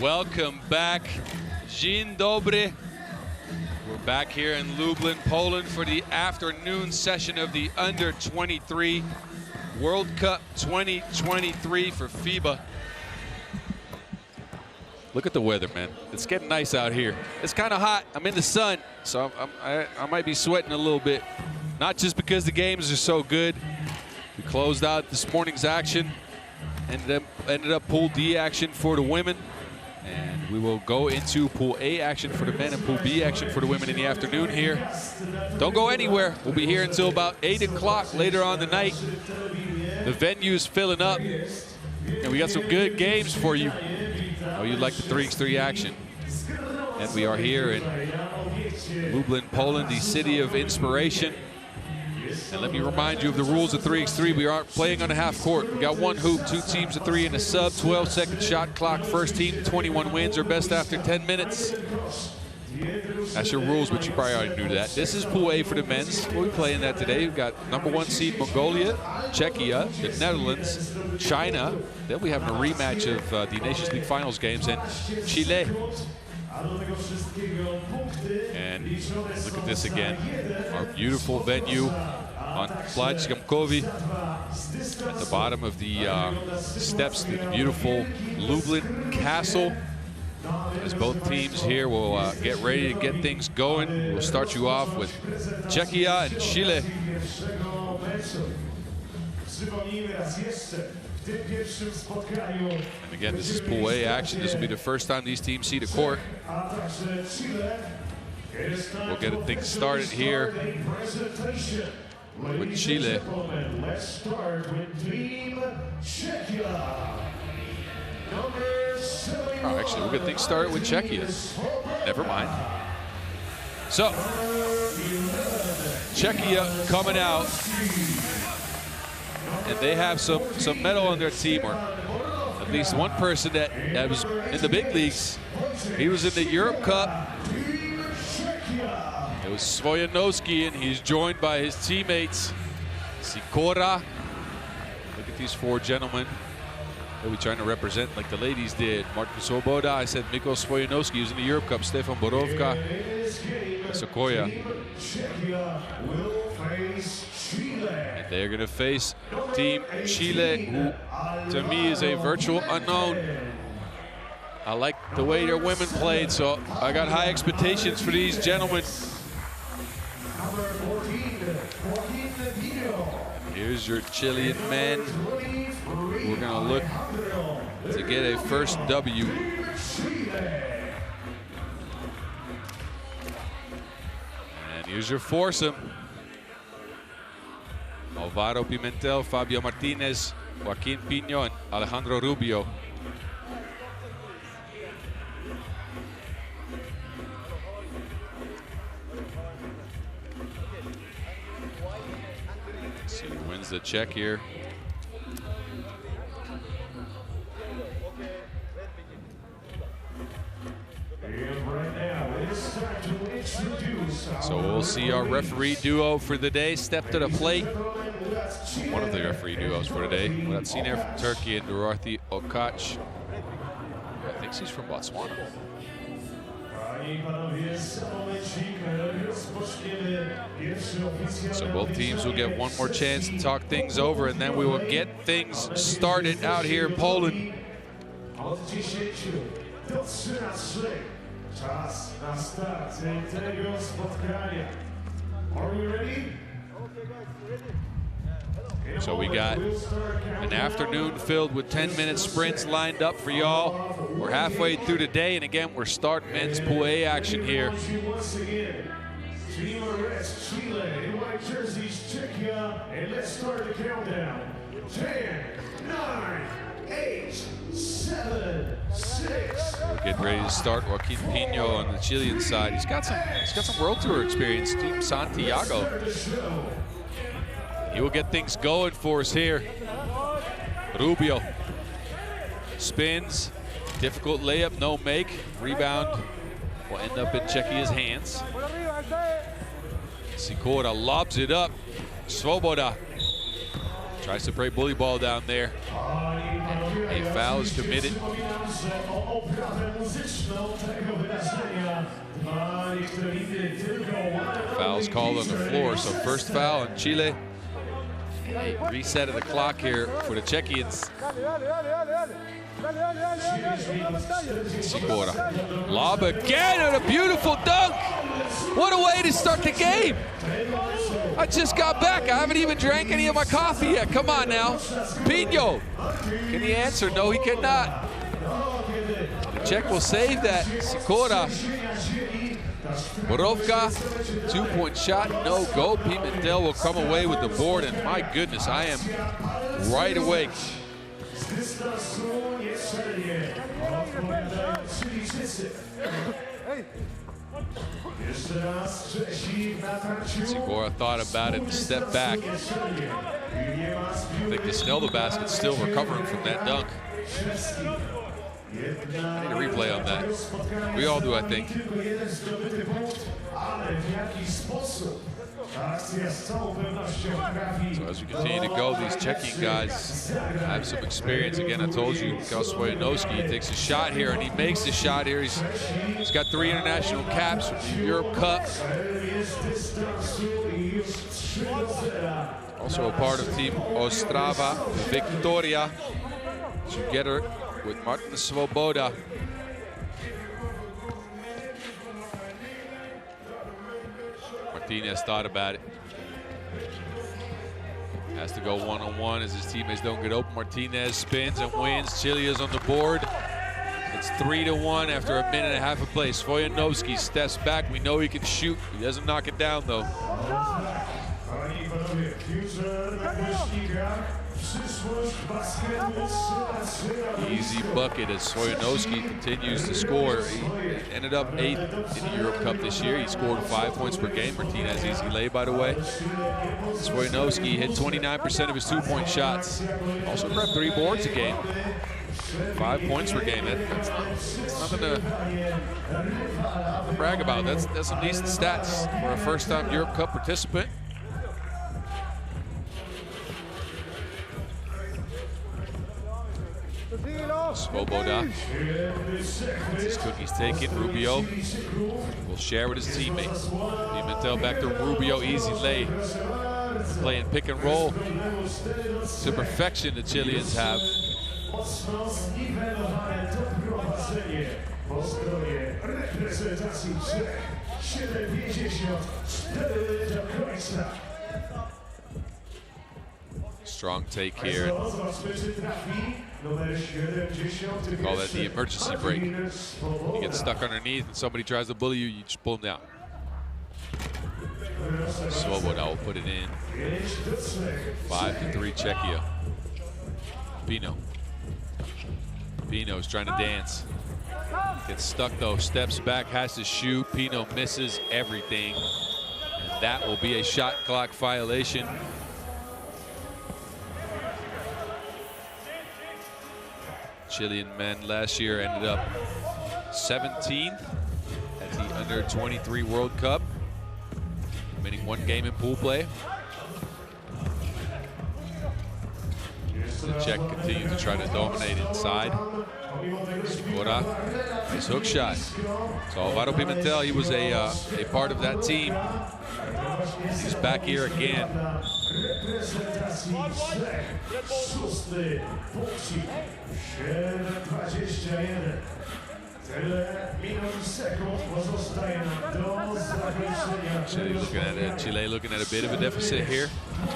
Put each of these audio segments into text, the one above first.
Welcome back. Dzień dobry. We're back here in Lublin, Poland for the afternoon session of the Under-23 World Cup 2023 for FIBA. Look at the weather, man. It's getting nice out here. It's kind of hot. I'm in the sun, so I might be sweating a little bit. Not just because the games are so good. We closed out this morning's action, ended up Pool D action for the women. And we will go into Pool A action for the men and Pool B action for the women in the afternoon here. Don't go anywhere. We'll be here until about 8 o'clock later on tonight. The venue's filling up, and we got some good games for you. I know you like the 3x3 action. And we are here in Lublin, Poland, the city of inspiration. And let me remind you of the rules of 3x3. We aren't playing on a half court. We got one hoop, 2 teams of 3 and a sub, 12-second shot clock. First team, 21 wins or best after 10 minutes. That's your rules, but you probably already knew that. This is Pool A for the men's. We'll be playing that today. We've got #1 seed Mongolia, Czechia, the Netherlands, China. Then we have a rematch of the Nations League Finals games, and Chile. And look at this again. Our beautiful venue on Plac Jamkovi. At the bottom of the steps to the beautiful Lublin Castle. As both teams here will get ready to get things going. We'll start you off with Czechia and Chile. And again, this is Pool A action. This will be the first time these teams see the court. We'll get things started here with Chile. Let's start with Team Czechia. Oh, actually, we'll get things started with Czechia. Never mind. So, Czechia coming out, and they have some metal on their team, or at least one person that was in the big leagues. He was in the Europe Cup. It was Svojanovski, and he's joined by his teammates, Sikora. Look at these 4 gentlemen. They'll be trying to represent like the ladies did. Martin Svoboda, I said Mikko Svojanovski was in the Europe Cup. Stefan Borovka, Sokoya. And they're going to face Team Chile, who to me is a virtual unknown. I like the way their women played, so I got high expectations for these gentlemen. Here's your Chilean men. We're going to look to get a first W. And here's your foursome. Alvaro Pimentel, Fabio Martinez, Joaquin Pino, and Alejandro Rubio. Let's see who wins the check here. So we'll see our referee duo for the day step to the plate. One of the referee duos for today. Murat from Turkey and Dorothy Okac. I think she's from Botswana. So both teams will get one more chance to talk things over, and then we will get things started out here in Poland. Czas na start tego spotkania. Are we ready? So we got an afternoon filled with 10-minute sprints lined up for y'all. We're halfway through the day, and again, we're starting men's Pool A action here. Team arrest Chile in white jerseys, Czechia, and let's start the countdown. 10, 9, 8, 7, 6. We're getting ready to start Joaquin Pino on the Chilean side. He's got some World Tour experience. Team Santiago. He will get things going for us here. Rubio spins, difficult layup, no make. Rebound will end up in Czechia's hands. Sikora lobs it up. Svoboda tries to play bully ball down there. And a foul is committed że o oprawę muzyczną tego wydarzenia dla niektórych innych tylko Fouls called on the floor, so first foul on Chile. A reset of the clock here for the Czechians. Sikora. Lob again and a beautiful dunk. What a way to start the game. I just got back. I haven't even drank any of my coffee yet. Come on now. Pino. Can he answer? No, he cannot. The Czech will save that. Sikora. Borovka, 2-point shot, no go. Pimentel will come away with the board, and my goodness, I am right awake. Sikora thought about it and stepped back. I think the Snelda basket's still recovering from that dunk. I need a replay on that. We all do, I think. So as we continue to go, these Czechian guys have some experience. Again, I told you, Mikhail Svojanovsky takes a shot here, and he makes the shot here. He's got 3 international caps from the Europe Cup. Also a part of Team Ostrava, Victoria, together with Martin Svoboda. Martinez thought about it. Has to go one-on-one as his teammates don't get open. Martinez spins and wins. Chile is on the board. It's 3-1 after a minute and a half of play. Svojanovsky steps back. We know he can shoot. He doesn't knock it down, though. Easy bucket as Svojanovsky continues to score. He ended up 8th in the Europe Cup this year. He scored 5 points per game. Martinez easy lay, by the way. Svojanovsky hit 29% of his 2-point shots. Also grabbed 3 boards a game. 5 points per game. That's nothing to brag about. That's some decent stats for a first-time Europe Cup participant. Svoboda gets his cookies taken. Rubio will share with his teammates. Pimentel back to Rubio, easy lay. Playing pick and roll to perfection, the Chileans have. Strong take here. We call that the emergency break. You get stuck underneath and somebody tries to bully you, you just pull them down. Svoboda will put it in. 5-3 Czechia. Pino's trying to dance. Gets stuck though, steps back, has to shoot. Pino misses everything. And that will be a shot clock violation. Chilean men last year ended up 17th at the U23 World Cup, winning 1 game in pool play. The Czech continues to try to dominate inside. Sikora, his hook shot. So Alvaro Pimentel, he was a part of that team. He's back here again. Chile looking at a bit of a deficit here.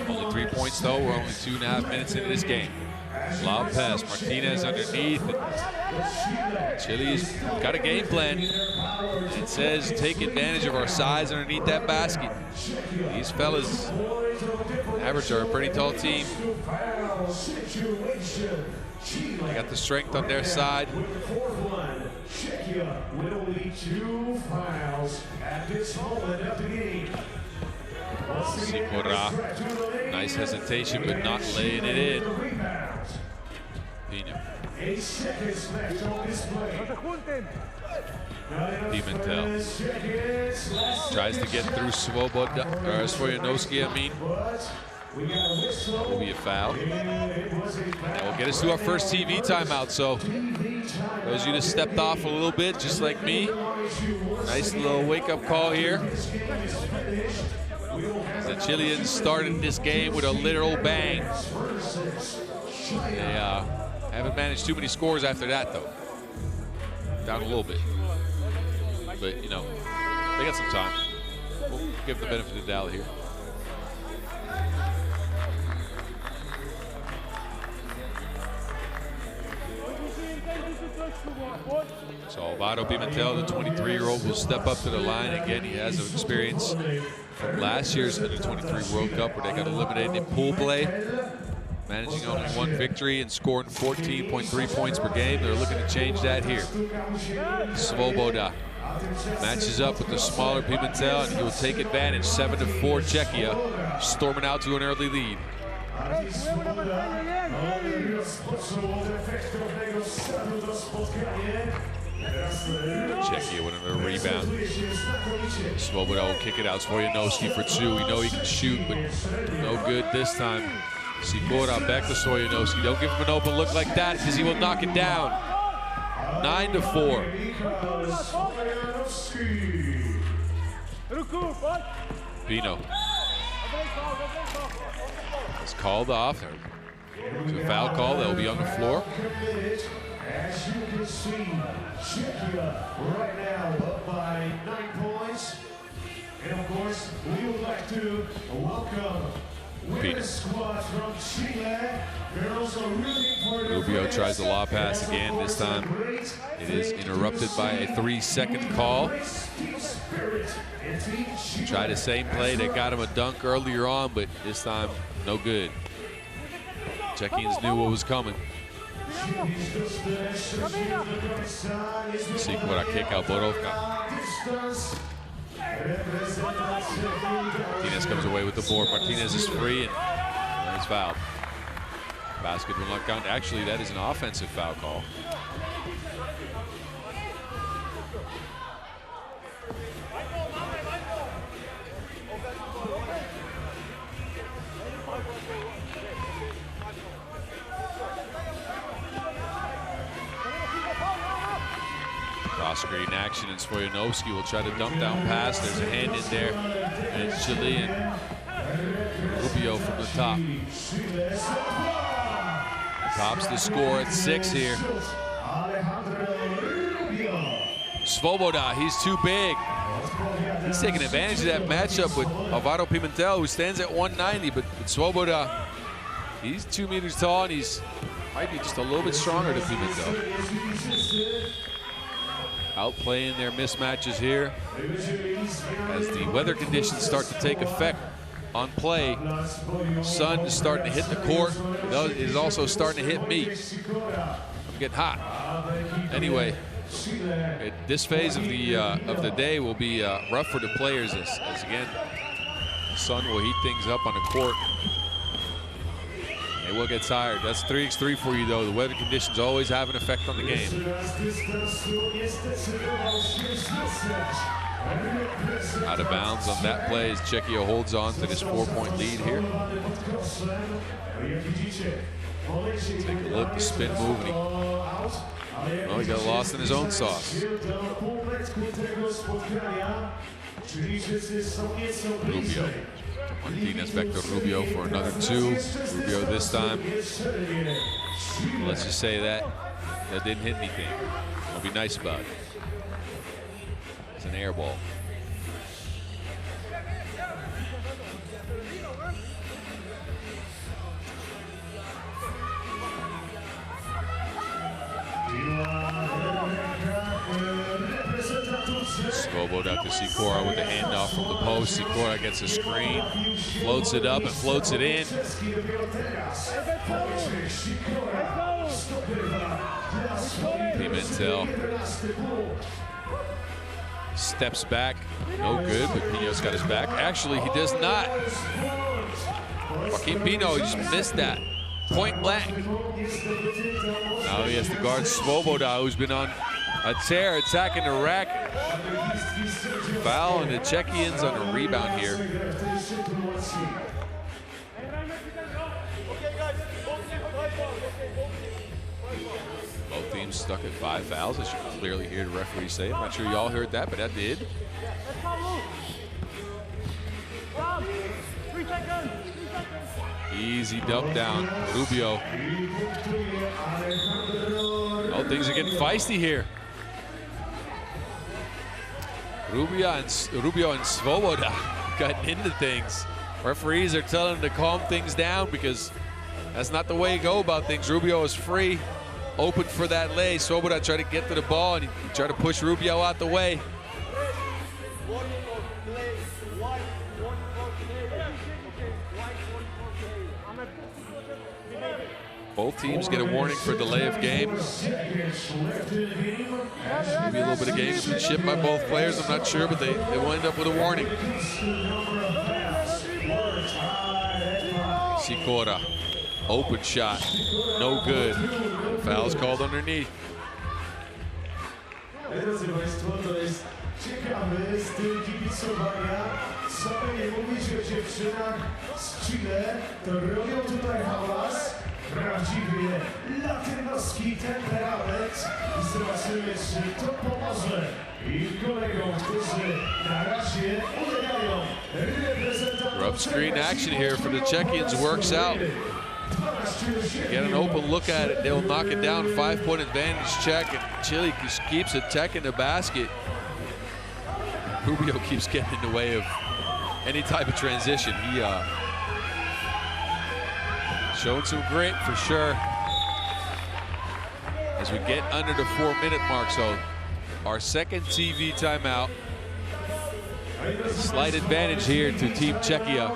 Only 3 points though. We're only 2.5 minutes into this game. Lob pass, Martinez underneath. Chile's got a game plan. It says take advantage of our size underneath that basket. These fellas, average, are a pretty tall team. They got the strength on their side. Sikora, nice hesitation, but not laying it in. Pino. Pimentel tries to get through Svojanovsky, That will be a foul. That will get us to our first TV timeout. So those of you that stepped off a little bit, just like me, nice little wake-up call here. The Chileans started this game with a literal bang. They haven't managed too many scores after that, though. Down a little bit. But, you know, they got some time. We'll give them the benefit of the doubt here. So Alvaro Pimentel, the 23-year-old, will step up to the line. Again, he has experience from last year's U23 World Cup where they got eliminated in pool play, managing only one victory and scoring 14.3 points per game. They're looking to change that here. Svoboda matches up with the smaller Pimentel, and he will take advantage. 7-4 Czechia, storming out to an early lead. Czechia with another rebound. Svoboda will kick it out. Svojanowski for two. We know he can shoot, but no good this time. Sikora back to Svojanowski. Don't give him an open look like that because he will knock it down. 9-4. Bino. It's called off. It's a foul call that will be on the floor. As you can see, Czechia right now up by 9 points. And of course, we would like to welcome women's squad from Chile. They're also rooting for Rubio tries the law pass again. This time it is interrupted by a 3-second call. Tried the same play. They got him a dunk earlier on, but this time no good. Czechians knew what was coming. Sikora kick out Borovka. Martinez comes away with the board. Martinez is free and he's fouled. Basket will not count. Actually, that is an offensive foul call. Cross screen action, and Svojanowski will try to dump down pass. There's a hand in there, and it's Chilean. Rubio from the top. Tops the score at 6 here. Svoboda, he's too big. He's taking advantage of that matchup with Alvaro Pimentel, who stands at 190, but Svoboda, he's 2 meters tall, and he's might be just a little bit stronger than Pimentel. Outplaying their mismatches here as the weather conditions start to take effect on play. Sun is starting to hit the court. It is also starting to hit me. I'm getting hot. Anyway, this phase of the day will be rough for the players as again, the sun will heat things up on the court. They will get tired. That's 3x3 for you, though. The weather conditions always have an effect on the game. Out of bounds on that play as Czechia holds on to this 4-point lead here. Take a look, the spin move, and he got lost in his own sauce. Rubio. Martinez back to Rubio for another 2. Rubio this time. Let's just say that didn't hit anything. I'll be nice about it. It's an air ball. Svoboda to Sikora with the handoff from the post. Sikora gets a screen, floats it up and floats it in. Pimentel steps back, no good, but Pino's got his back. Actually, he does not. Joaquin Pino just missed that. Point blank. Now he has to guard Svoboda, who's been on a tear, attacking the rack. Foul, and the Czechians on a rebound here. stuck at 5 fouls. As you can clearly hear the referee say. I'm not sure y'all heard that, but I did. Easy dump down, Rubio. Oh, things are getting feisty here. Rubio and Svoboda getting into things. Referees are telling them to calm things down because that's not the way you go about things. Rubio is free, open for that lay. Svoboda tried to get to the ball and he tried to push Rubio out the way. Both teams get a warning for delay of game. Maybe a little bit of gamesmanship by both players, I'm not sure, but they will end up with a warning. Sikora, open shot, no good. Foul's called underneath. Sobie nie mówić o dziewczynach z Chile, to robią tutaj hałas. Prawdziwie latynoski temperament. I zobaczymy, czy to pomoże ich kolegom, którzy na razie ulegają reprezentantów. Rough screen action here for the Czechians works out. Get an open look at it, they'll knock it down. 5-point advantage Czech, and Chile just keeps attacking the basket. Rubio keeps getting in the way of any type of transition. He showing some grit for sure. As we get under the 4-minute mark, so our second TV timeout. Slight advantage here to Team Czechia.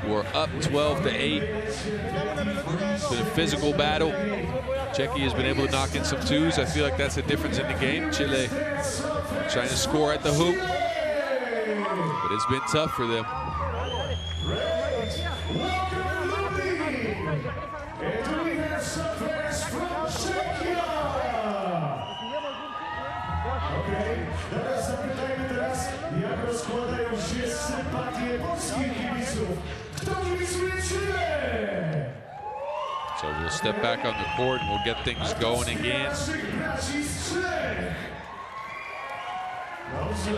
We're up 12-8. It's been a physical battle. Czechia has been able to knock in some twos. I feel like that's the difference in the game. Chile trying to score at the hoop, but it's been tough for them. Jak rozkładają się sympatie polskich kibiców. Kto kibicuje Chile? So we'll step back on the court and we'll get things going again. Well, the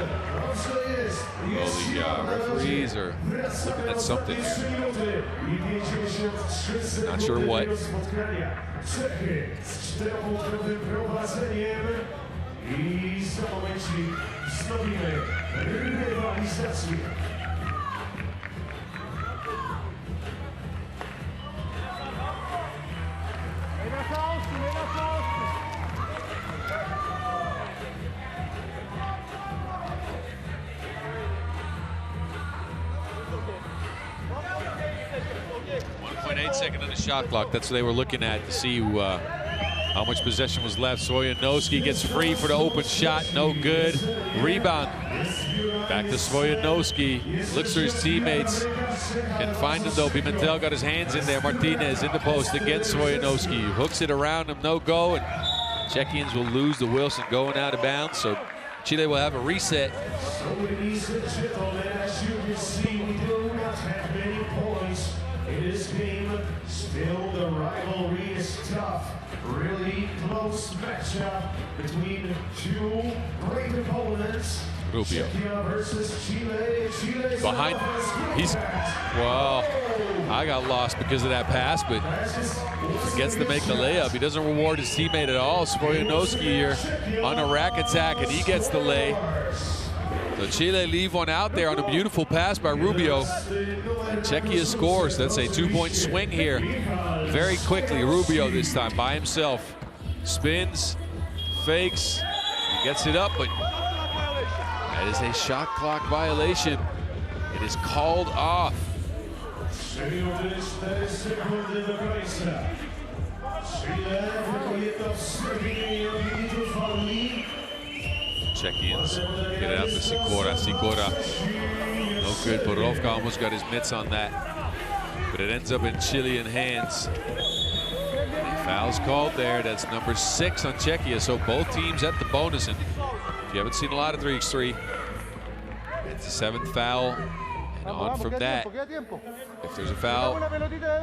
referees are looking at something here. Not sure what. I za momencik wznowimy rywalizację. Second on the shot clock. That's what they were looking at to see how much possession was left. Svojanovski gets free for the open shot, no good. Rebound, back to Svojanovski. Looks for his teammates, can find him though. Pimentel got his hands in there. Martinez in the post against Svojanovski. Hooks it around him, no go. And Czechians will lose the Wilson going out of bounds. So Chile will have a reset. Ladies and gentlemen, as you can see, we do not have many points in this game. Still, the rivalry is tough. Really close matchup between two great opponents. Rubio. Czechia versus Chile. Chile's Behind, he's, well, I got lost because of that pass, but he gets to make the layup. He doesn't reward his teammate at all. Svojanovski here on a rack attack, and he gets the lay. So Chile leave one out there on a beautiful pass by Rubio. And Czechia scores. That's a 2-point swing here. Very quickly, Rubio this time by himself. Spins, fakes, he gets it up, but that is a shot clock violation. It is called off. Czechians get it out to Sikora. Sikora, no good. Borovka almost got his mitts on that, but it ends up in Chilean hands. Foul's called there. That's number 6 on Czechia. So both teams at the bonus. And if you haven't seen a lot of 3x3, it's the 7th foul. And on from that, if there's a foul,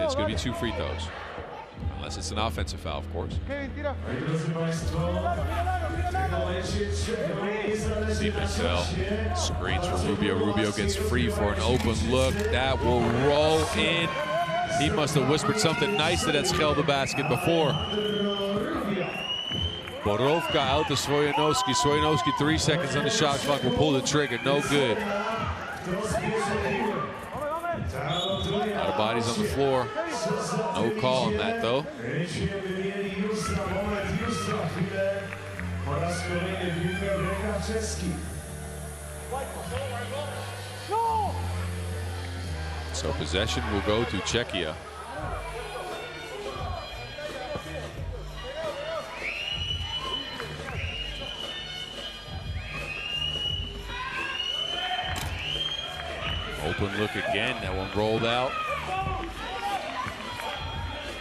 it's going to be 2 free throws. Unless it's an offensive foul, of course. Pimentel screens for Rubio. Rubio gets free for an open look. That will roll in. He must have whispered something nice to that Schel the basket before. Borovka out to Svojanovski. Svojanovski 3 seconds on the shot clock will pull the trigger. No good. A lot of bodies on the floor. No call on that, though. So possession will go to Czechia. Open look again. That one rolled out.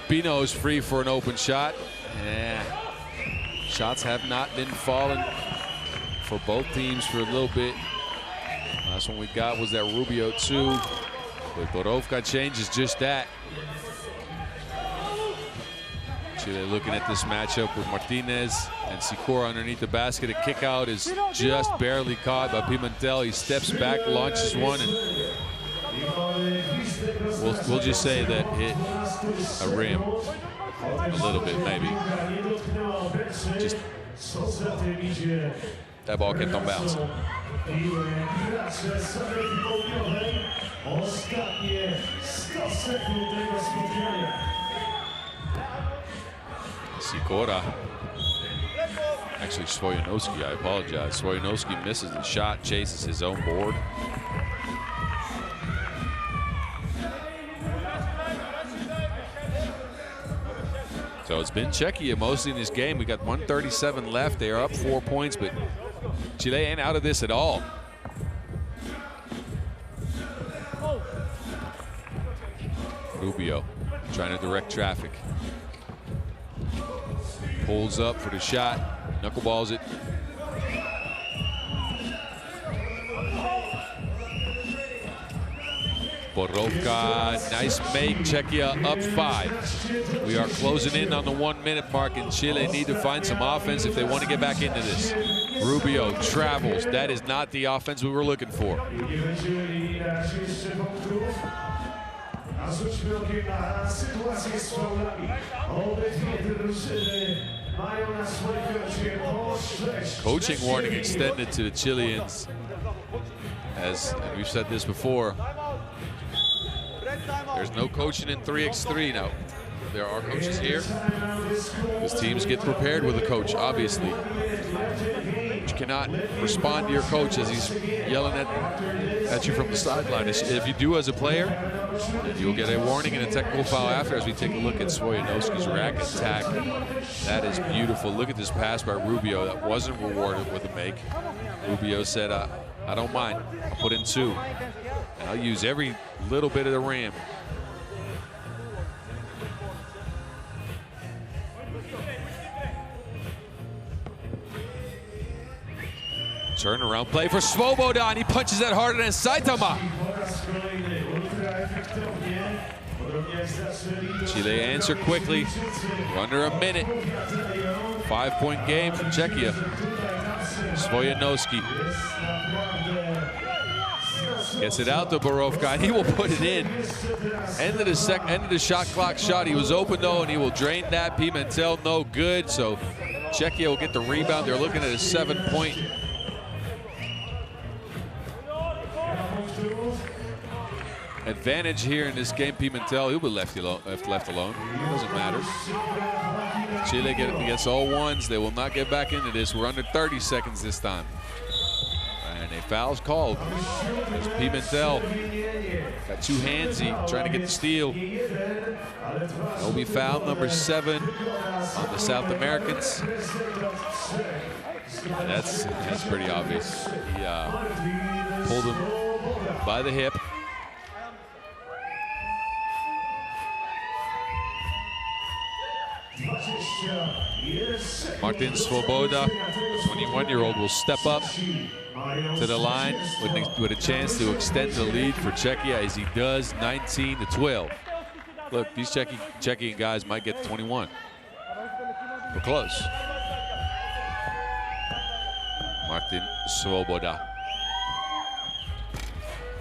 Bino is free for an open shot. Yeah. Shots have not been falling for both teams for a little bit. Last one we got was that Rubio 2. But Borovka changes just that. Chile looking at this matchup with Martinez and Sikora underneath the basket. A kick out is just barely caught by Pimentel. He steps back, launches one, and we'll just say that hit a rim a little bit, maybe. Just that ball kept on bouncing. Sikora. Actually, Svojanovski, I apologize. Svojanovski misses the shot, chases his own board. So it's been Czechia mostly in this game. We got 1:37 left. They are up 4 points, but Chile ain't out of this at all. Rubio trying to direct traffic. Pulls up for the shot, knuckleballs it. Borovka, nice make, Czechia up 5. We are closing in on the 1 minute mark, and Chile need to find some offense if they want to get back into this. Rubio travels, that is not the offense we were looking for. Coaching warning extended to the Chileans. As we've said this before, there's no coaching in 3x3 now. There are coaches here. These teams get prepared with a coach, obviously. You cannot respond to your coach as he's yelling at you from the sideline. If you do as a player, then you'll get a warning and a technical foul after, as we take a look at Svojanovski's rack attack. That is beautiful. Look at this pass by Rubio that wasn't rewarded with a make. Rubio said, I don't mind. I'll put in 2. And I'll use every little bit of the rim. Turnaround play for Svoboda, and he punches that harder than Saitama. Chile answer quickly. We're under a minute. 5-point game from Czechia. Svojanovski gets it out to Borovka, and he will put it in. End of the shot clock shot. He was open though, and he will drain that. Pimentel no good. So Czechia will get the rebound. They're looking at a 7-point. Advantage here in this game. Pimentel, he'll be left alone. It doesn't matter. Chile gets all ones. They will not get back into this. We're under 30 seconds this time. And a foul's called. There's Pimentel. Got too handsy, trying to get the steal. That'll be foul number 7 on the South Americans. And that's pretty obvious. He pulled him by the hip. Martin Svoboda, the 21-year-old, will step up to the line with a chance to extend the lead for Czechia, as he does, 19-12. Look, these Czechian guys might get 21. We're close. Martin Svoboda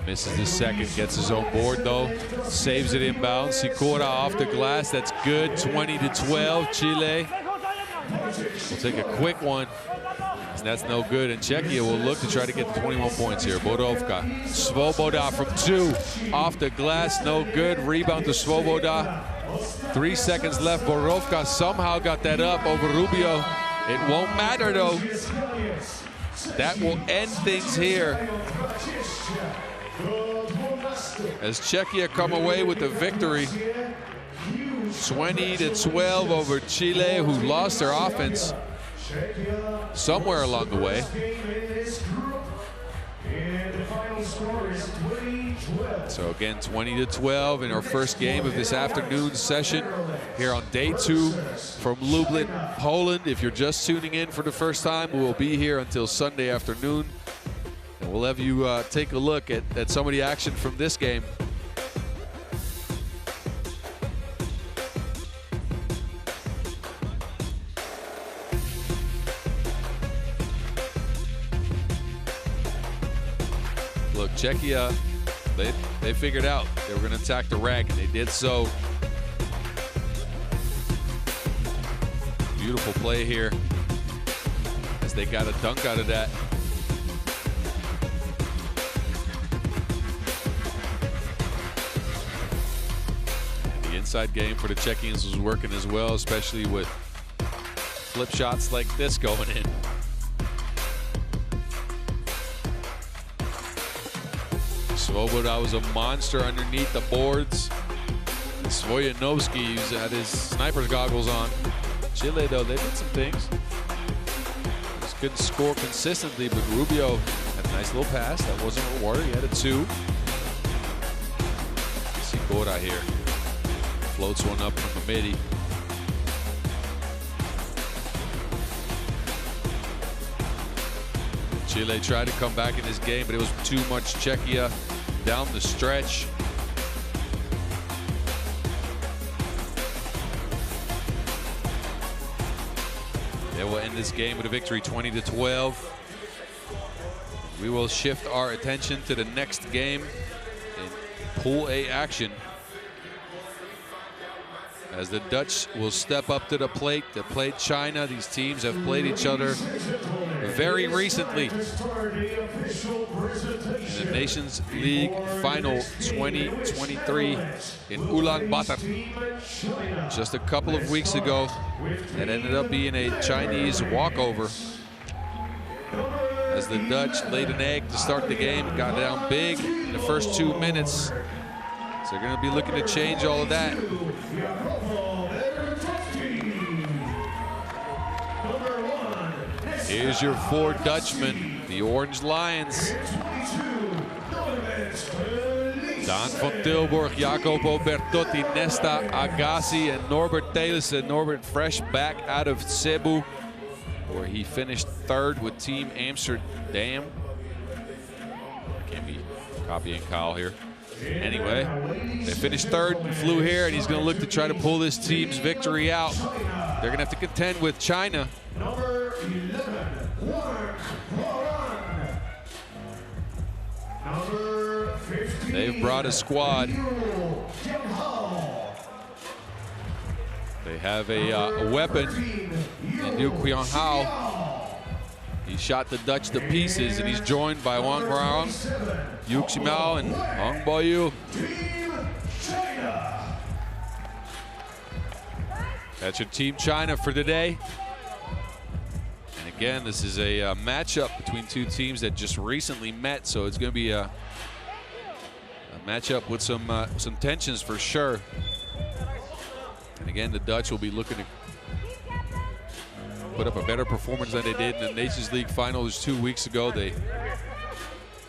misses the second, gets his own board though, saves it inbound. Sikora off the glass, that's good. 20-12, Chile. We'll take a quick one, and that's no good. And Czechia will look to try to get the 21 points here. Borovka, Svoboda from 2, off the glass, no good. Rebound to Svoboda. 3 seconds left. Borovka somehow got that up over Rubio. It won't matter though. That will end things here, as Czechia come away with the victory. 20-12 over Chile, who lost their offense somewhere along the way. So again, 20-12 in our first game of this afternoon session here on day 2 from Lublin, Poland. If you're just tuning in for the first time, we'll be here until Sunday afternoon. And we'll have you take a look at some of the action from this game. Look, Czechia, they figured out they were going to attack the rack, and they did so. Beautiful play here as they got a dunk out of that. The inside game for the Czechians was working as well, especially with flip shots like this going in. Svoboda was a monster underneath the boards. Svojanovski had his sniper's goggles on. Chile, though, they did some things. Just couldn't score consistently, but Rubio had a nice little pass. That wasn't rewarded. He had a 2. Sikora here floats one up from the midi. Chile tried to come back in this game, but it was too much Czechia down the stretch. They will end this game with a victory, 20-12. We will shift our attention to the next game in Pool A action, as the Dutch will step up to the plate. They played China. These teams have played each other very recently in the Nations League Final 2023 in Ulaanbaatar just a couple of weeks ago. It ended up being a Chinese walkover, as the Dutch laid an egg to start the game, got down big in the first 2 minutes. So they're going to be looking to change all of that. Here's your 4 Dutchmen, the Orange Lions. Daan van Tilburg, Jacopo Bertotti, Nesta Agassi, and Norbert Telissen. Norbert fresh back out of Cebu, where he finished 3rd with Team Amsterdam. Can't be copying Kyle here. Anyway, they finished 3rd and flew here, and he's going to look to try to pull this team's victory out. They're going to have to contend with China. Number 11, Number 15, they've brought a squad. They have a weapon in Liu Qian Hao. He shot the Dutch to pieces, and he's joined by Wang Guang, Yu Ximao, and Hong Boyu. That's your Team China for today. And again, this is a matchup between 2 teams that just recently met, so it's going to be a matchup with some tensions for sure. And again, the Dutch will be looking to put up a better performance than they did in the Nations League Finals 2 weeks ago. They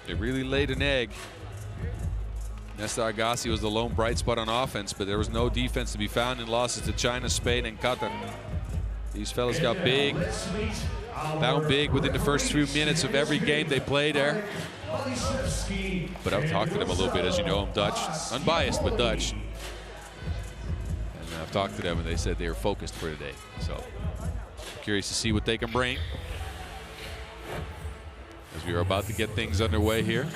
really laid an egg. Nesta Agassi was the lone bright spot on offense, but there was no defense to be found in losses to China, Spain, and Qatar. These fellas got big, down big within the first few minutes of every game they played there. But I've talked to them a little bit, as you know, I'm Dutch. Unbiased, but Dutch. talked to them and they said they were focused for today. So curious to see what they can bring as we are about to get things underway here.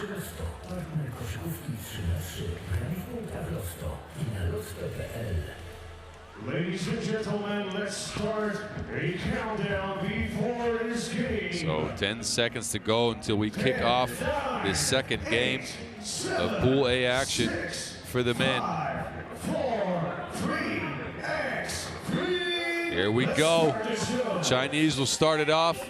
Ladies and gentlemen, let's start a countdown before this game. So 10 seconds to go until we kick off this second game of Pool A action for the men. 5, 4, 3, Here we go. Chinese will start it off.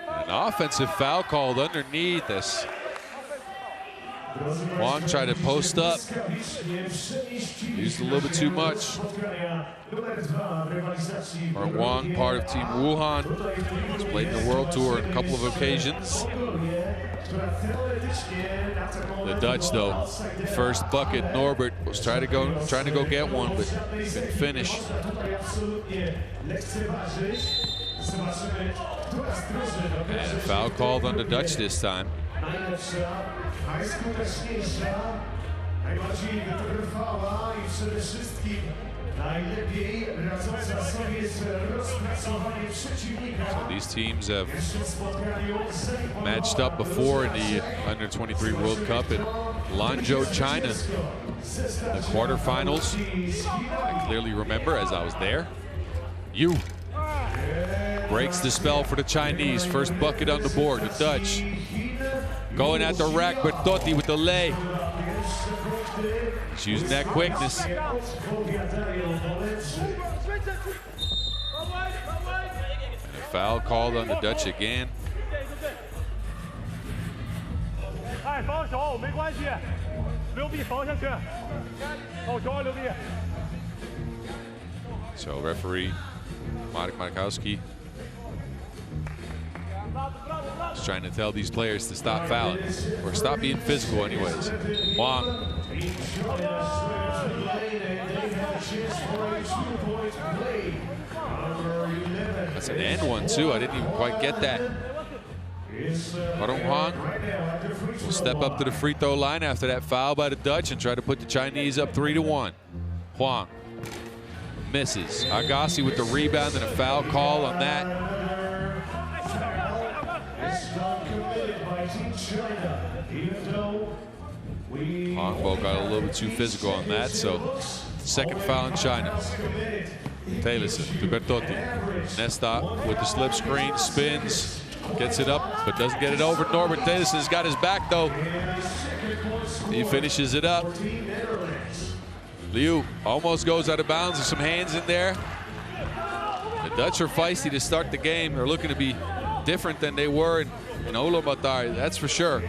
An offensive foul called underneath us. Huang tried to post up. Used a little bit too much. Huang, part of Team Wuhan, has played in the World Tour on a couple of occasions. The Dutch, though, first bucket, Norbert was trying to go get one, but couldn't finish. And a foul called on the Dutch this time. So these teams have matched up before in the U23 World Cup in Lanzhou, China. The quarterfinals, I clearly remember as I was there. Yu breaks the spell for the Chinese. First bucket on the board. The Dutch going at the rack, Bertotti with the lay. He's using that quickness. And a foul called on the Dutch again. So referee Marek Markowski is trying to tell these players to stop fouling, or stop being physical anyways. Huang. That's an end one too, I didn't even quite get that. Huang will step up to the free throw line after that foul by the Dutch and try to put the Chinese up 3-1. Huang misses. Agassi with the rebound and a foul call on that. Hongbo got a little bit too physical on that, so second foul in China. Taylorson to Bertotti. Nesta with the slip screen, spins, gets it up, but doesn't get it over. Norbert Taylorson's got his back though. He finishes it up. Liu almost goes out of bounds. There's some hands in there. The Dutch are feisty to start the game. They're looking to be different than they were in Ulaanbaatar, that's for sure.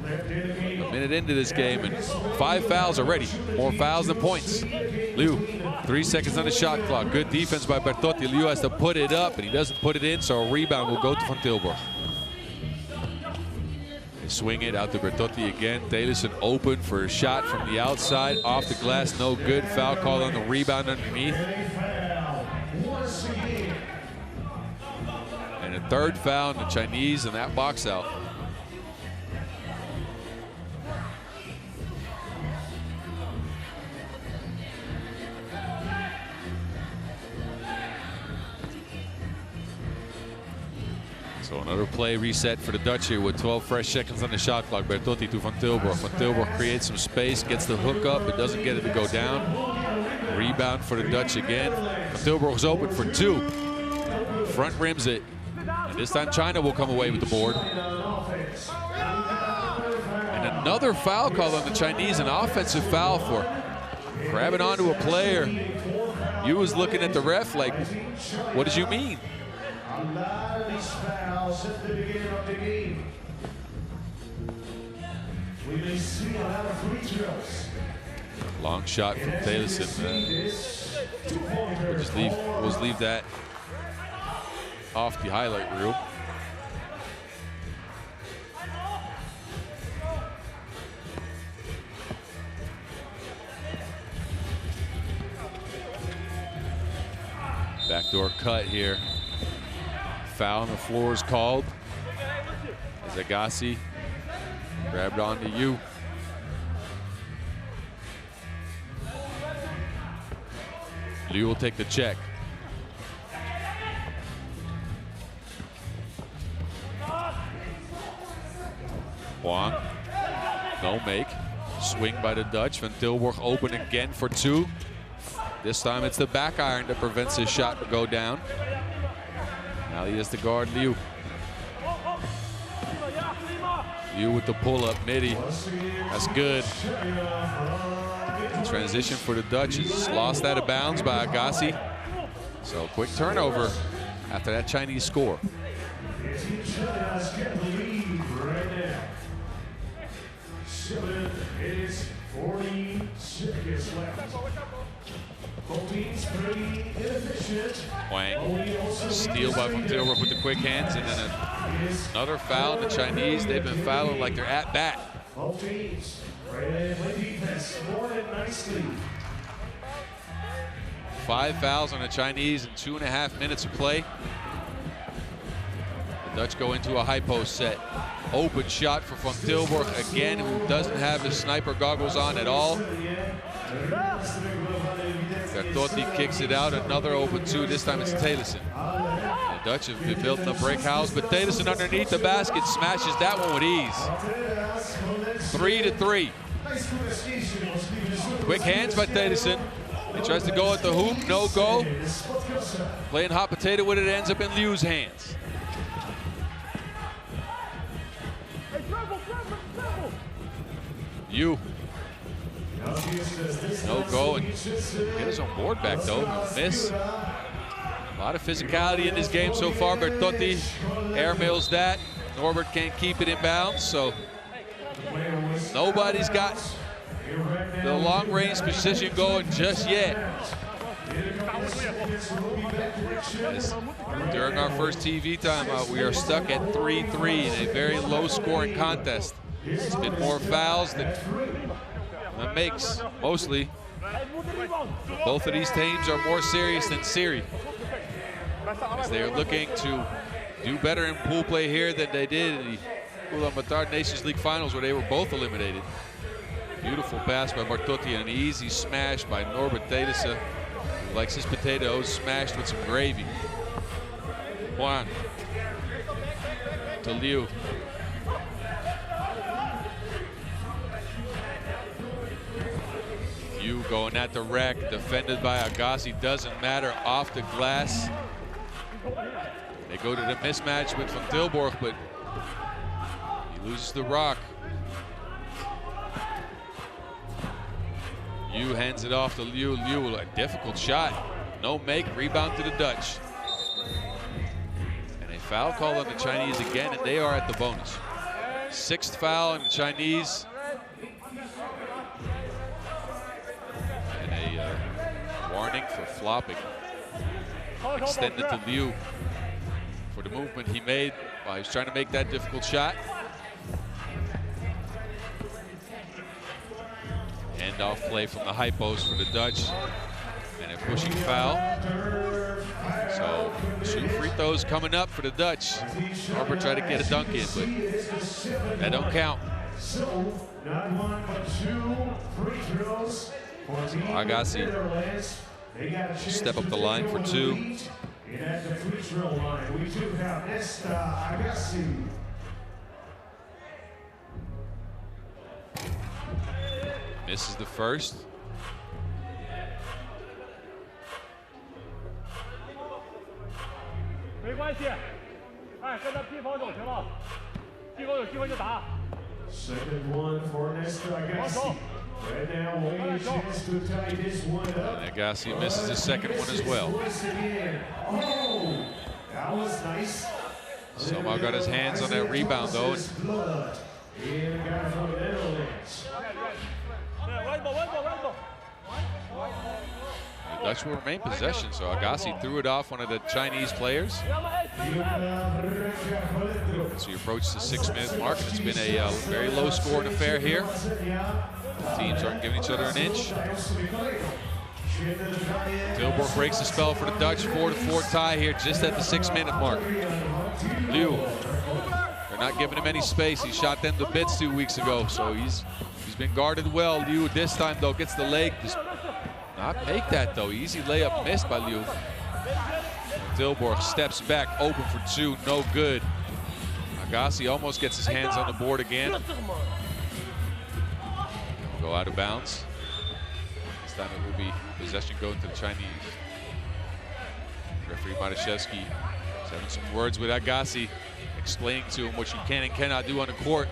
A minute into this game and 5 fouls already. More fouls than points. Liu, 3 seconds on the shot clock. Good defense by Bertotti. Liu has to put it up and he doesn't put it in, so a rebound will go to Van Tilburg. They swing it out to Bertotti again. Taylorson open for a shot from the outside. Off the glass, no good. Foul call on the rebound underneath. And a third foul on the Chinese in that box out. So another play reset for the Dutch here with 12 fresh seconds on the shot clock. Bertotti to Van Tilburg. Van Tilburg creates some space, gets the hook up, but doesn't get it to go down. Rebound for the Dutch again. Van Tilburg's open for 2. Front rims it. And this time China will come away with the board. And another foul call on the Chinese, an offensive foul for grabbing onto a player. You was looking at the ref like, what did you mean? A lot of these fouls at the beginning of the game. We may see a lot of free throws. Long shot from Taylorson. We'll just leave that off the highlight reel. Backdoor cut here. Foul on the floor is called as Agassi Grabbed on to you. Liu will take the check. Huang, no make. Swing by the Dutch. Van Tilburg open again for two. This time it's the back iron that prevents his shot to go down. Now he has to guard Liu. Liu with the pull-up, midi. That's good. Transition for the Dutch is lost out of bounds by Agassi. So quick turnover after that Chinese score. Chile is 40 seconds left. Both teams pretty inefficient. Huang, steal by Van Tilburg with the quick hands, and then another foul. The Chinese, they've been fouling like they're at bat. Both teams play defense more than nicely. 5 fouls on the Chinese in 2.5 minutes of play. The Dutch go into a high post set. Open shot for Van Tilburg again, who doesn't have his sniper goggles on at all. Bertotti kicks it out, another open two. This time it's Taylissen. The Dutch have been building a break house, but Taylissen underneath the basket smashes that one with ease. 3-3. Quick hands by Taylissen. He tries to go at the hoop, no go. Playing hot potato with it, ends up in Liu's hands. Liu. No go, and get his own board back though. Miss. A lot of physicality in this game so far. Bertotti airmails that. Norbert can't keep it in bounds, so nobody's got the long range precision going just yet. During our first TV timeout, we are stuck at 3-3 in a very low scoring contest. It's been more fouls than makes, mostly. Both of these teams are more serious than Siri, as they are looking to do better in pool play here than they did in the Ulaanbaatar Nations League Finals, where they were both eliminated. Beautiful pass by Bertotti and an easy smash by Norbert Taylissen, who likes his potatoes smashed with some gravy. Huang to Liu. Liu going at the rack, defended by Agassi, doesn't matter, off the glass. They go to the mismatch with Van Tilburg, but he loses the rock. Liu hands it off to Liu. Liu, a difficult shot. No make, rebound to the Dutch. And a foul call on the Chinese again, and they are at the bonus. 6th foul on the Chinese. And a warning for flopping. Extended to Liu for the movement he made while he was trying to make that difficult shot. End-off play from the high post for the Dutch, and a pushing foul. So 2 free throws coming up for the Dutch. Norbert tried to get a dunk in, but that don't count. So Agassi step up the line for 2. And at the free throw line, we do have Agassi. Misses the first. Second one for Nesta Agassi. Right now, waiting a chance to tie this one up. And Agassi misses the second one as well. Oh, that was nice. Somehow got his hands on that rebound though. And a guy from the Netherlands. The Dutch will remain possession, so Agassi threw it off one of the Chinese players. So you approach the 6-minute mark, and it's been a very low-scoring affair here. The teams aren't giving each other an inch. Tilburg breaks the spell for the Dutch. 4-4 tie here, just at the 6-minute mark. Liu, They're not giving him any space. He shot them to bits 2 weeks ago, so he's been guarded well. Liu this time, though, gets the leg. Does not make that, though. Easy layup missed by Liu. Tilburg steps back, open for two, no good. Agassi almost gets his hands on the board again. Go out of bounds. This time it will be possession going to the Chinese. Referee Matuszewski is having some words with Agassi, explaining to him what you can and cannot do on the court.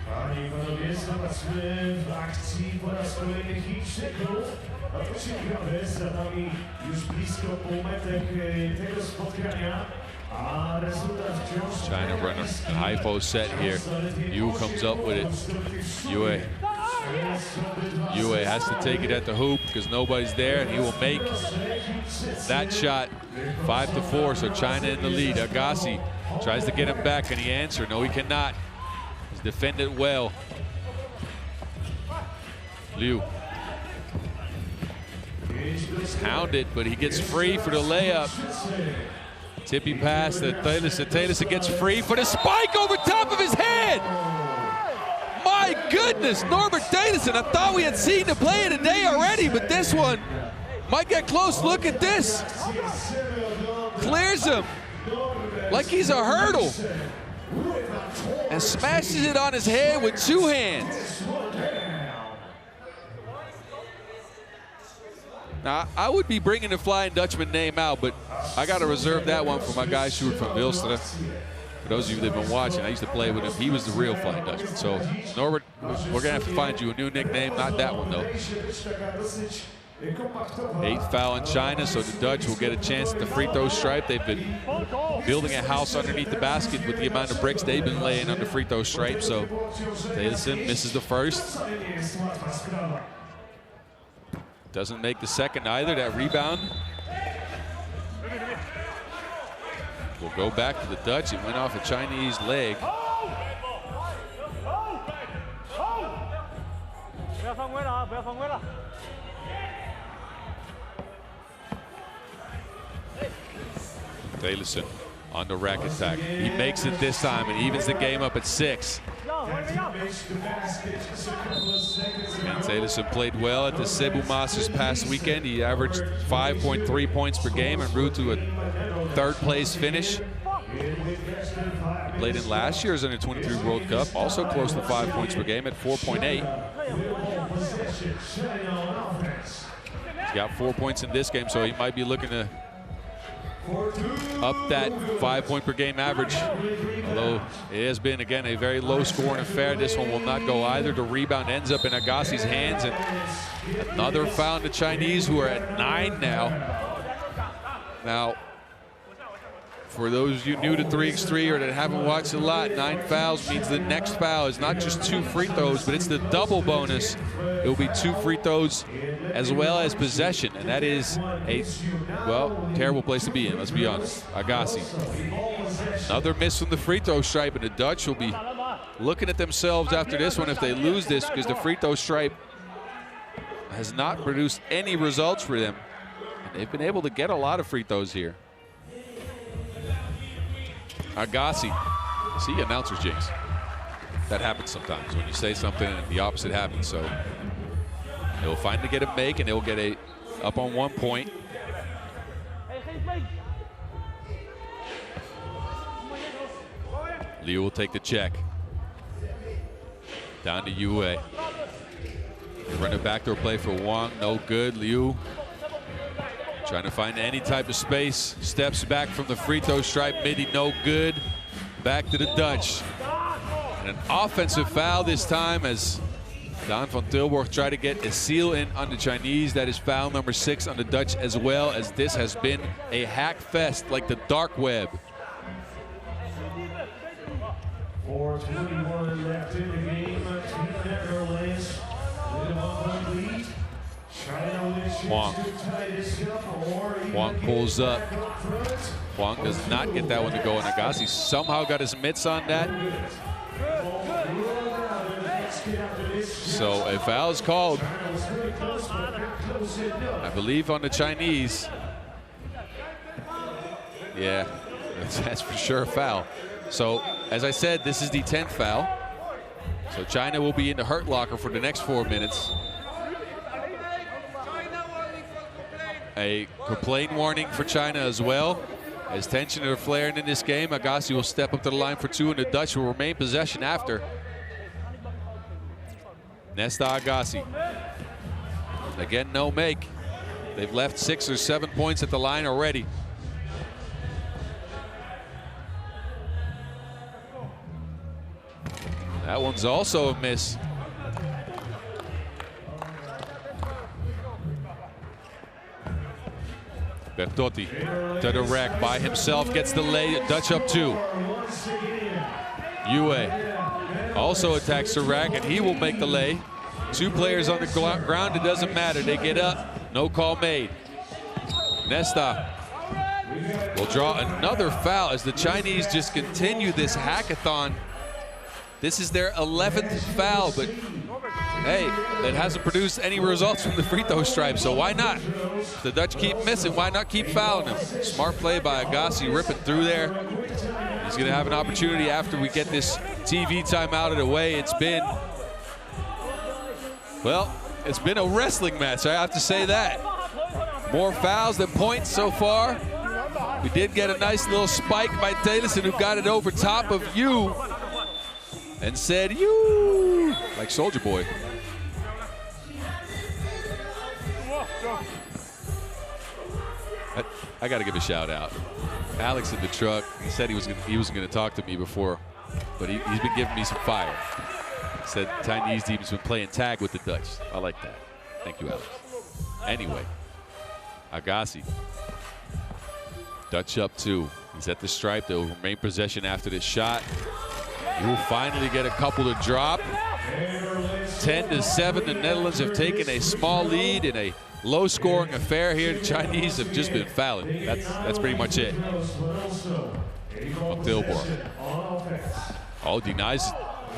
Panie i panowie, zobaczmy w akcji po raz kolejny Chińczyków. A to ciekawe, za nami już blisko półmetek tego spotkania. A rezultat wciąż... China running a high post set here. Yu comes up with it. Yue has to take it at the hoop because nobody's there, and he will make that shot 5-4, so China in the lead. Agassi tries to get him back. Can he answer? No, he cannot. He's defended well. Liu. He's hounded, but he gets free for the layup. Tippy pass to Taylorson. Taylorson gets free for the spike over top of his head. My goodness, Norbert Taylorson. I thought we had seen the play of the day already, but this one might get close. Look at this. Clears him like he's a hurdle and smashes it on his head with two hands. Now, I would be bringing the Flying Dutchman name out, but I got to reserve that one for my guy Sjoerd from Wilstra. For those of you that have been watching, I used to play with him. He was the real Flying Dutchman. So, Norbert, we're going to have to find you a new nickname, not that one, though. 8th foul in China, so the Dutch will get a chance at the free throw stripe. They've been building a house underneath the basket with the amount of bricks they've been laying on the free throw stripe. So, Taylorson misses the first. Doesn't make the second either. That rebound will go back to the Dutch. It went off a Chinese leg. Taylorson on the rack attack. He makes it this time and evens the game up at 6. And Taylorson played well at the Cebu Masters past weekend. He averaged 5.3 points per game en route to a 3rd place finish. He played in last year's U23 World Cup, also close to 5 points per game at 4.8. He's got 4 points in this game, so he might be looking to up that 5 point per game average. Although it has been, again, a very low scoring affair. This one will not go either. The rebound ends up in Agassi's hands, and another foul in the Chinese, who are at 9 now. Now, for those of you new to 3x3 or that haven't watched a lot, 9 fouls means the next foul is not just 2 free throws, but it's the double bonus. It will be 2 free throws as well as possession, and that is a, well, terrible place to be in, let's be honest. Agassi. Another miss from the free throw stripe, and the Dutch will be looking at themselves after this one if they lose this, because the free throw stripe has not produced any results for them. And they've been able to get a lot of free throws here. Agassi. See, announcers jinx. That happens sometimes when you say something and the opposite happens. So they'll finally get a make, and they'll get up on 1 point. Liu will take the check. Down to Yue. Run a backdoor play for Wang, no good. Liu trying to find any type of space. Steps back from the free throw stripe, midi, no good. Back to the Dutch. And an offensive foul this time as Daan van Tilburg tried to get a seal in on the Chinese. That is foul number 6 on the Dutch, as well as this has been a hack fest like the dark web. 4:21 left in the game. Netherlands with a 1-point lead. Wang pulls up. Wang does not get that one to go, and Agassi somehow got his mitts on that. So a foul is called, I believe, on the Chinese. Yeah, that's for sure a foul. So, as I said, this is the 10th foul. So China will be in the hurt locker for the next 4 minutes. A complaint warning for China as well. As tension are flaring in this game, Agassi will step up to the line for 2, and the Dutch will remain possession after. Nesta Agassi. Again, no make. They've left 6 or 7 points at the line already. That one's also a miss. Bertotti to the rack by himself, gets the lay, Dutch up 2. Yue also attacks the rack, and he will make the lay. 2 players on the ground, it doesn't matter. They get up, no call made. Nesta will draw another foul as the Chinese just continue this hackathon. This is their 11th foul, but hey, it hasn't produced any results from the free throw stripe, so why not? If the Dutch keep missing, why not keep fouling them? Smart play by Agassi, ripping through there. He's gonna have an opportunity after we get this TV time out of the way. It's been a wrestling match, I have to say that. More fouls than points so far. We did get a nice little spike by Taylorson, who got it over top of you and said, "You," like Soldier Boy. I got to give a shout out. Alex in the truck, he said he was gonna talk to me before, but he's been giving me some fire. He said Chinese team's been playing tag with the Dutch. I like that. Thank you, Alex. Anyway, Agassi. Dutch up 2. He's at the stripe. They'll remain possession after this shot. He will finally get a couple to drop. 10-7, the Netherlands have taken a small lead in a low-scoring affair here. The Chinese have just been fouling. That's pretty much it. Tilburg. Oh, denies.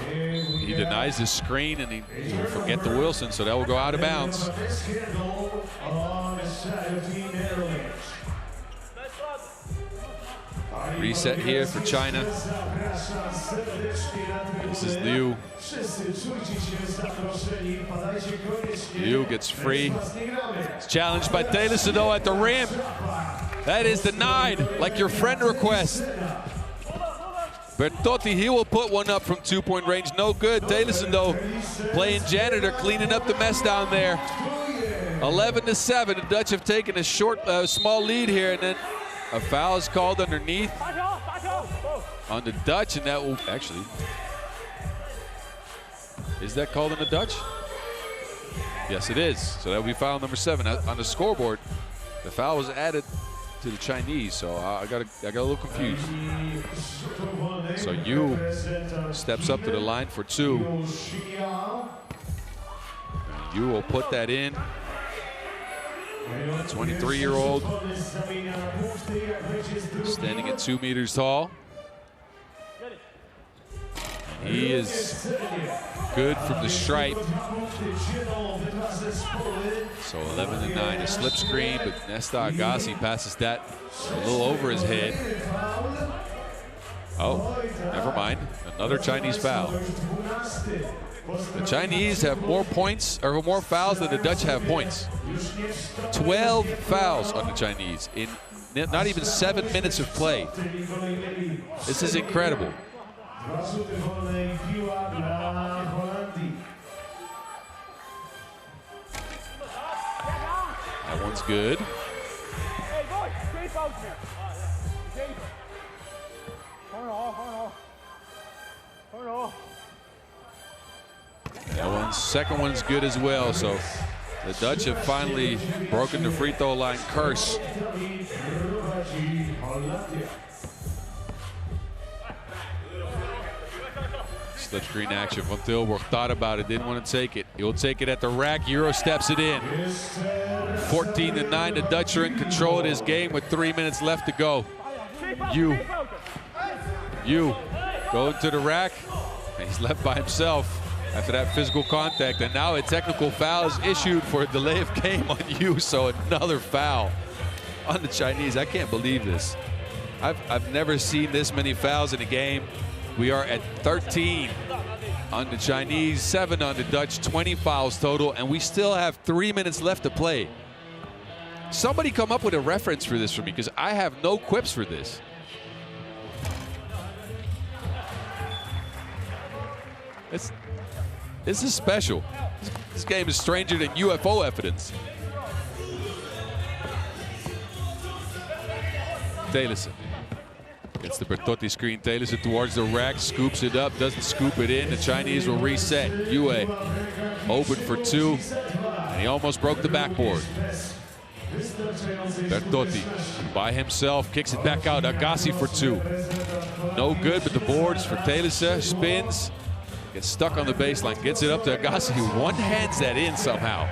He denies the screen, and he will forget the Wilson, so that will go out of bounds. Reset here for China. This is Liu. Liu gets free. It's challenged by Taylorson though at the rim. That is denied, like your friend request. Bertotti, he will put one up from 2-point range. No good. Taylorson though, playing janitor, cleaning up the mess down there. 11-7. The Dutch have taken a small lead here, and then a foul is called underneath on the Dutch, and that will actually, is that called on the Dutch? Yes, it is. So that will be foul number 7 on the scoreboard. The foul was added to the Chinese, so I got a little confused. So Yu steps up to the line for 2. And Yu will put that in. A 23-year-old, standing at 2 meters tall. He is good from the stripe. So 11-9, a slip screen, but Nesta Agassi passes that a little over his head. Oh, never mind. Another Chinese foul. The Chinese have more points, or more fouls than the Dutch have points. 12 fouls on the Chinese in not even 7 minutes of play. This is incredible. That one's good. That second one's good as well. So the Dutch have finally broken the free throw line curse. Slip screen action from Tilburg. Thought about it, didn't want to take it. He'll take it at the rack. Euro steps it in. 14-9. The Dutch are in control of this game with 3 minutes left to go. Yu going to the rack. He's left by himself. after that physical contact, and now a technical foul is issued for a delay of game on you, so another foul on the Chinese. I can't believe this. I've never seen this many fouls in a game. We are at 13 on the Chinese, 7 on the Dutch, 20 fouls total, and we still have 3 minutes left to play. Somebody come up with a reference for this for me, because I have no quips for this. This is special. This game is stranger than UFO evidence. Telissen gets the Bertotti screen. Telissen towards the rack, scoops it up, doesn't scoop it in. The Chinese will reset. Yue open for 2, and he almost broke the backboard. Bertotti by himself, kicks it back out. Agassi for 2. No good, but the boards for Telissen. Spins, gets stuck on the baseline, gets it up to Agassi, who one-hands that in somehow.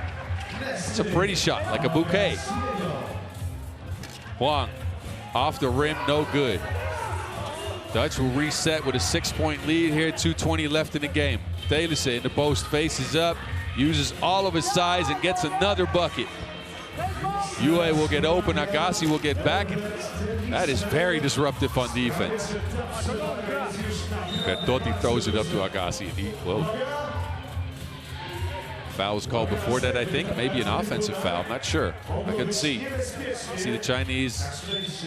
It's a pretty shot, like a bouquet. Huang off the rim, no good. Dutch will reset with a 6-point lead here, 2:20 left in the game. Telissen in the post, faces up, uses all of his size and gets another bucket. Yue will get open, Agassi will get back. That is very disruptive on defense. Bertotti throws it up to Agassi, and he, well, foul was called before that, I think. Maybe an offensive foul, I'm not sure. I couldn't see. See the Chinese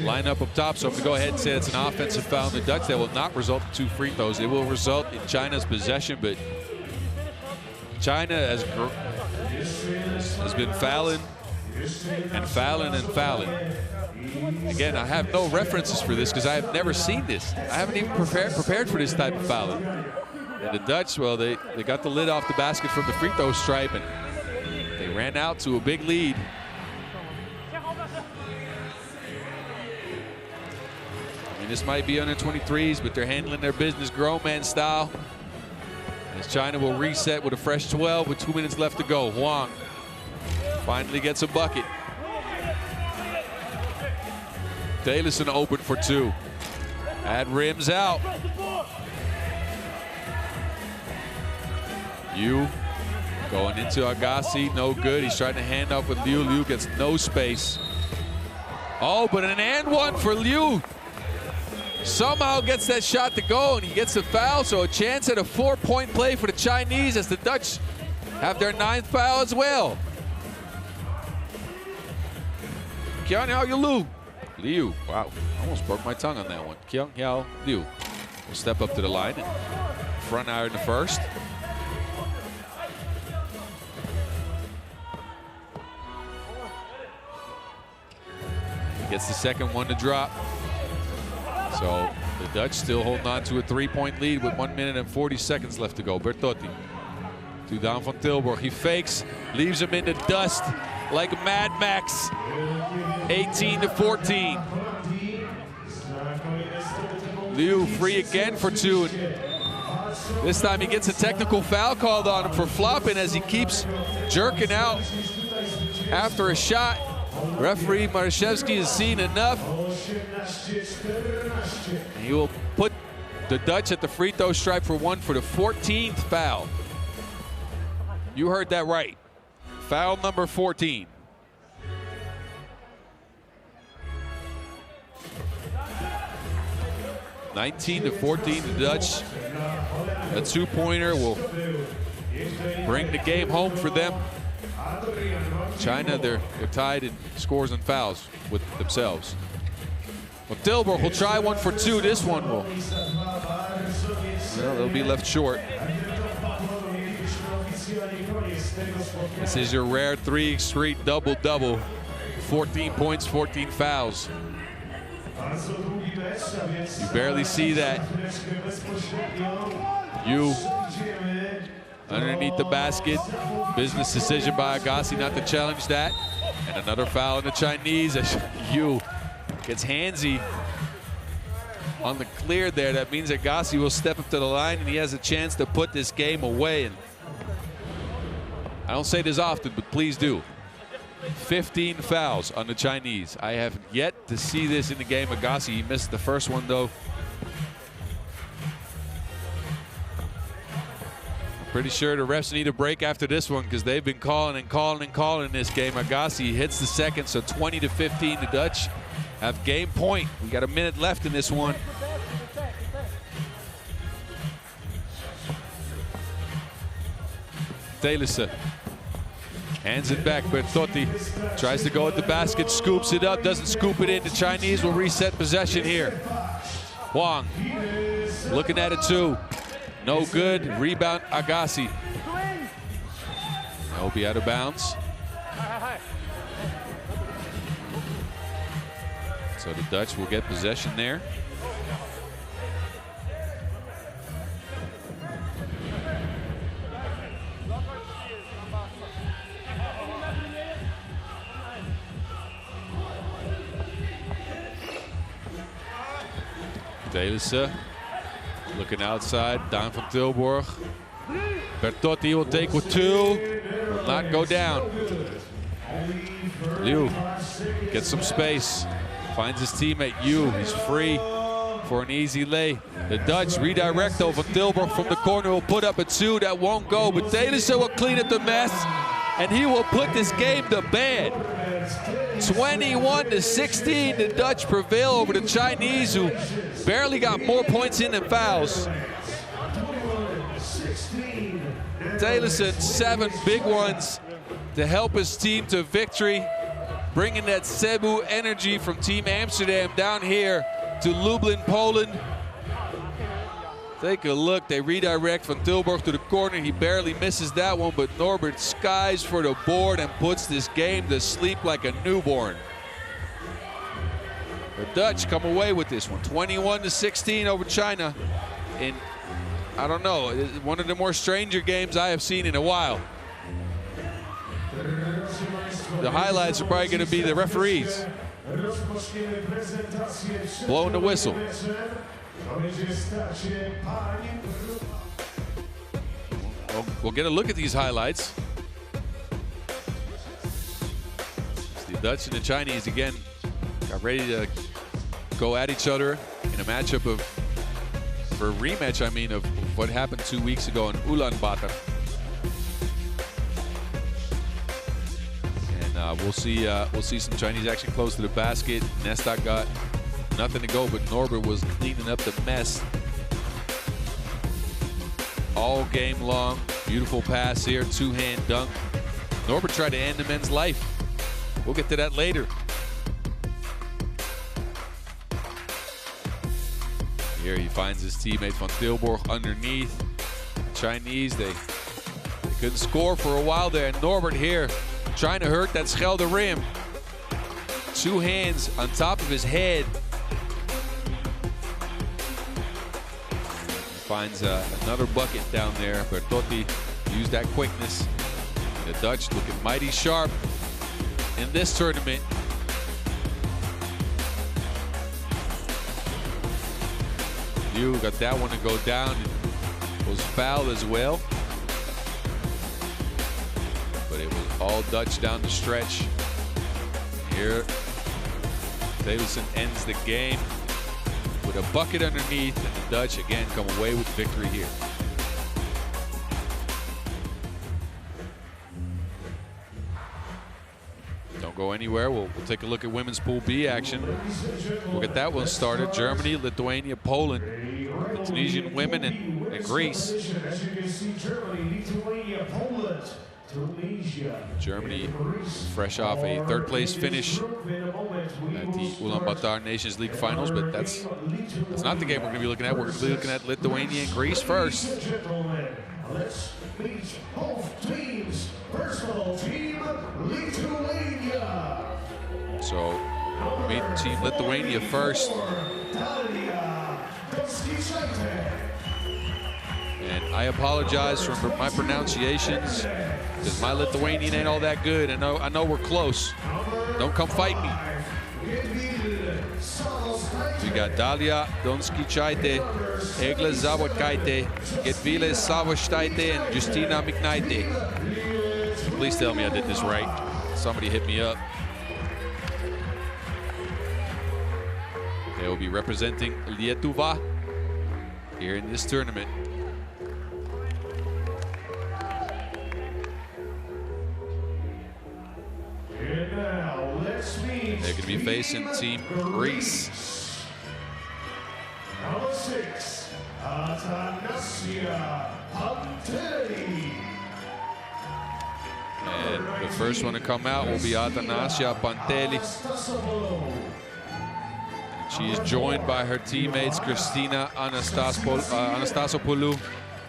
line up top, so I'm going to go ahead and say it's an offensive foul in the Dutch. That will not result in 2 free throws. It will result in China's possession, but China has been fouling and fouling and fouling. Again, I have no references for this because I have never seen this. I haven't even prepared for this type of fouling. And the Dutch, well, they got the lid off the basket from the free throw stripe, and they ran out to a big lead. I mean, this might be under 23s, but they're handling their business grown man style. As China will reset with a fresh 12 with 2 minutes left to go. Huang finally gets a bucket. Telissen open for 2. At rims out. Yu going into Agassi, no good. He's trying to hand off with Liu. Liu gets no space. Oh, but an and one for Liu. Somehow gets that shot to go, and he gets the foul, so a chance at a 4-point play for the Chinese as the Dutch have their 9th foul as well. Kyung Hao Liu. Liu, wow, almost broke my tongue on that one. Kyung Hao Liu will step up to the line and front iron the first. Gets the second one to drop. So the Dutch still holding on to a 3-point lead with 1 minute and 40 seconds left to go. Bertotti to Daan van Tilburg. He fakes, leaves him in the dust like Mad Max. 18-14. Liu free again for 2. This time he gets a technical foul called on him for flopping as he keeps jerking out after a shot. Referee Marszewski has seen enough. And he will put the Dutch at the free throw stripe for 1 for the 14th foul. You heard that right. Foul number 14. (19-14) the Dutch. A 2-pointer will bring the game home for them. China, they're tied in scores and fouls with themselves. Well, Tilburg will try 1 for 2. This one will, well, they'll be left short. This is your rare 3x3 double-double. 14 points, 14 fouls. You barely see that. Yu underneath the basket. Business decision by Agassi not to challenge that. And another foul in the Chinese as Yu gets handsy on the clear there. That means Agassi will step up to the line and he has a chance to put this game away. And I don't say this often, but please do. 15 fouls on the Chinese. I have yet to see this in the game. Agassi, he missed the first one though. Pretty sure the refs need a break after this one because they've been calling and calling and calling in this game. Agassi hits the second, so 20-15. The Dutch have game point. We got a minute left in this one. Telissen hands it back. Bertotti tries to go at the basket, scoops it up, doesn't scoop it in. The Chinese will reset possession here. Huang looking at it too. No good. Rebound Agassi. He'll be out of bounds. So the Dutch will get possession there. Telissen looking outside, down from Tilburg. Bertotti will take with two, will not go down. Liu gets some space, finds his teammate Yu, he's free for an easy lay. The Dutch redirect though from Tilburg from the corner, will put up a two, that won't go, but Telissen will clean up the mess, and he will put this game to bed. 21-16, the Dutch prevail over the Chinese, who barely got more points in than fouls. Telissen, 7 big ones to help his team to victory, bringing that Cebu energy from Team Amsterdam down here to Lublin, Poland. Take a look, they redirect from Tilburg to the corner. He barely misses that one, but Norbert skies for the board and puts this game to sleep like a newborn. The Dutch come away with this one, 21-16 over China in, I don't know, one of the more stranger games I have seen in a while. The highlights are probably going to be the referees blowing the whistle. Well, we'll get a look at these highlights. It's the Dutch and the Chinese again got ready to go at each other in a matchup of, for a rematch, I mean, of what happened 2 weeks ago in Ulaanbaatar. And we'll see some Chinese action close to the basket. Nestak got nothing to go, but Norbert was cleaning up the mess all game long. Beautiful pass here, two-hand dunk. Norbert tried to end the men's life. We'll get to that later. Here he finds his teammate Van Tilburg underneath. Chinese, they couldn't score for a while there. And Norbert here trying to hurt that Schelde rim. Two hands on top of his head. Finds another bucket down there. Bertotti used that quickness. The Dutch looking mighty sharp in this tournament. Liu got that one to go down. It was fouled as well. But it was all Dutch down the stretch. Here, Telissen ends the game with a bucket underneath, and the Dutch again come away with victory here. Don't go anywhere. We'll take a look at women's Pool B action. We'll get that one started. Germany, Lithuania, Poland, the Tunisian women, and Greece. As you can see, Germany, Lithuania, Poland, Tunisia, Germany fresh off a third-place finish at the Ulaanbaatar Nations League Finals, but that's not the game we're going to be looking at. We're going to be looking at Lithuania and Greece first. Ladies and gentlemen, let's meet both teams. First of all, Team Lithuania. So, meet Team Lithuania first. And I apologize for my pronunciations, because my Lithuanian ain't all that good. I know we're close. Don't come fight me. We got Dalia Donskichaite, Egla Zawodkaite, Getvile Savoshtaite, and Justina Miknaite. Please tell me I did this right. Somebody hit me up. They will be representing Lietuva here in this tournament. be facing Team Greece. Number 6, Atanasia Panteli. And the first one to come out will be Atanasia Panteli. And she is joined by her teammates Christina Anastasopoulou,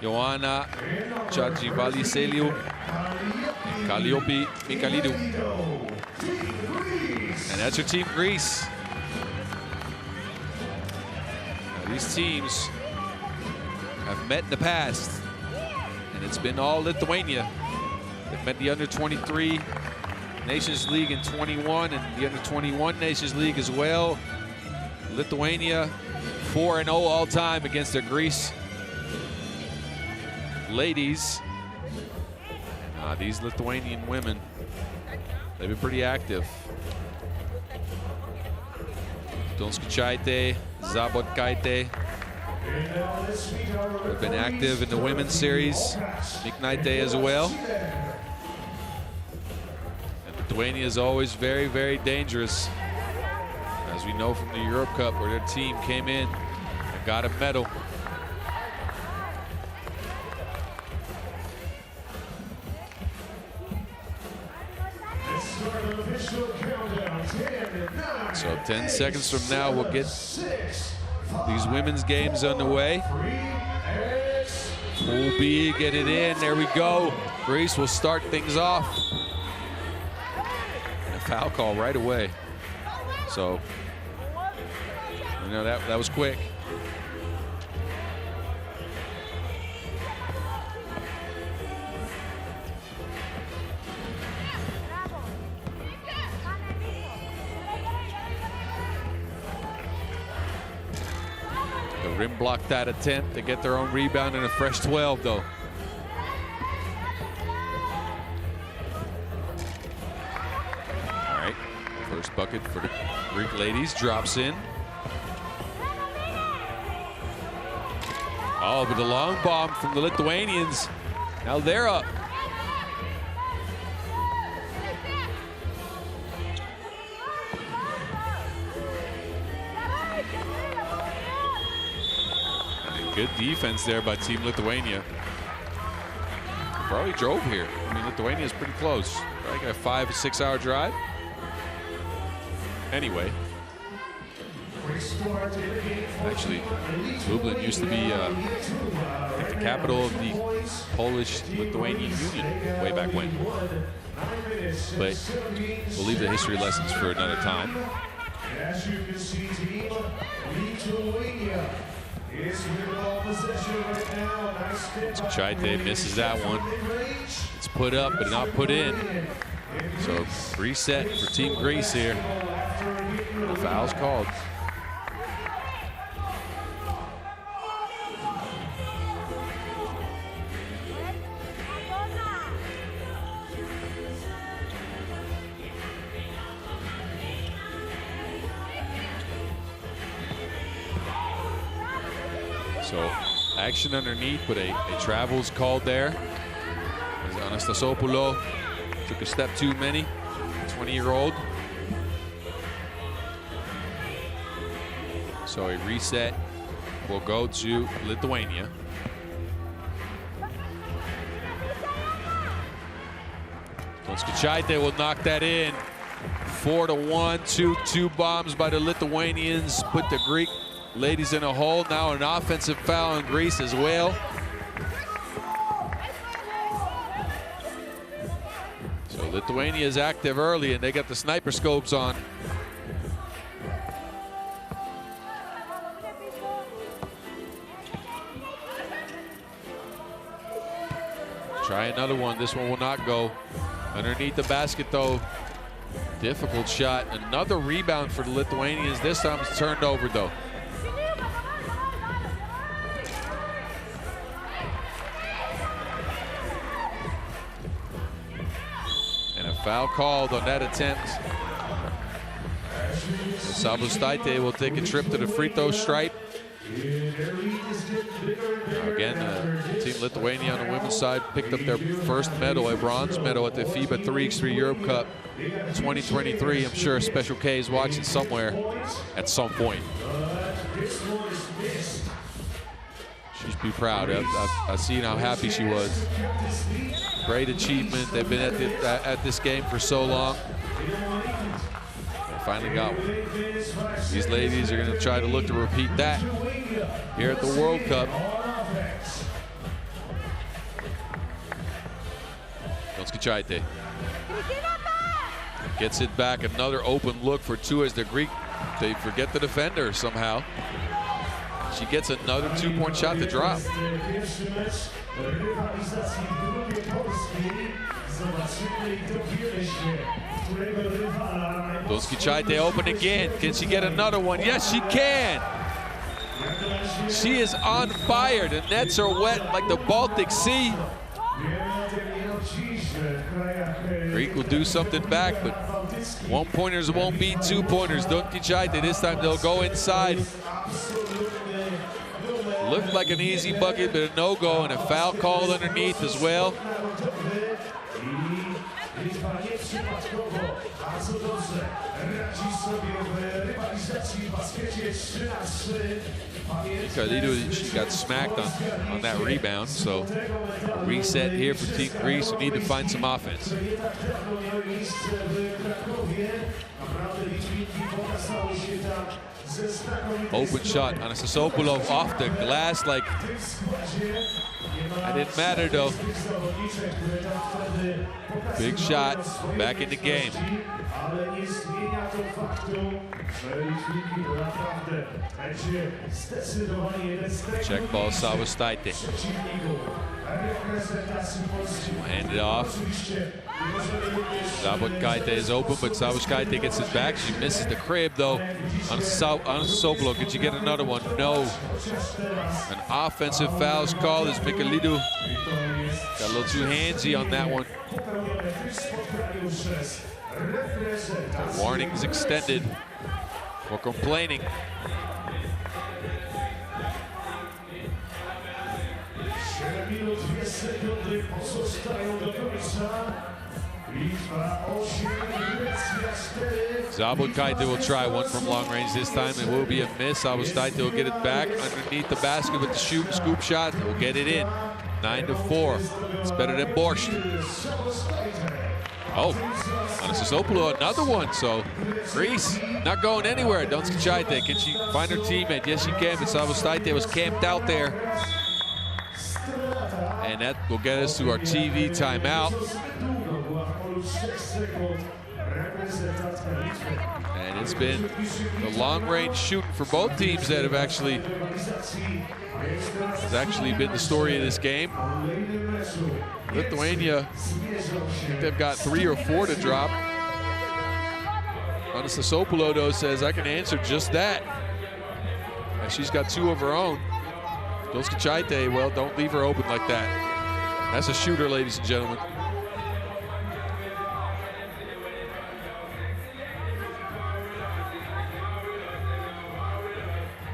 Ioana Chachivaliseliou, and Calliope Mikhalidou. And that's her Team Greece. Now, these teams have met in the past, and it's been all Lithuania. They've met the under-23 Nations League in 21 and the under-21 Nations League as well. Lithuania 4-0 all time against their Greece ladies. These Lithuanian women, they've been pretty active. Donskachaite, Zabotkaite have been active in the women's series. Miknaite as well. And Lithuania is always very, very dangerous, as we know from the Europe Cup, where their team came in and got a medal. So 10 seconds from now, we'll get these women's games underway. Pool B, get it in. There we go. Greece will start things off. And a foul call right away. So, you know, that was quick. Rim blocked that attempt to get their own rebound and a fresh 12, though. All right, first bucket for the Greek ladies drops in. Oh, but the long bomb from the Lithuanians. Now they're up. Good defense there by Team Lithuania. Probably drove here. I mean, Lithuania is pretty close. Probably got a 5 or 6 hour drive. Anyway. Actually, Lublin used to be the capital of the Polish-Lithuanian Union way back when. But we'll leave the history lessons for another time. As you can see, Team Lithuania is with ball possession right now. Nice spin. Chaite misses that one. It's put up but not put in. So reset for Team Greece here. The foul's called. So action underneath, but a travel's called there. As Anastasopoulou took a step too many, 20-year-old. So a reset will go to Lithuania. Donskachaite will knock that in. 4-1, 2 bombs by the Lithuanians put the Greek ladies in a hole. Now an offensive foul in Greece as well. So Lithuania is active early and they got the sniper scopes on. Try another one. This one will not go. Underneath the basket though. Difficult shot. Another rebound for the Lithuanians. This time it's turned over though. And a foul called on that attempt. Sabustaite will take a trip to the free throw stripe. Again, Team Lithuania on the women's side picked up their first medal, a bronze medal at the FIBA 3x3 World Cup 2023. I'm sure Special K is watching somewhere at some point. She'd be proud. I've seen how happy she was. Great achievement. They've been at this game for so long. They finally got one. These ladies are going to try to look to repeat that here at the World Cup. Donskichaite gets it back. Another open look for two as the Greek. They forget the defender somehow. She gets another 2-point shot to drop. Donskichaite open again. Can she get another one? Yes, she can. She is on fire. The nets are wet like the Baltic Sea. Greek will do something back, but 1-pointers won't beat 2-pointers. Donskichaite, this time they'll go inside. Looked like an easy bucket, but a no-go and a foul called underneath as well. She got smacked on that rebound, so reset here for Team Greece, who need to find some offense. Open shot on Sasopoulos off the glass, like that didn't matter though. Big shot, back in the game. Check ball, Savostaite. She'll hand it off. Zabotkaite is open, but Savostaite gets it back. She misses the crib though. On Sopoulos, could you get another one? No. An offensive foul is called as Mikalidou got a little too handsy on that one. The warning is extended for complaining. Zabotkaite will try one from long range this time. It will be a miss. Savostaite will get it back underneath the basket with the scoop shot. Will get it in. 9-4. It's better than Borscht. Oh, Anastasopoulos, another one. So Greece not going anywhere. Donskichaite, can she find her teammate? Yes, she can, but Savostaite was camped out there. And that will get us to our TV timeout. And it's been the long-range shooting for both teams that have actually been the story of this game. Lithuania, I think they've got 3 or 4 to drop. Anastasopoulos, though, says, I can answer just that. And she's got 2 of her own. Donskichaite, well, don't leave her open like that. That's a shooter, ladies and gentlemen.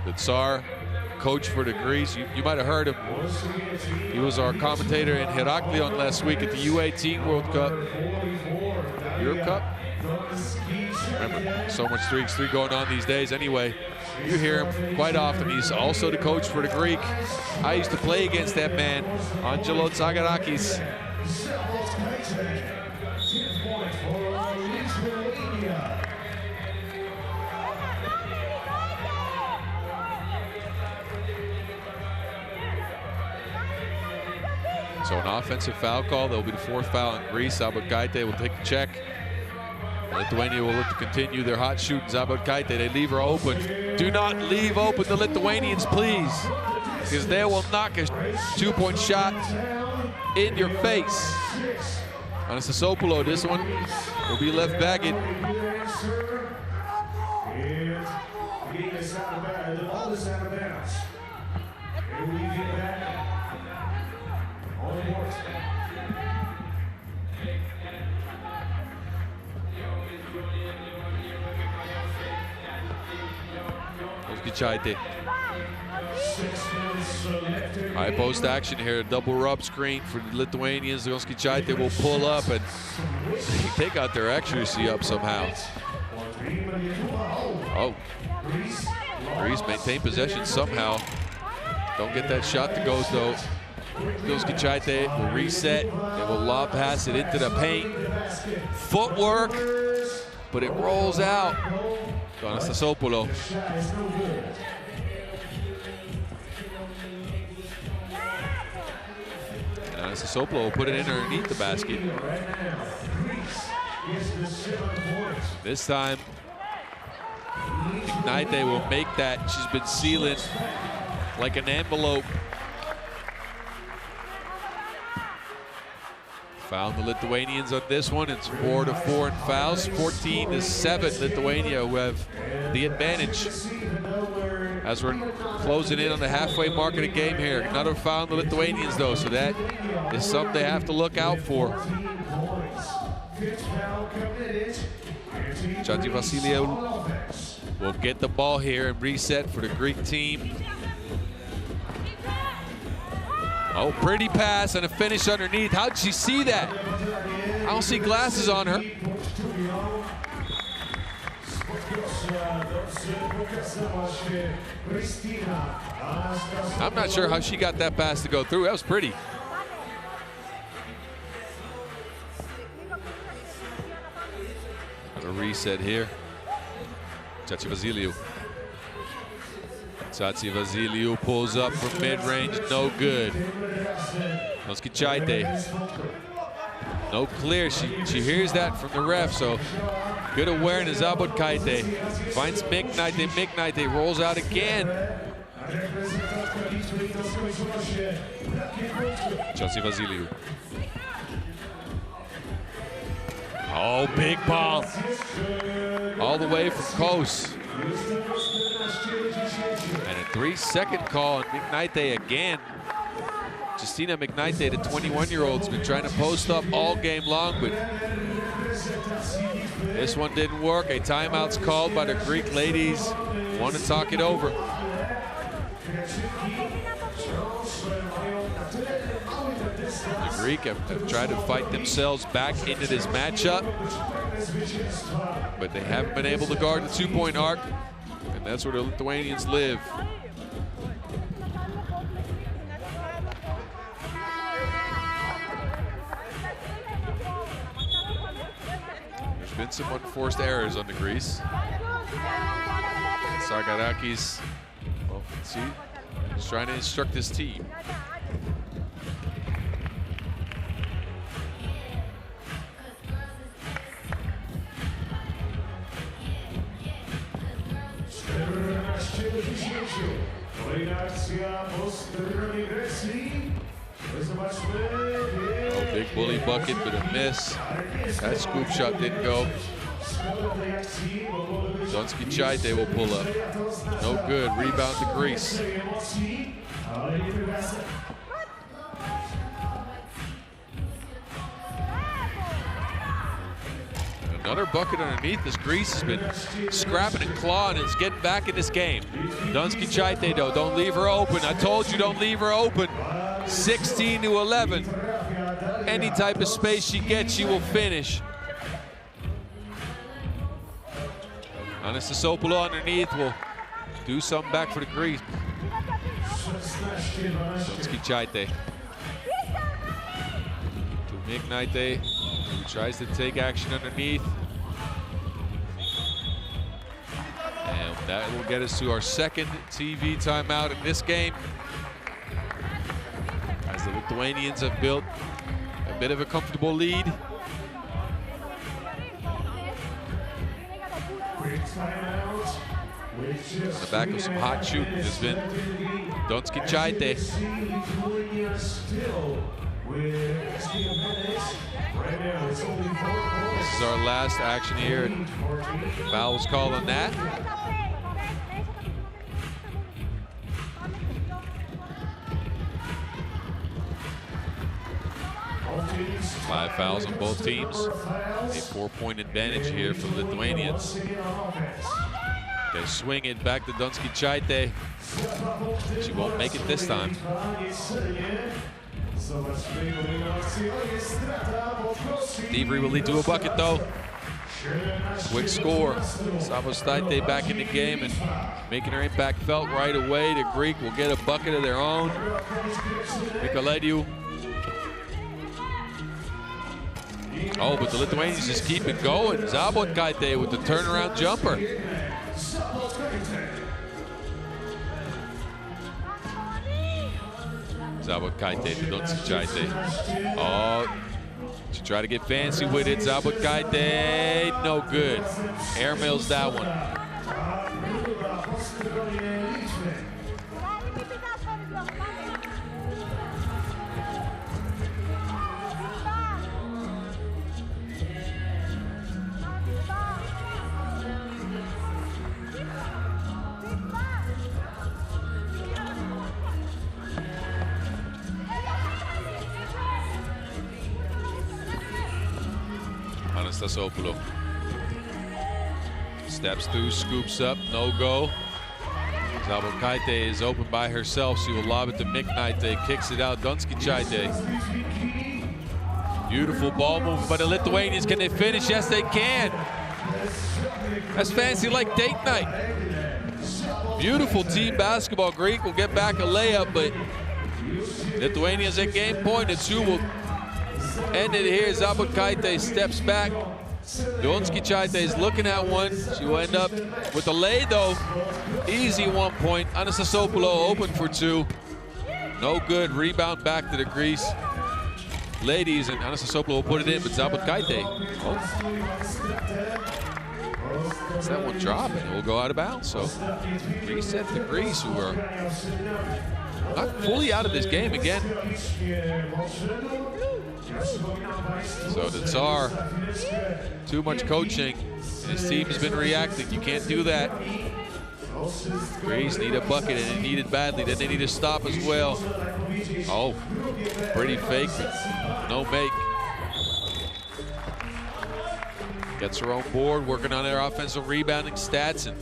The Tsar, coach for the Greece. You might have heard him. He was our commentator in Heraklion last week at the U18 World Cup. Europe Cup? Remember, so much 3x3 going on these days. Anyway, you hear him quite often. He's also the coach for the Greek. I used to play against that man, Angelo Tsagarakis. So an offensive foul call. That will be the 4th foul on Greece. Zabotkaite will take the check. Lithuania will look to continue their hot shooting. Zabotkaite, they leave her open. Do not leave open the Lithuanians, please, because they will knock a 2-point shot in your face. Anastasopoulos, this one will be left bagged. Donskichaite. High post action here, double rub screen for the Lithuanians. Donskichaite will pull up and they got their accuracy up somehow. Oh, Greece maintain possession somehow. Don't get that shot to go though. Donskichaite will reset. They will lob pass it into the paint. Footwork, but it rolls out. Anastasopoulos. And Anastasopoulos will put it in underneath the basket. This time, Ignaite will make that. She's been sealing like an envelope. Found the Lithuanians on this one. It's 4-4 in fouls, 14-7. Lithuania who have the advantage. As we're closing in on the halfway mark of the game here. Another foul on the Lithuanians though, so that is something they have to look out for. Chachi Vasiliou will get the ball here and reset for the Greek team. Oh, pretty pass and a finish underneath. How'd she see that? I don't see glasses on her. I'm not sure how she got that pass to go through. That was pretty. A reset here. Chachi Vasiliou. Chachi Vasiliou pulls up from mid-range, no good. Donskichaite, no clear. She hears that from the ref, so good awareness. Abodkaite finds Mignaite. Mignaite rolls out again. Chachi Vasiliou. Oh, big ball. All the way from Kos. And a 3-second call on Mignaite again. Justina Mignaite, the 21-year-old, has been trying to post up all game long, but this one didn't work. A timeout's called by the Greek ladies. Want to talk it over. The Greek have tried to fight themselves back into this matchup, but they haven't been able to guard the two-point arc, and that's where the Lithuanians live. There's been some unforced errors on the Greece. Sargarakis, well, see, he's trying to instruct his team. Oh, big bully bucket, but a miss. That scoop shot didn't go. Donskichaite will pull up. No good. Rebound to Greece. Another bucket underneath. This Greece has been scrapping and clawing and is getting back in this game. Donskichaite though, don't leave her open. I told you, don't leave her open. 16-11. Any type of space she gets, she will finish. Anastasopoulos underneath will do something back for the Greece. Donskichaite. To Mignaite, who tries to take action underneath. And that will get us to our second TV timeout in this game, as the Lithuanians have built a bit of a comfortable lead. On the back of some hot shooting has been Donskichaite. This is our last action here. Foul was called on that. Five fouls on both teams. A 4-point advantage here for the Lithuanians. They swing it back to Donskichaite. She won't make it this time. Thievery will lead to a bucket though. Quick score. Savostaite back in the game and making her impact felt right away. The Greek will get a bucket of their own. Mikalediu. Oh, but the Lithuanians just keep it going. Zabotkaite with the turnaround jumper. Zabotkaite to Donskichaite. Oh, she tried to get fancy with it. Zabotkaite, no good. Airmails that one. Anastasopoulos steps through, scoops up, no go. Zabotkaite is open by herself. She will lob it to Miknaite, kicks it out. Donskichaite. Beautiful ball move by the Lithuanians. Can they finish? Yes, they can. That's fancy like date night. Beautiful team basketball. Greek will get back a layup, but Lithuanians at game point. The two will end it here. Zabotkaite steps back. Donskichaite is looking at one. She will end up with a lay though. Easy 1 point. Anastasopoulos open for two. No good. Rebound back to the Greece ladies, and Anastasopoulos will put it in, but Zabotkaite. Oh. That's that one drop, and it will go out of bounds. So reset the Greece, who are not fully out of this game again. So the Tsar, too much coaching. His team's been reacting. You can't do that. Greece need a bucket, and they need it badly. Then they need to stop as well. Oh, pretty fake, but no make. Gets her own board, working on their offensive rebounding stats, and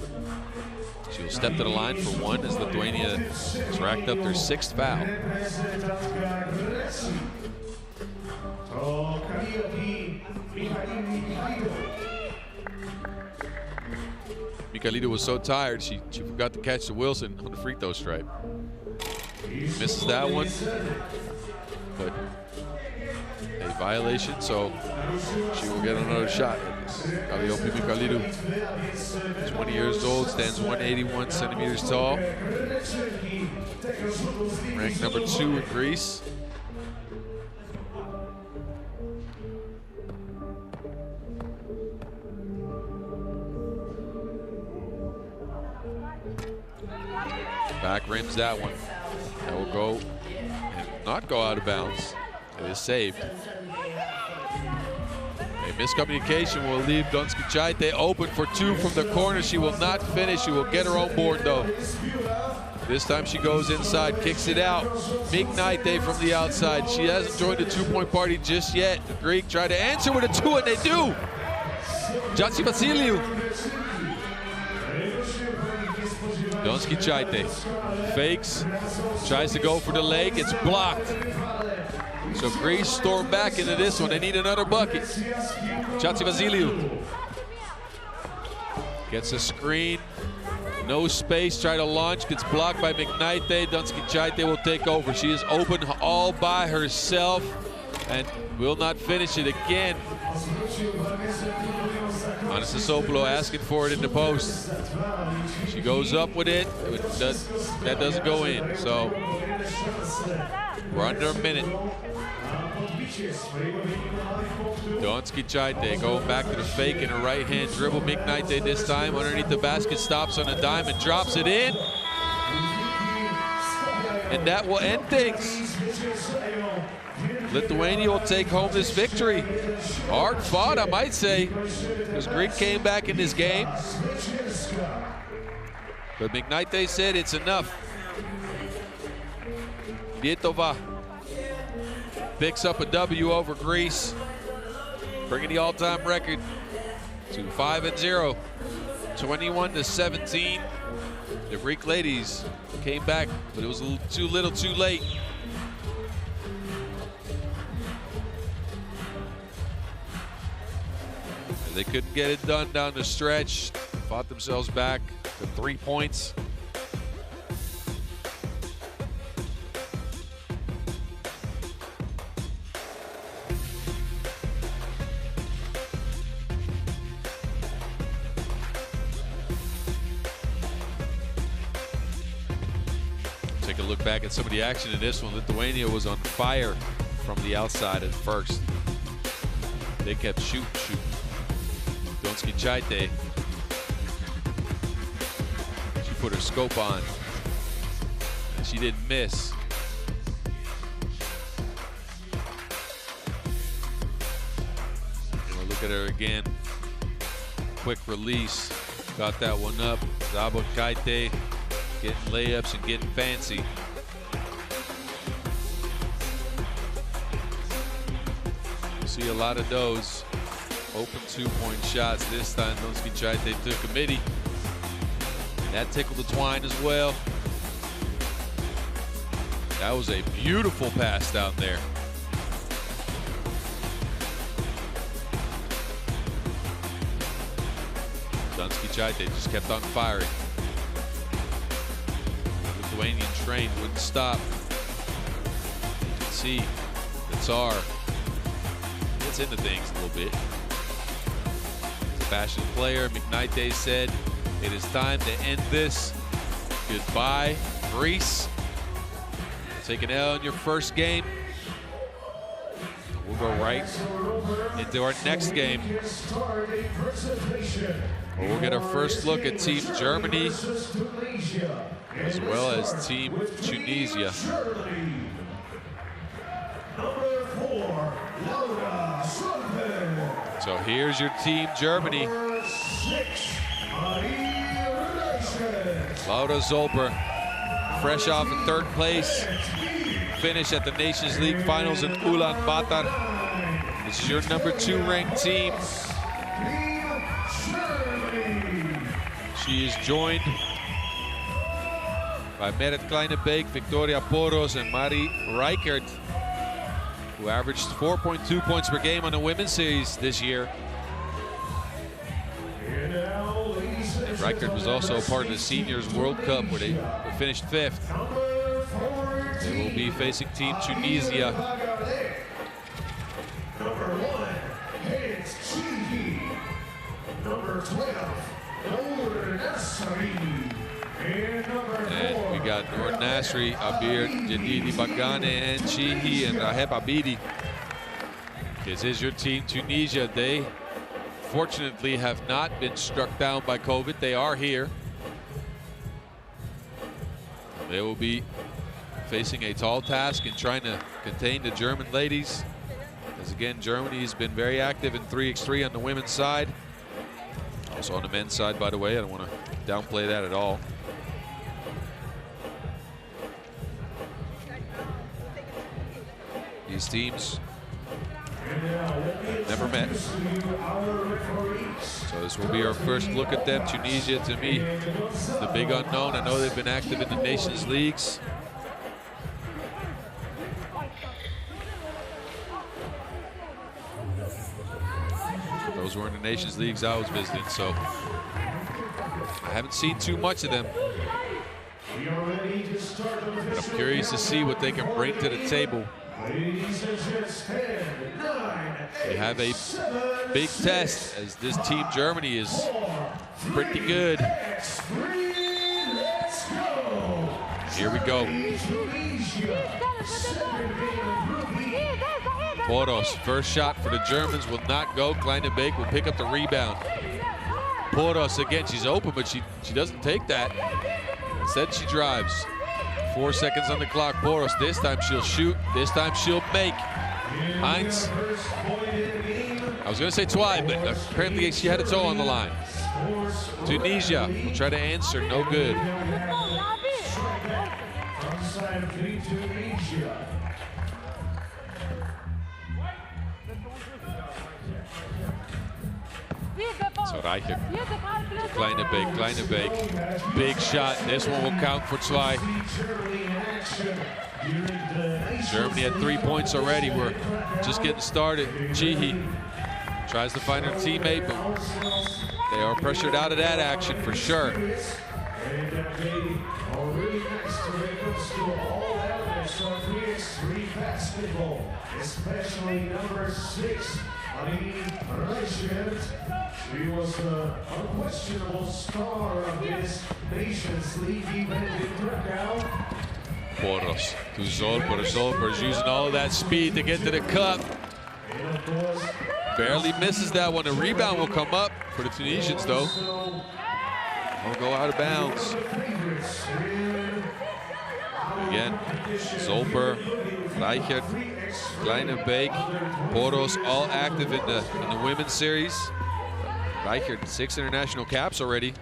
she will step to the line for one as Lithuania has racked up their 6th foul. Mikalediu was so tired, she forgot to catch the Wilson on the free throw stripe. Misses that one, but a violation, so she will get another shot. Kalliopi Mikalediu, 20 years old, stands 181 centimeters tall. Ranked number 2 in Greece. Back rims that one. That will go and not go out of bounds. It is saved. A miscommunication will leave Donskichaite open for two from the corner. She will not finish. She will get her own board though. This time she goes inside, kicks it out. Miknaite from the outside. She hasn't joined the two-point party just yet. The Greek try to answer with a two, and they do. Jatsi Vasiliou. Donskichaite fakes, tries to go for the leg, it's blocked. So Greece storm back into this one. They need another bucket. Jatsi Vasiliou gets a screen, no space, try to launch, gets blocked by Miknaite. Donskichaite will take over. She is open all by herself and will not finish it again. Anastasopoulos asking for it in the post. She goes up with it. That doesn't go in. So we're under a minute. Donskichaite going back to the fake in her right hand dribble. Miknaite this time underneath the basket, stops on a dime and drops it in. And that will end things. Lithuania will take home this victory. Hard fought, I might say, because Greek came back in this game. But Miknaite said it's enough. Vietova picks up a W over Greece, bringing the all-time record to 5-0. 21-17. The Greek ladies came back, but it was a little too late. And they couldn't get it done down the stretch. Fought themselves back to 3 points. Take a look back at some of the action in this one. Lithuania was on fire from the outside at first. They kept shooting. Donskichaite. She put her scope on, and she didn't miss. Look at her again. Quick release. Got that one up. Zabokaite getting layups and getting fancy. You see a lot of those open 2-point shots. This time Donskichaite took a midi. That tickled the twine as well. That was a beautiful pass down there. Donskichaite just kept on firing. Lithuanian train wouldn't stop. You can see the Tsar gets into things a little bit. Fashion player, McKnight said, "It is time to end this. Goodbye, Greece. Take an L in your first game. We'll go right into our next game. We'll get our first look at Team Germany as well as Team Tunisia." So here's your Team Germany. Laura Zolper, fresh off in 3rd place, finish at the Nations League Finals in Ulaanbaatar. This is your number 2 ranked team. She is joined by Merit Kleinebeek, Victoria Poros, and Mari Reichert, who averaged 4.2 points per game on the women's series this year. And Reichert was also a part of the Seniors World Cup, where they finished 5th. They will be facing Team Tunisia. Number 1, it's Chile. Number 12, Noor Nasri. And we got Noor Nasri, Abir Jadidi Bagane, and Chihi, and Raheb Abidi. This is your Team Tunisia. They fortunately have not been struck down by COVID. They are here. They will be facing a tall task in trying to contain the German ladies. As again, Germany has been very active in 3x3 on the women's side. Also on the men's side, by the way. I don't want to downplay that at all. These teams never met. So this will be our first look at them. Tunisia, to me, the big unknown. I know they've been active in the Nations Leagues. Those were in the Nations Leagues I was visiting, so I haven't seen too much of them. But I'm curious to see what they can bring to the table. They have a big test, as this Team Germany is pretty good. Here we go. Poros, first shot for the Germans will not go. Kleinebeek will pick up the rebound. Poros again, she's open, but she doesn't take that. Instead, she drives. 4 seconds on the clock. Poros, this time she'll shoot. This time she'll make. Heinz. I was going to say Twy, but apparently she had a toe on the line. Tunisia will try to answer. No good. So Reichert. Kleine Beek. Big shot. This one will count for Zwei. Germany had 3 points already. We're just getting started. Chihi tries to find her teammate, but they are pressured out of that action for sure. Especially number 6, Reichert. She was the unquestionable star of this Nations League event in Krakow. Poros to Zolper. Zolper's using all of that speed to get to the cup. Barely misses that one. The rebound will come up for the Tunisians, though. Will go out of bounds. Again, Zolper, Reichert, Kleine Beek, Poros, all active in the women's series. Reichert, 6 international caps already.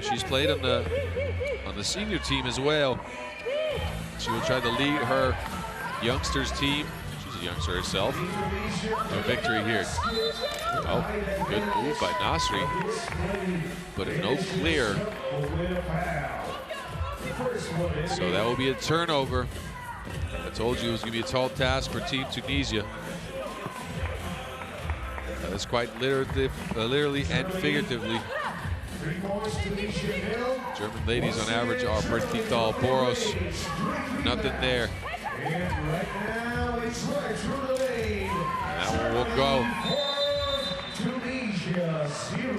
She's played on the senior team as well. She will try to lead her youngsters team. She's a youngster herself. A victory here. Oh, good move by Nasri, but a no clear. So that will be a turnover. I told you it was going to be a tall task for Team Tunisia. That's quite literally and figuratively. German ladies on average are pretty tall. Poros, nothing there. That one will go.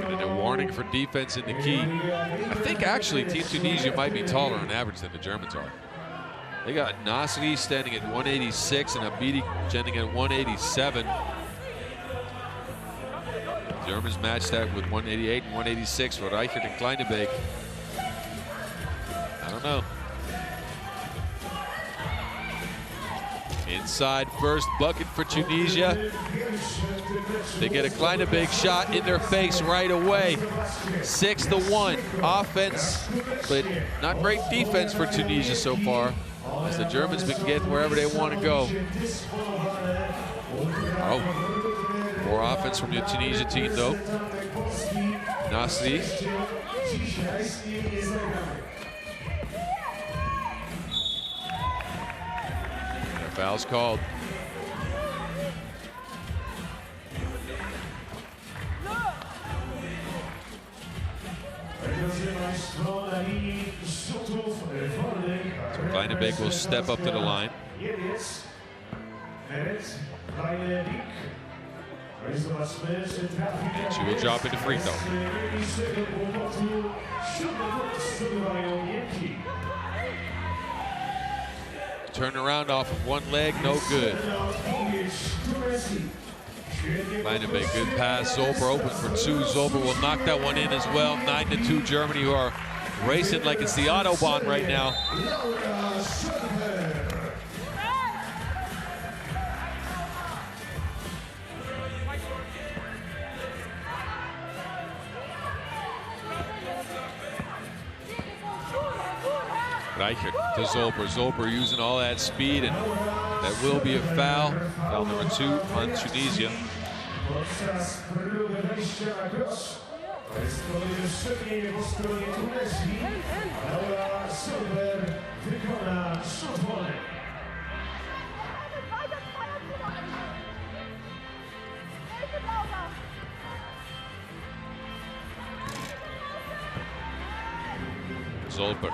And a warning for defense in the key. I think actually Team Tunisia might be taller on average than the Germans are. They got Nasri standing at 186 and Abidi standing at 187. The Germans matched that with 188 and 186 for Reichert and Kleine Beek. I don't know. Inside first bucket for Tunisia. They get a Kleine Beek shot in their face right away. 6-1 offense, but not great defense for Tunisia so far, as the Germans been getting wherever they want to go. Oh, more offense from the Tunisia team though. Nasri. Foul's called. So Kleine Beek will step up to the line. And she will drop into free throw. Turn around off of one leg, no good. Kleine Beek, good pass. Zolper open for 2. Zolper will knock that one in as well. 9-2 Germany, who are racing like it's the Autobahn right now. Reichert to Zolper. Zolper using all that speed, and that will be a foul. Foul number 2 on Tunisia. Zolper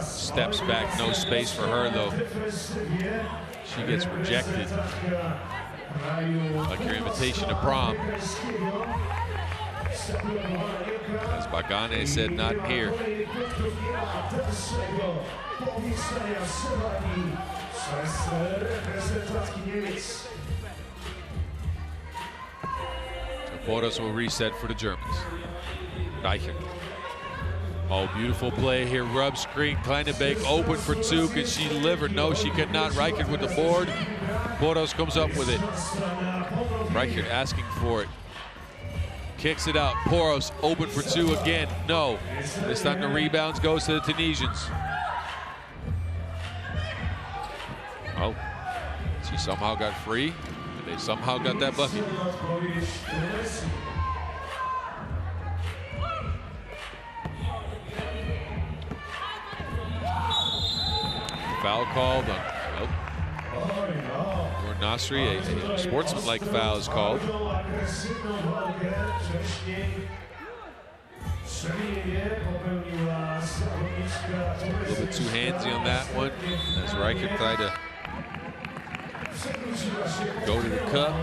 steps back, no space for her though. She gets rejected, like your invitation to prom. As Bagane said, not here. Poros will reset for the Germans. Reichert. Oh, beautiful play here. Rub screen. Kleine Beek open for 2. Could she deliver? No, she could not. Reichert with the board. Poros comes up with it. Reichert asking for it. Kicks it out. Poros open for 2 again. No. This time the rebounds goes to the Tunisians. Oh, she somehow got free. And they somehow got that bucket. Foul called on Nasri. A sportsmanlike foul is called. A little bit too handsy on that one as Reichert tried to go to the cup.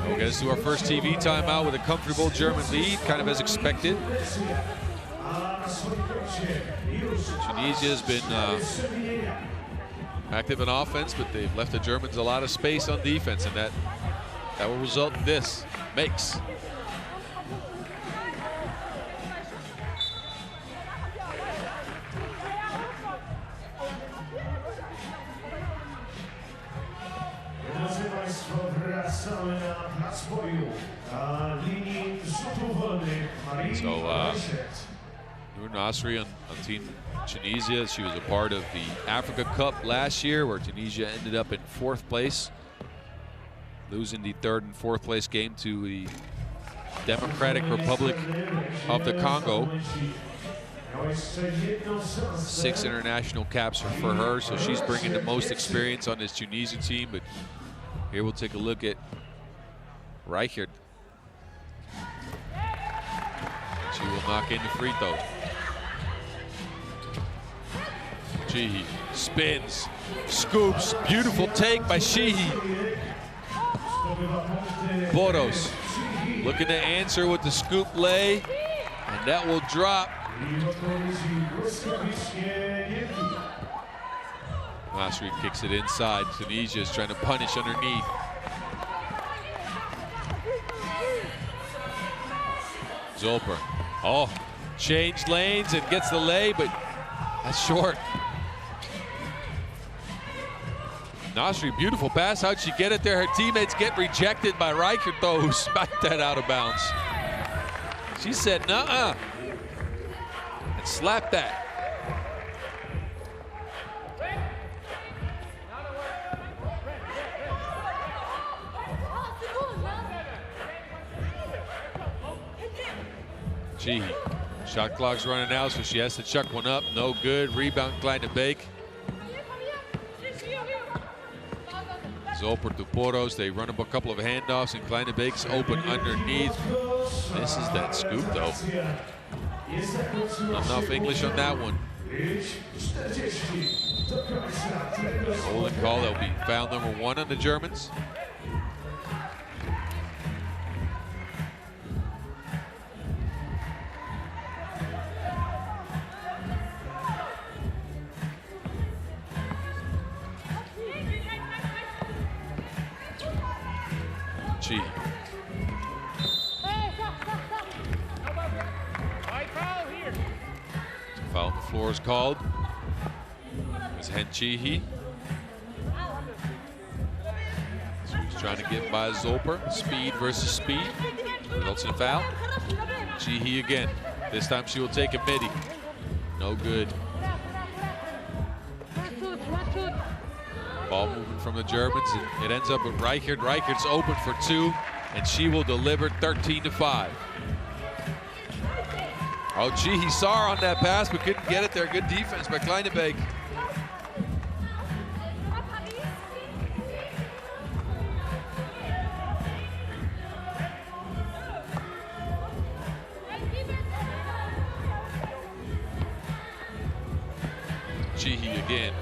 We'll get us to our first TV timeout with a comfortable German lead, kind of as expected. Tunisia has been active in offense, but they've left the Germans a lot of space on defense, and that will result in this. Makes. So Nur Nasri on Team Tunisia. She was a part of the Africa Cup last year, where Tunisia ended up in 4th place, losing the 3rd and 4th place game to the Democratic Republic of the Congo. 6 international caps for her, so she's bringing the most experience on this Tunisia team. But here we'll take a look at Reichert. She will knock in the free throw. Sheehy spins, scoops, beautiful take by Sheehy. Boros looking to answer with the scoop lay, and that will drop. Nasri kicks it inside. Tunisia is trying to punish underneath. Zolper, oh, changed lanes and gets the lay, but that's short. Nasri, beautiful pass. How'd she get it there? Her teammates get rejected by Reichert, though, who smacked that out of bounds. She said, nuh-uh, and slapped that. Gee, shot clock's running out, so she has to chuck one up. No good. Rebound, Kleine Beek. Zolper to Poros. They run up a couple of handoffs, and Kleine Beek's open underneath. Misses that scoop, though. Not enough English on that one. Holding call. That'll be foul number 1 on the Germans. Gee. Foul on the floor is called. It's Henchihi. So he's trying to get by Zolper. Speed versus speed. Results in a foul. Chihi again. This time she will take a midi. No good. Ball moving from the Germans, and it ends up with Reichert. Reichert's open for 2, and she will deliver 13-5. Oh, gee, he saw her on that pass, but couldn't get it there. Good defense by Kleine Beek. Chihi again.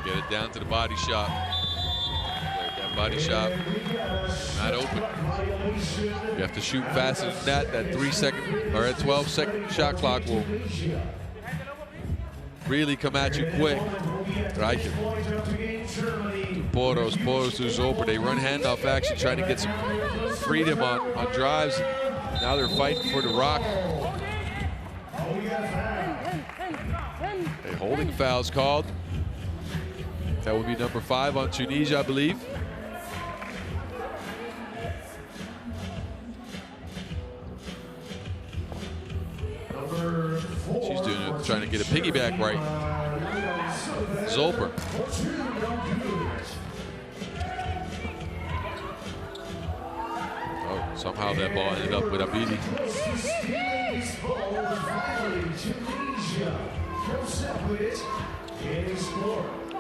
Get it down to the body shop. That body shop not open. You have to shoot faster than that. That 3-second or that 12-second shot clock will really come at you quick. Reichert. Poros to Zolper. They run handoff action, trying to get some freedom on drives. Now they're fighting for the rock. A holding foul is called. That would be number 5 on Tunisia, I believe. She's doing it, trying to get a piggyback right. Zolper. Oh, Somehow that ball ended up with Abidi.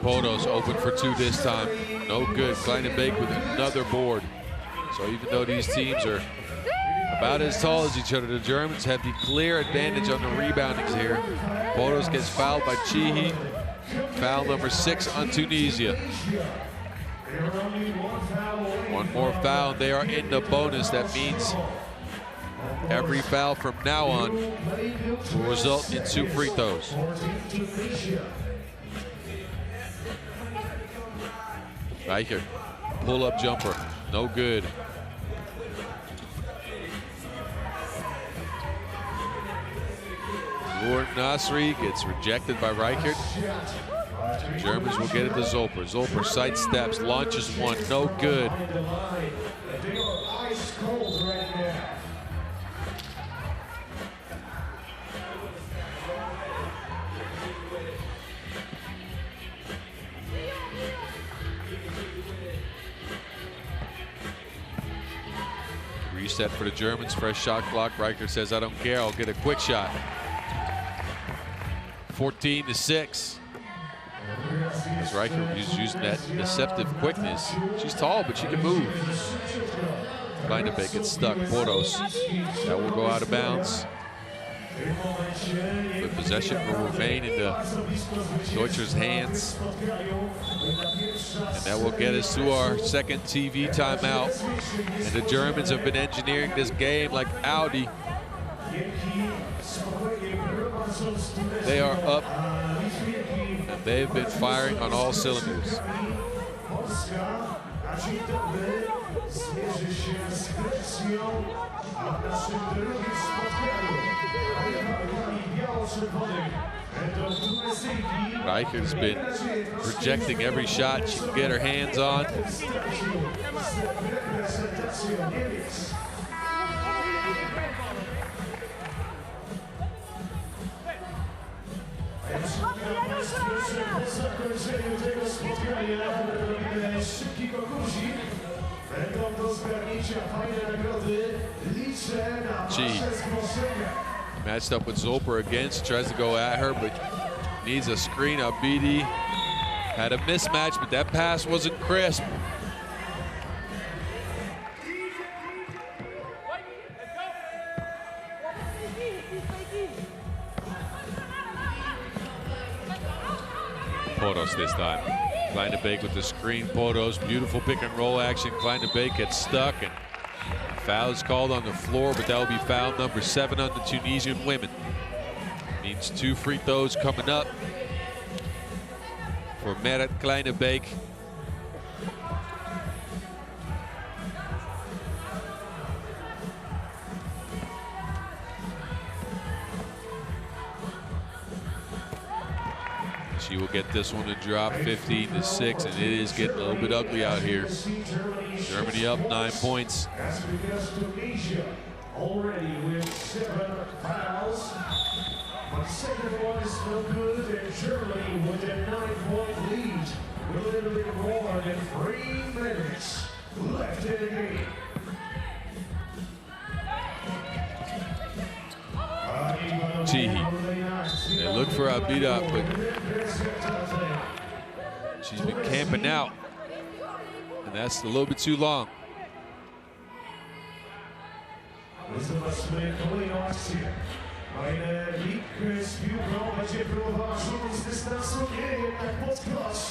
Podos open for 2 this time. No good. Kleine-Beek with another board. So even though these teams are about as tall as each other, the Germans have the clear advantage on the reboundings here. Podos gets fouled by Chihi. Foul number 6 on Tunisia. One more foul, they are in the bonus. That means every foul from now on will result in 2 free throws. Reichert, pull-up jumper, no good. Nur Nasri gets rejected by Reichert. The Germans will get it to Zolper. Zolper sidesteps, launches one, no good. Reset for the Germans, fresh shot clock. Reichert says, I don't care, I'll get a quick shot. 14-6. As Reichert is using that deceptive quickness. She's tall, but she can move. Kleine-Beek gets stuck. Podos. That will go out of bounds. The possession will remain in the Deutscher's hands. And that will get us to our second TV timeout. And the Germans have been engineering this game like Audi. They are up. And they've been firing on all cylinders. Reichert's been projecting every shot she can get her hands on. G matched up with Zolper again. She tries to go at her, but needs a screen. Abidi had a mismatch, but that pass wasn't crisp. Podos this time. Kleine-Beek with the screen. Podos, beautiful pick and roll action. Kleine-Beek gets stuck, and foul is called on the floor, but that will be foul number 7 on the Tunisian women. Means 2 free throws coming up for Merit Kleine-Beek. She will get this one to drop 15-6, and it is getting a little bit ugly out here. Germany up 9 points. Already with 7 fouls. But second one is no good, and Germany with a 9-point lead. With a little bit more than 3 minutes left in the game. Chihi. They look for Abida, but she's been camping out, and that's a little bit too long. Zobaczmy kolejną akcję. Lik z piłką będzie próbował rzut z dystansu, nie jednak pod kosz.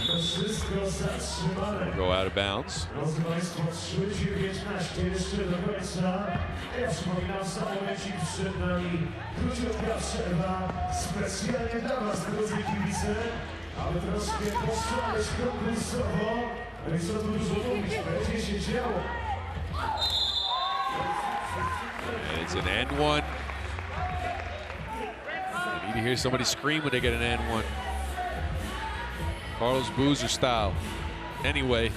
Wszystko zatrzymane. Go out of bounds. Drodzy Państwo, 3:19 jeszcze do końca. Ja przypominam, za momencik przed nami króciutka przerwa. Specjalnie dla Was, drodzy kibice, aby troszkę poszaleć konkursowo. No i co tu dużo mówić, będzie się działo. It's an and one. You need to hear somebody scream when they get an and one. Carlos Boozer style. Anyway,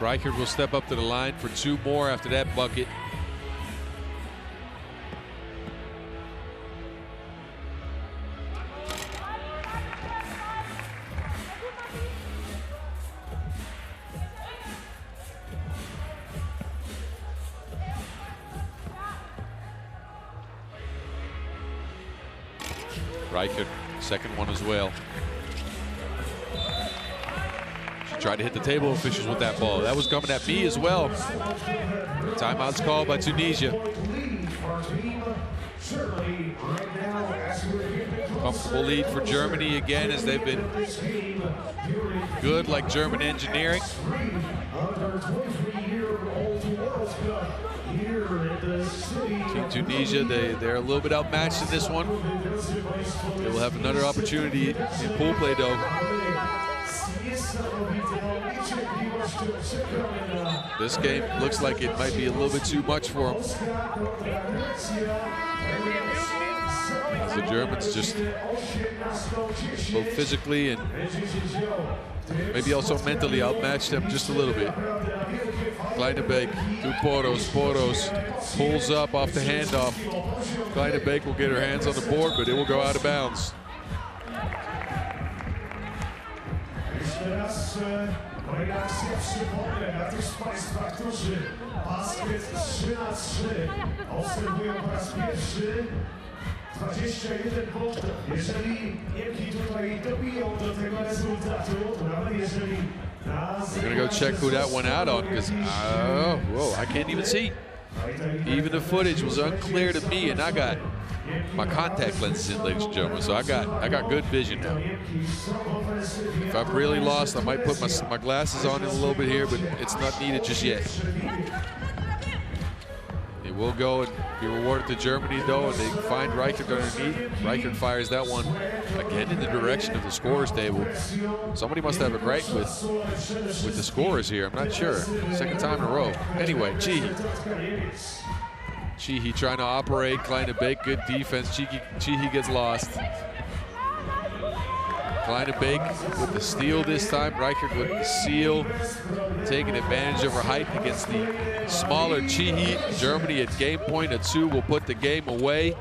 Reichert will step up to the line for 2 more after that bucket. Reichert, second one as well. She tried to hit the table officials with that ball. That was coming at me as well. Timeout's called by Tunisia. Comfortable lead for Germany again, as they've been good like German engineering. Team Tunisia, they're a little bit outmatched in this one. They will have another opportunity in pool play though. This game looks like it might be a little bit too much for them. As the Germans just both physically and maybe also mentally outmatched them just a little bit. Kleinebeek to Poros. Poros pulls up off the handoff. Kleinebeek will get her hands on the board, but it will go out of bounds. We're gonna go check who that went out on, because whoa, I can't even see. Even the footage was unclear to me, and I got my contact lenses in, ladies and gentlemen, so I got good vision now. If I've really lost, I might put my glasses on in a little bit here, but it's not needed just yet. They will go and be rewarded to Germany though, and they find Reichert underneath. Reichert fires that one again in the direction of the scorers table. Somebody must have a gripe with the scorers here. I'm not sure. Second time in a row. Anyway, Chihi trying to operate. Kleinebeek, good defense. Chihi gets lost. Kleinebeek with the steal this time. Reichert with the seal, taking advantage of her height against the smaller Chihi. Germany at game point at 2 will put the game away,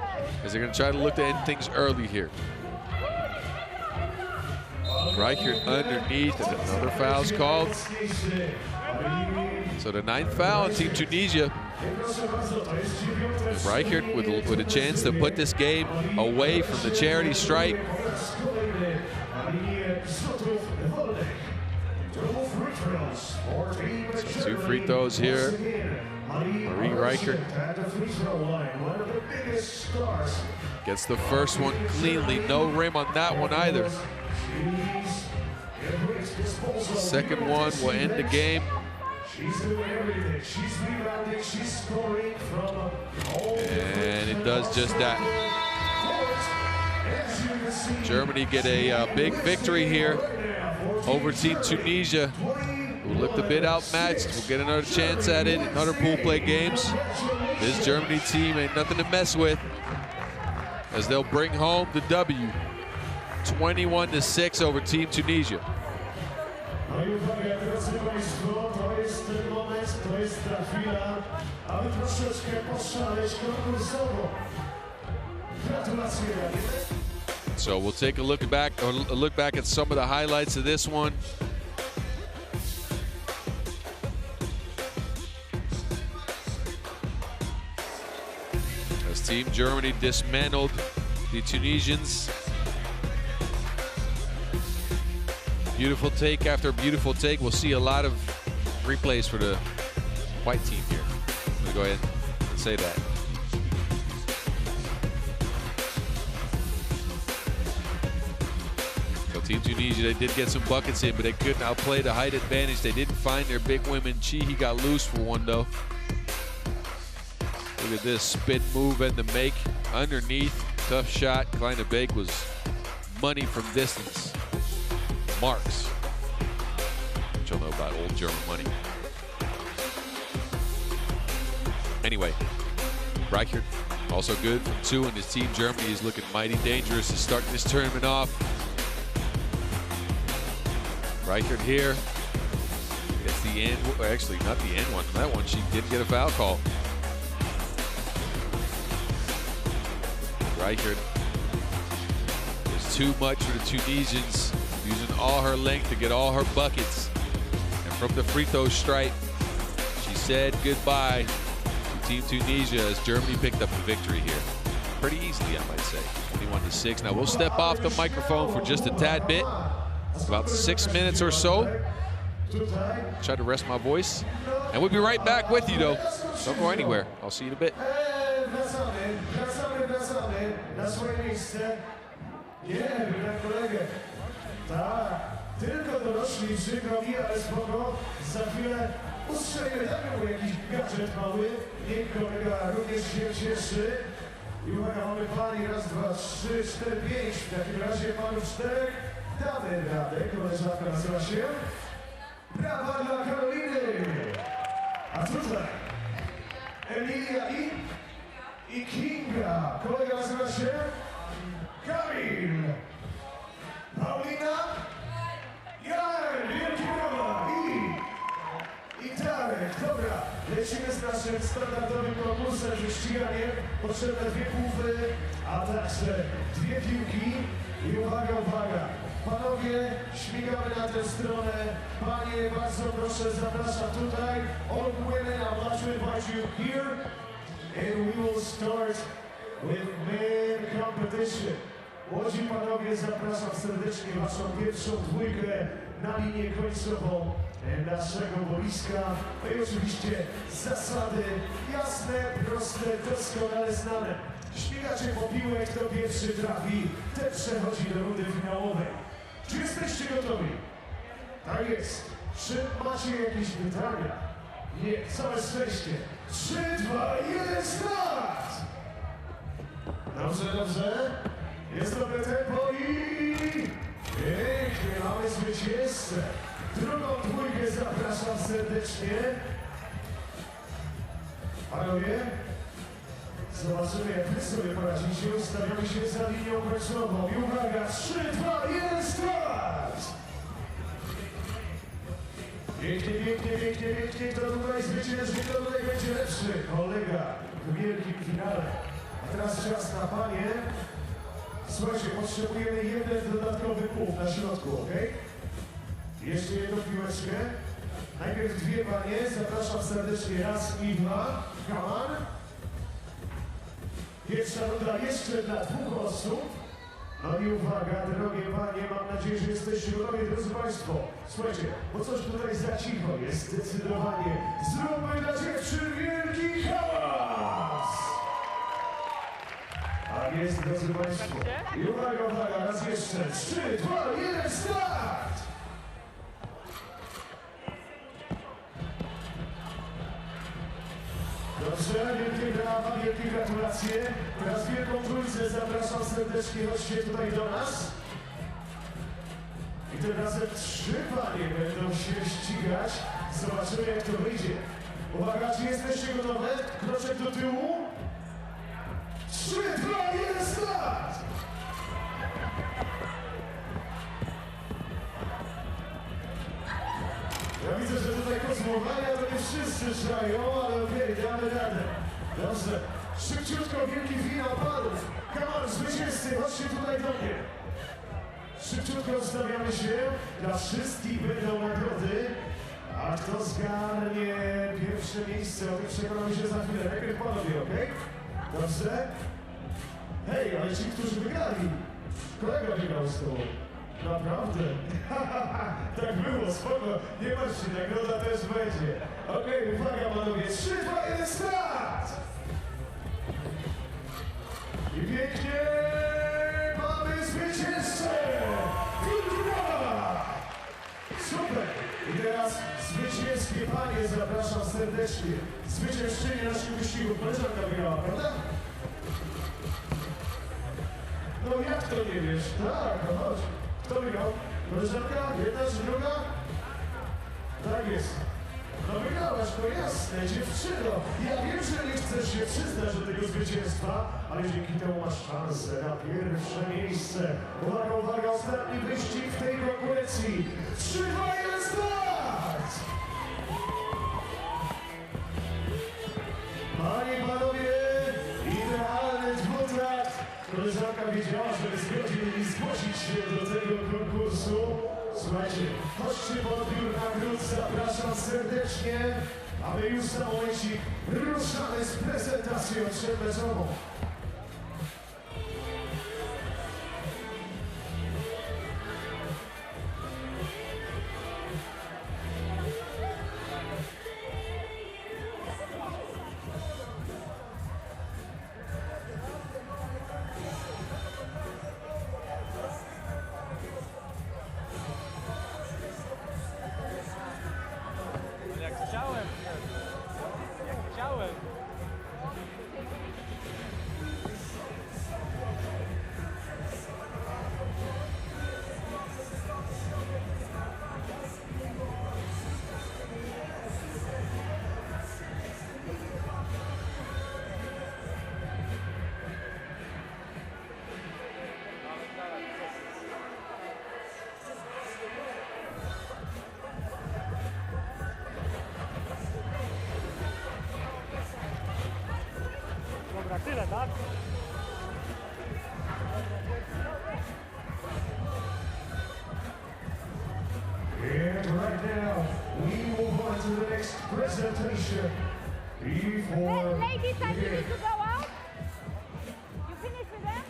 as they're going to try to look to end things early here. Reichert underneath, and another foul's called. So the 9th foul on Team Tunisia. Reichert with a chance to put this game away from the charity stripe. So 2 free throws here. Marie Reichert gets the first one cleanly. No rim on that one either. Second one will end the game. And it does just that. Germany get a big victory here over Team Tunisia, who looked a bit outmatched. We'll get another chance at it in other pool play games. This Germany team ain't nothing to mess with, as they'll bring home the W, 21-6 over Team Tunisia. So we'll take a look back at some of the highlights of this one. As Team Germany dismantled the Tunisians. Beautiful take after beautiful take. We'll see a lot of replays for the white team here. I'm gonna go ahead and say that. So Team Tunisia, they did get some buckets in, but they couldn't outplay the height advantage. They didn't find their big women. Chihi got loose for one though. Look at this spin move and the make underneath. Tough shot. Kleinebeek was money from distance. Marks, which you'll know about old German money. Anyway, Reichert also good from 2, and his team Germany is looking mighty dangerous to start this tournament off. Reichert here. It's the end, well, actually not the end one. That one she didn't get a foul call. Reichert is too much for the Tunisians, using all her length to get all her buckets. And from the free throw stripe, she said goodbye to Team Tunisia as Germany picked up the victory here. Pretty easily, I might say. 21-6. Now we'll step off the microphone for just a tad bit, about 6 minutes or so. Try to rest my voice. And we'll be right back with you, though. Don't go anywhere. I'll see you in a bit. Wracamy na swoje miejsce. Nie wiem, jak kolegę. Tak, tylko dorośli, przykro mi, ale spoko. Za chwilę ustrzelimy, damy mu jakiś gadżet mały. Niech kolega również się cieszy. I uwaga, mamy pani, raz, dwa, trzy, cztery, pięć. W takim razie panów czterech damy radę. Koleżanka nazywa się Brawa dla Karoliny. A tutaj Emilia i Kinga. Kolega nazywa się Kamil. Paulina. Jan, wielki brawa. I Darek. Dobra, lecimy z naszym standardowym konkursem, wyściganiem. Potrzebne 2 półwy, a także 2 piłki. I uwaga, uwaga. Panowie, śmigamy na tę stronę. Panie, bardzo proszę, zapraszam tutaj. All women, I'd like to invite you here. And we will start with men competition. Młodzi panowie, zapraszam serdecznie waszą pierwszą dwójkę na linię końcową naszego boiska. No i oczywiście zasady jasne, proste, doskonale znane. Śmigacie po piłę, kto pierwszy trafi, ten przechodzi do rundy finałowej. Czy jesteście gotowi? Tak jest. Czy macie jakieś pytania? Nie, całe szczęście. 3, 2, 1, start! Dobrze, dobrze. Jest dobre tempo i pięknie, mamy zwycięzcę. Drugą dwójkę zapraszam serdecznie. Panowie, zobaczymy, jak wy sobie poradzicie. Ustawiamy się za linią końcową. I uwaga, 3, 2, 1, start! Pięknie, pięknie, pięknie, pięknie. Kto tutaj zwycięży, kto tutaj będzie lepszy? Kolega w wielkim finale. A teraz czas na panie. Słuchajcie, potrzebujemy 1 dodatkowy punkt na środku, ok? Jeszcze jedną piłeczkę. Najpierw 2 panie. Zapraszam serdecznie raz i 2. Come on. Pierwsza runda jeszcze dla 2 osób. No i uwaga, drogie panie, mam nadzieję, że jesteście gotowi, drodzy państwo. Słuchajcie, bo coś tutaj za cicho jest zdecydowanie. Zróbmy dla dziewczyn wielki hałas! Tak jest, drodzy państwo. I uwaga, uwaga, raz jeszcze. 3, 2, 1, start! Dobrze, wielkie brawa, wielkie gratulacje. Teraz wielką trójcę zapraszam serdecznie, chodźcie tutaj do nas. I tym razem 3 panie będą się ścigać. Zobaczymy, jak to wyjdzie. Uwaga, czy jesteście gotowe? Kroczek do tyłu. 3, 2, 1, start! Ja widzę, że tutaj kozmowania to nie wszyscy żają, ale okej, damy radę. Dobrze, szybciutko wielki finał panów. Come on, zwycięzcy, chodźcie tutaj do mnie. Szybciutko ustawiamy się, dla wszystkich będą nagrody. A kto zgarnie pierwsze miejsce, o tym przekonamy się za chwilę. Najpierw panowie, okej? Dobrze? Hej, ale ci, którzy wygrali, kolega wygrał z tobą. Naprawdę? Tak było, spoko. Nie martw się, nagroda też będzie. Okej, uwaga panowie. 3, 2, 1, start! I pięknie mamy zwycięzcę! Brawa! Super! I teraz zwycięskie panie zapraszam serdecznie. Zwyciężczynie naszych wyścigów. Koleżanka wygrała, prawda? No jak to nie wiesz? Tak, no chodź. Kto wygrał? Koleżanka? Jedna czy druga? Tak jest. No wygrałaś, to jasne, dziewczyno. Ja wiem, że nie chcesz się przyznać do tego zwycięstwa, ale dzięki temu masz szansę na pierwsze miejsce. Uwaga, uwaga, ostatni wyścig w tej konkurencji. 3, 2, 1, start! Panie i panowie, idealny dwutrak. Koleżanka wiedziała, że zgodzi zgłosić się do tego konkursu. Słuchajcie, chodźcie po odbiór nagród, zapraszam serdecznie, a my już za momencik ruszamy z prezentacją przedmeczową. And right now, we move on to the next presentation. Before Ladies, I need you to go out. You finish with that?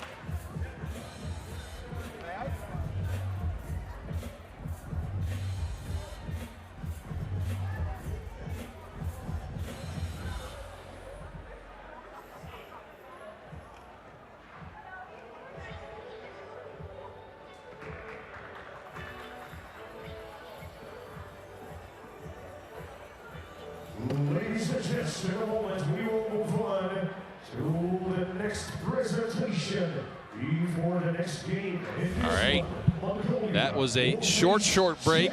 Ladies and gents, in a moment we will move on to the next presentation before the next game. All right, that was a short break,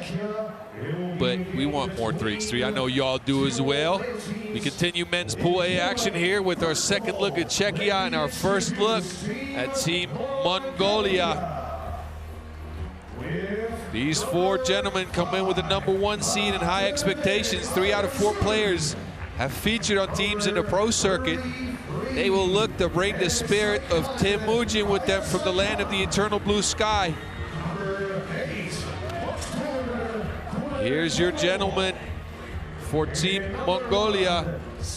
but we want more 3x3. I know y'all do as well. We continue men's Pool A action here with our second look at Czechia and our first look at Team Mongolia. These four gentlemen come in with the #1 seed and high expectations. 3 out of 4 players have featured on teams in the pro circuit. They will look to bring the spirit of Temujin with them from the land of the eternal blue sky. Here's your gentleman for Team Mongolia.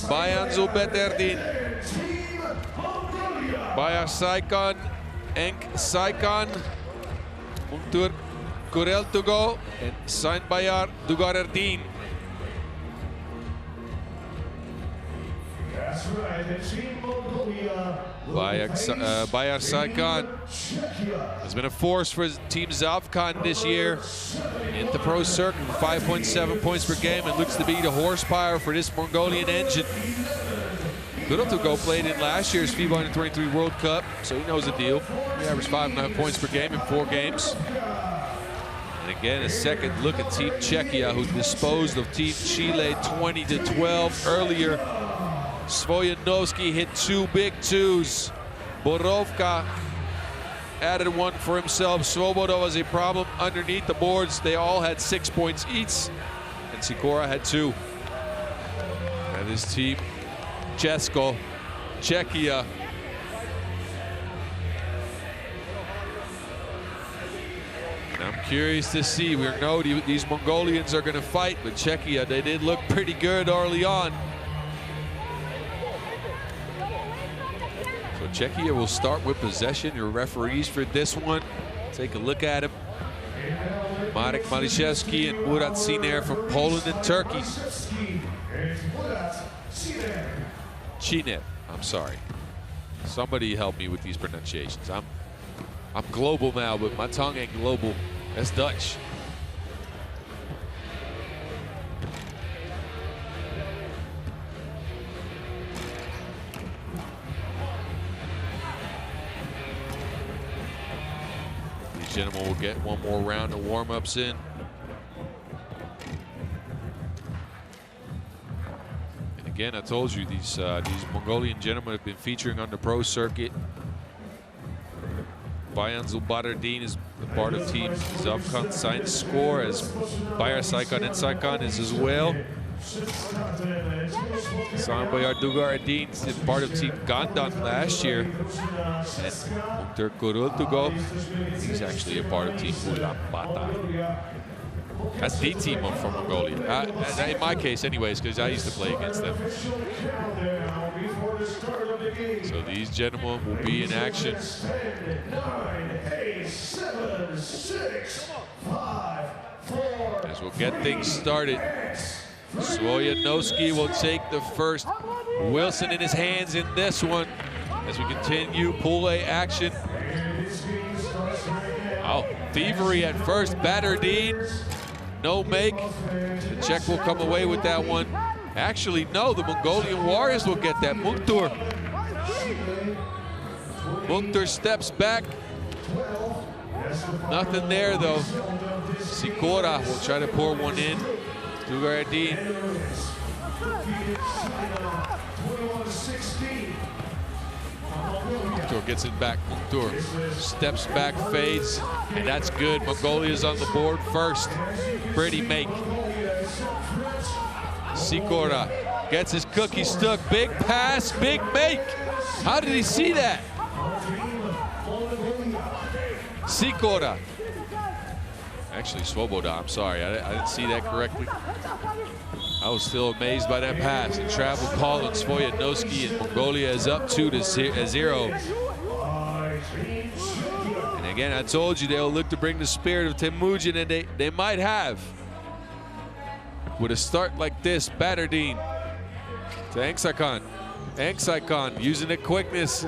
Bayan Zulbeterdin, Bayar Saikan, Enk Saikan, Muntur Kurel Tugo, and Sain Bayar Dugarerdin. That's right, the Team Mongolia. Bayar Saikan has been a force for Team Zavkan this year in the pro circuit, 5.7 points per game, and looks to be the horsepower for this Mongolian engine. Kurel Tugo played in last year's FIBA U23 World Cup, so he knows the deal. He averaged 5.5 points per game in 4 games. And again, a second look at Team Czechia, who disposed of Team Chile 20-12 earlier. Svojanovski hit 2 big twos. Borovka added 1 for himself. Svoboda was a problem underneath the boards. They all had 6 points each, and Sikora had 2. And this Team Česko, Czechia. I'm curious to see. We know these Mongolians are going to fight, but Czechia, they did look pretty good early on. So Czechia will start with possession. Your referees for this one, take a look at him. Marek Maliszewski and Murat Siner from Poland and Turkey. Chinev, I'm sorry. Somebody help me with these pronunciations. I'm global now, but my tongue ain't global. That's Dutch. These gentlemen will get one more round of warm-ups in. And again, I told you, these Mongolian gentlemen have been featuring on the pro circuit. Bayan Zulbeterdin is a part of Team Zavkan Science Score, as Bayar Saikan and Saikan is as well. Sain Bayar Dugarerdin is part of Team Gandan last year. And Muntur Kurel Tugo, he's actually a part of Team Ulaanbaatar. That's the team from Mongolia. In my case anyways, because I used to play against them. So these gentlemen will be in action. 9, 8, 7, 6, 5, 4. As we'll get things started. Svojanovski will take the first. Wilson in his hands in this one as we continue Pool A action. Oh, thievery at first. Baterdine, no make. The Czech will come away with that one. Actually, no, the Mongolian Warriors will get that. Muntur steps back. Nothing there, though. Sikora will try to pour one in. Dugarerdin. Muntur gets it back. Muntur steps back, fades, and that's good. Mongolia's on the board first. Pretty make. Sikora gets his cookie stuck. Big pass, big make. How did he see that? Sikora. Actually, Svoboda, I'm sorry. I didn't see that correctly. I was still amazed by that pass. A travel call on Svoyanowski, and Mongolia is up 2-0. And again, I told you they'll look to bring the spirit of Temujin, and they might have. With a start like this, Batterdine to Engsaikon. Engsaikon using the quickness.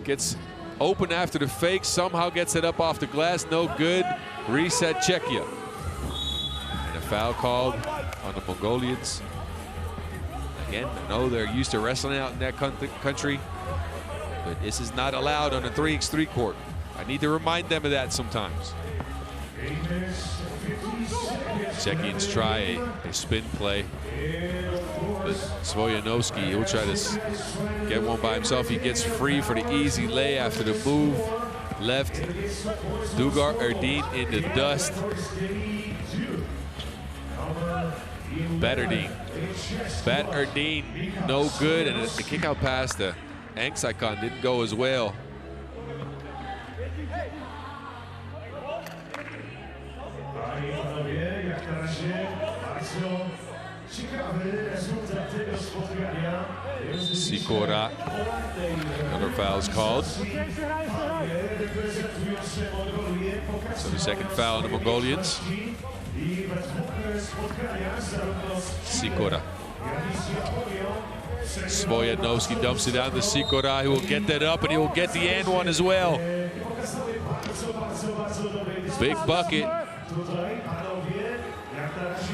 Gets open after the fake, somehow gets it up off the glass, no good. Reset Czechia. And a foul called on the Mongolians. Again, I know they're used to wrestling out in that country, but this is not allowed on a 3x3 court. I need to remind them of that sometimes. Czechians try a spin play, but Svoyanowski, he'll try to get one by himself. He gets free for the easy lay after the move. Left, Dugar Erdin in the dust. Batterdine. Batterdine, no good, and the kick out pass to Engsaikon didn't go as well. Sikora. Another foul is called. So the second foul on the Mongolians. Sikora. Svoyanowski dumps it down to Sikora. He will get that up, and he will get the and one as well. Big bucket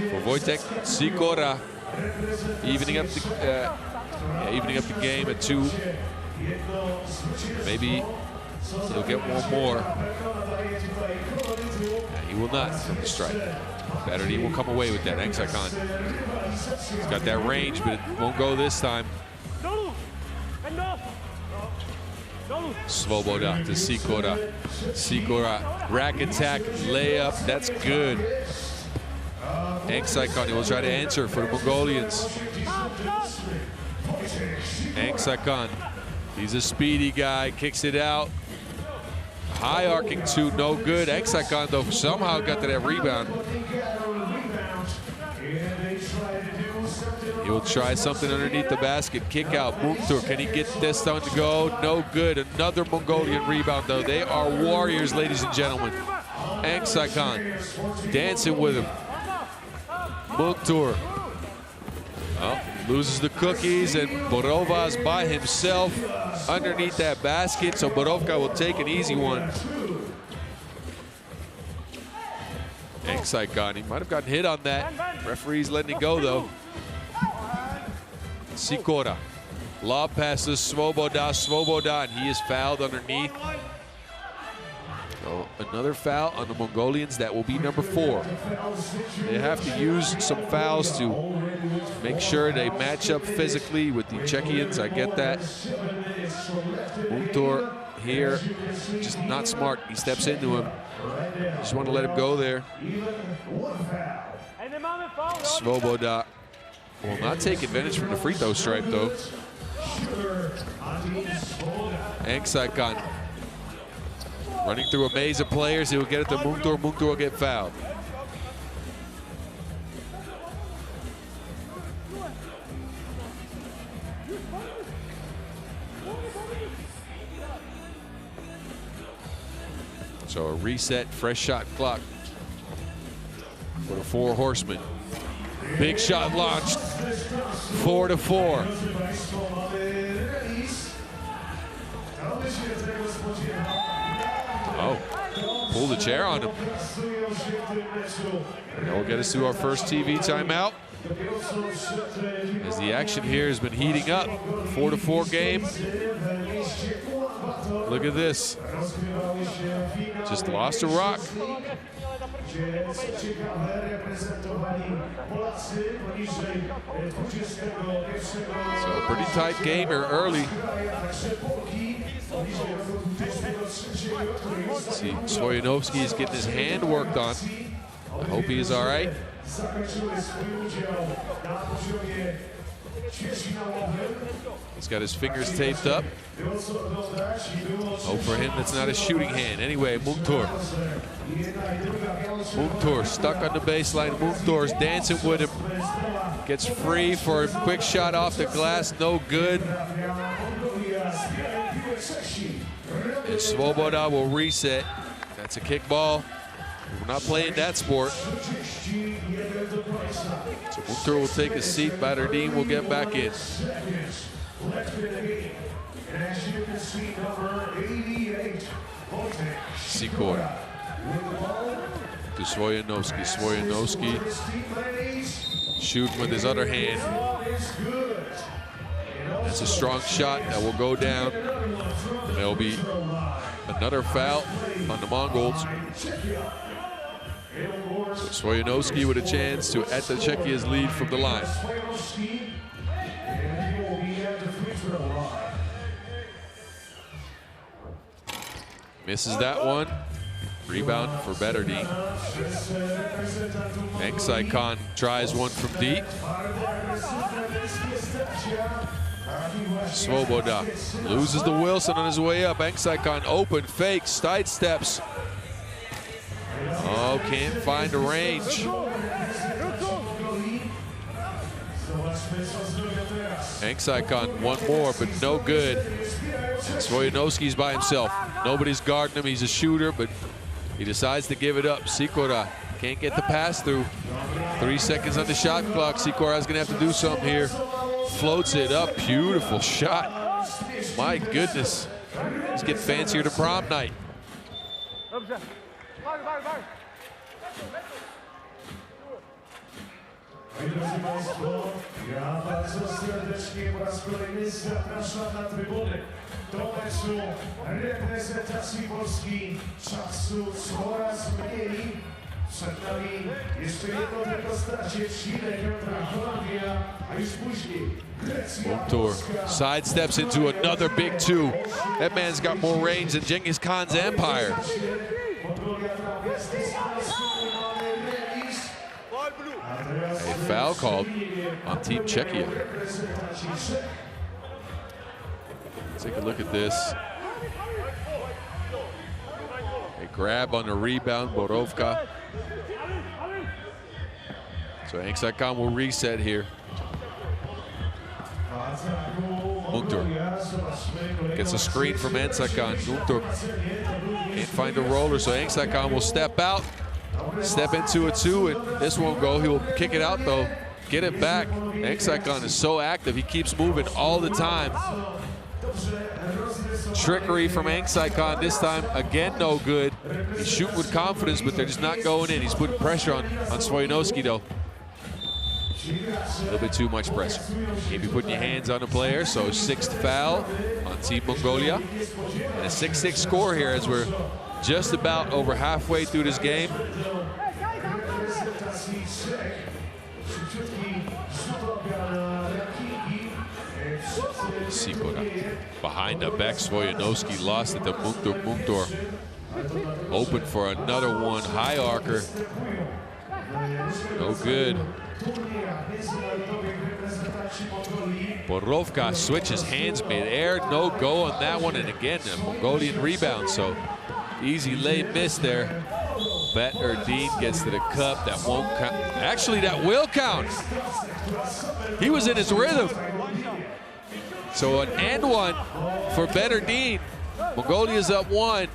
for Wojtek Sikora, evening up the game at 2. Maybe he'll get one more. And he will not from the strike. Batterdine will come away with that. Engsaikon. He's got that range, but it won't go this time. Svoboda to Sikora. Sikora, rack attack, layup, that's good. Engsaikon, he will try to answer for the Mongolians. Engsaikon, he's a speedy guy, kicks it out. High arcing two, no good. Engsaikon, though, somehow got to that rebound. He will try something underneath the basket. Kick out. Muktur, can he get this one to go? No good. Another Mongolian rebound, though. They are warriors, ladies and gentlemen. Engsaikon dancing with him. Muktur. Oh, loses the cookies, and Borovka's by himself underneath that basket, so Borovka will take an easy one. Engsaikon, he might have gotten hit on that. Referee's letting it go, though. Sikora. Lob passes Svoboda, and he is fouled underneath. So another foul on the Mongolians. That will be number 4. They have to use some fouls to make sure they match up physically with the Czechians. I get that. Muktur here, just not smart. He steps into him. Just want to let him go there. Svoboda will not take advantage from the free throw stripe, though. Engsaikon running through a maze of players. He will get it to Muktur. Muktur will get fouled. So a reset, fresh shot clock for the 4 horsemen. Big shot launched, 4-4. Oh, pull the chair on him. That will get us to our first TV timeout. As the action here has been heating up, 4-4 game. Look at this. Just lost a rock. So a pretty tight game here early. See, Svoyanowski is getting his hand worked on. I hope he is all right. He's got his fingers taped up. Oh, for him, that's not a shooting hand. Anyway, Mungtur. Mungtur stuck on the baseline. Mungtur's dancing with him. Gets free for a quick shot off the glass. No good. And Svoboda will reset. That's a kick ball. We're not playing that sport. So Mungtur will take a seat. Badardin will get back in. Sikora to Svojanovski. Svojanovski shooting with his other hand. That's a strong shot that will go down. And there'll be another foul on the Mongols. So Svojanovski with a chance to add the Czechia's lead from the line. Misses that one. Rebound for Badardin. Engsaikon tries one from deep. Svoboda loses the Wilson on his way up. Engsaikon open, fakes, side steps. Oh, can't find the range. Engsaikon one more, but no good. Svojanovski's by himself. Nobody's guarding him. He's a shooter, but he decides to give it up. Sikora can't get the pass through. 3 seconds on the shot clock. Sikora's gonna have to do something here. Floats it up. Beautiful shot. My goodness. Let's get fancier to prom night. Drodzy Państwo, ja bardzo serdecznie po raz kolejny zapraszam na trybuny. Do meczu reprezentacji Polski czasu coraz mniej. Przed nami jeszcze jedno tylko starcie Chile kontra Holandia, a już później Grecja. Mungtur sidesteps into another big two. That man's got more range than Genghis Khan's empire. A foul called on Team Czechia. Take a look at this. A grab on the rebound, Borovka. So Engsaikon will reset here. Mungtur gets a screen from Engsaikon. Mungtur can't find a roller, so Engsaikon will step out. Step into a two, and this won't go. He will kick it out, though. Get it back. Engsaikon is so active. He keeps moving all the time. Trickery from Engsaikon this time. Again, no good. He's shooting with confidence, but they're just not going in. He's putting pressure on Svojanovski, though. A little bit too much pressure. Can't be putting your hands on the player, so 6th foul on Team Mongolia. And a 6-6 score here as we're just about over halfway through this game. Sikora behind the back. Svojanovski lost it to Mungtur. Mungtur open for another one. High arcer. No good. Borovka switches hands mid-air. No go on that one. And again, a Mongolian rebound. So easy late miss there. Badardin gets to the cup. That won't count. Actually, that will count. He was in his rhythm. So an and one for Badardin. Mongolia's up 1.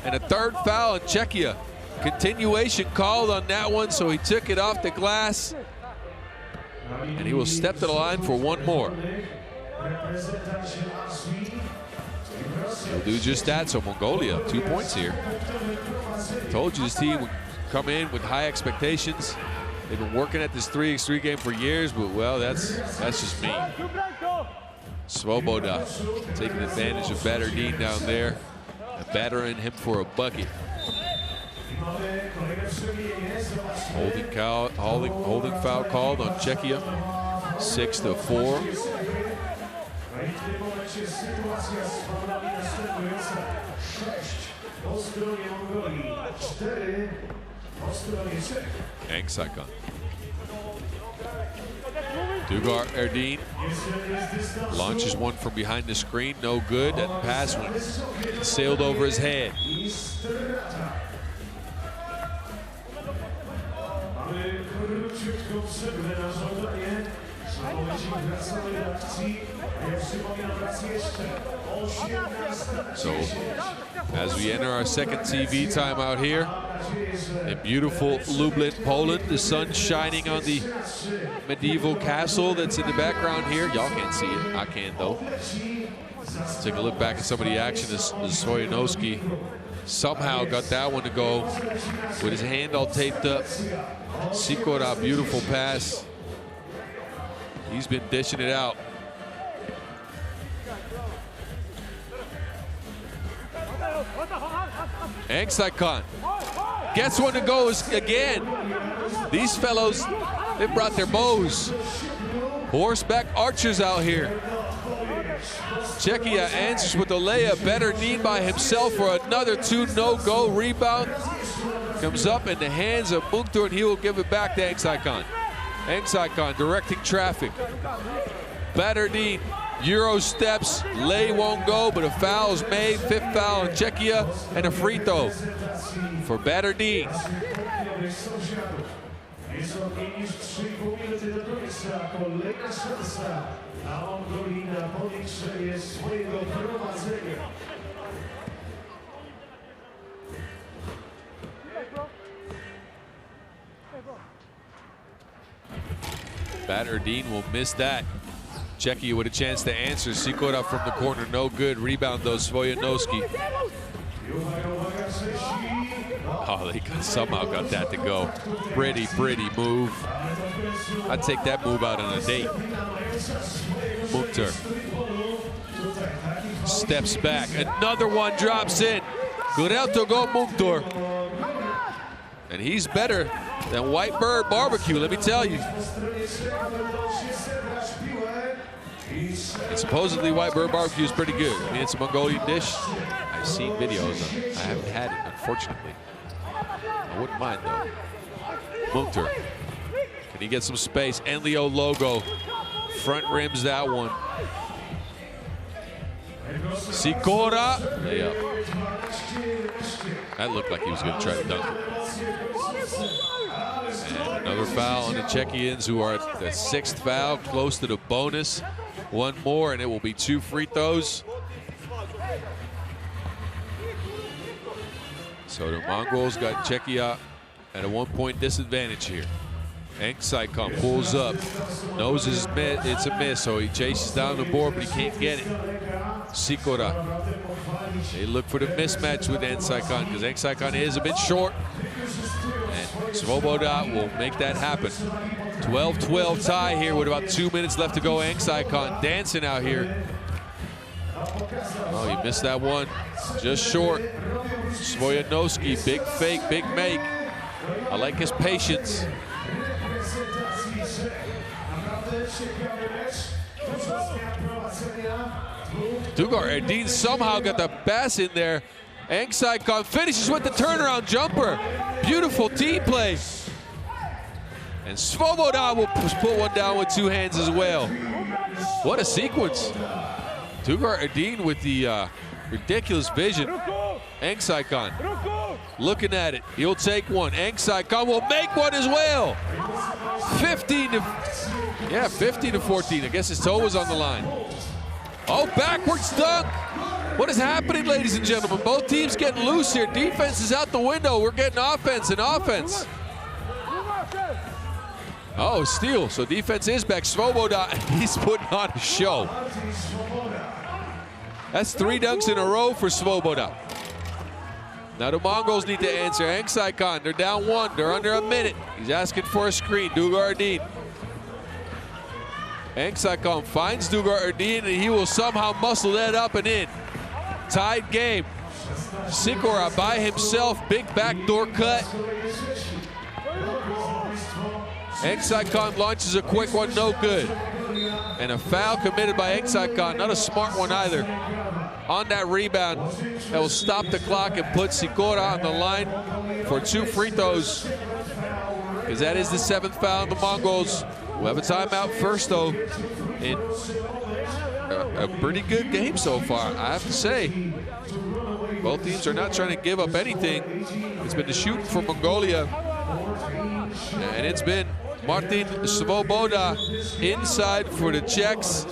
And a 3rd foul on Czechia. Continuation called on that one, so he took it off the glass. And he will step to the line for one more. He'll do just that, so Mongolia, 2 points here. Told you this team would come in with high expectations. They've been working at this 3x3 game for years, but well, that's just me. Svoboda taking advantage of Badardin down there and battering him for a bucket. Holding foul called on Czechia. 6-4. Engsaikon. Dugar Erdin launches one from behind the screen, no good. That pass went sailed over his head. So, as we enter our second TV timeout here in beautiful Lublin, Poland, the sun shining on the medieval castle that's in the background here. Y'all can't see it. I can, though. Take a look back at some of the action as Svojanowski somehow got that one to go with his hand all taped up. Sikora, beautiful pass. He's been dishing it out. Engsaikon gets one to go again. These fellows, they brought their bows. Horseback archers out here. Czechia answers with a layup. Better need by himself for another 2 no-go. Rebound comes up in the hands of Mukhtar, and he will give it back to Engsaikon. Engsaikon directing traffic. Batterdeen Euro steps, lay won't go, but a foul is made. 5th foul on Czechia, and a free throw for Batterdeen. Batterdeen will miss that. Czechia with a chance to answer. Sikora from the corner, no good. Rebound though, Svojanowski. Oh, they somehow got that to go. Pretty move. I'd take that move out on a date. Mukhtar steps back. Another one drops in. Gurel to go Mukhtar. And he's better than White Bird Barbecue, let me tell you. And supposedly White Bird Barbecue is pretty good. I mean, it's a Mongolian dish. I've seen videos of it. I haven't had it, unfortunately. I wouldn't mind, though. Mukhtar. Can he get some space? Enlio logo. Front rims that one. Sikora. Layup. That looked like he was going to try to dunk it. And another foul on the Czechians, who are at the 6th foul, close to the bonus. One more, and it will be 2 free throws. So the Mongols got Czechia at a 1-point disadvantage here. Engsaikon pulls up, knows it's a miss, so he chases down the board, but he can't get it. Sikora. They look for the mismatch with Engsaikon because Engsaikon is a bit short. And Svoboda will make that happen. 12-12 tie here with about 2 minutes left to go. Engsaikon dancing out here. Oh, he missed that one. Just short. Svojanowski, big fake, big make. I like his patience. Dugar Erdin somehow got the pass in there. Engsaikon finishes with the turnaround jumper. Beautiful team play. And Svoboda will put one down with 2 hands as well. What a sequence. Dugar Erdin with the ridiculous vision. Engsaikon looking at it. He'll take one. Engsaikon will make one as well. 15 to 14. I guess his toe was on the line. Oh, backwards dunk. What is happening, ladies and gentlemen? Both teams getting loose here. Defense is out the window. We're getting offense and offense. Oh, steal. So defense is back. Svoboda, he's putting on a show. That's 3 dunks in a row for Svoboda. Now the Mongols need to answer. Engsaikon, they're down 1. They're under a minute. He's asking for a screen. Dugar Erdin. Engsaikon finds Dugar Erdin, and he will somehow muscle that up and in. Tied game. Sikora by himself. Big backdoor cut. Engsaikon launches a quick one, no good. And a foul committed by Engsaikon, not a smart one either. On that rebound, that will stop the clock and put Sikora on the line for 2 free throws. Because that is the 7th foul on the Mongols. We'll have a timeout first, though, in a pretty good game so far, I have to say. Both teams are not trying to give up anything. It's been the shoot for Mongolia, and it's been Martin Svoboda inside for the Czechs,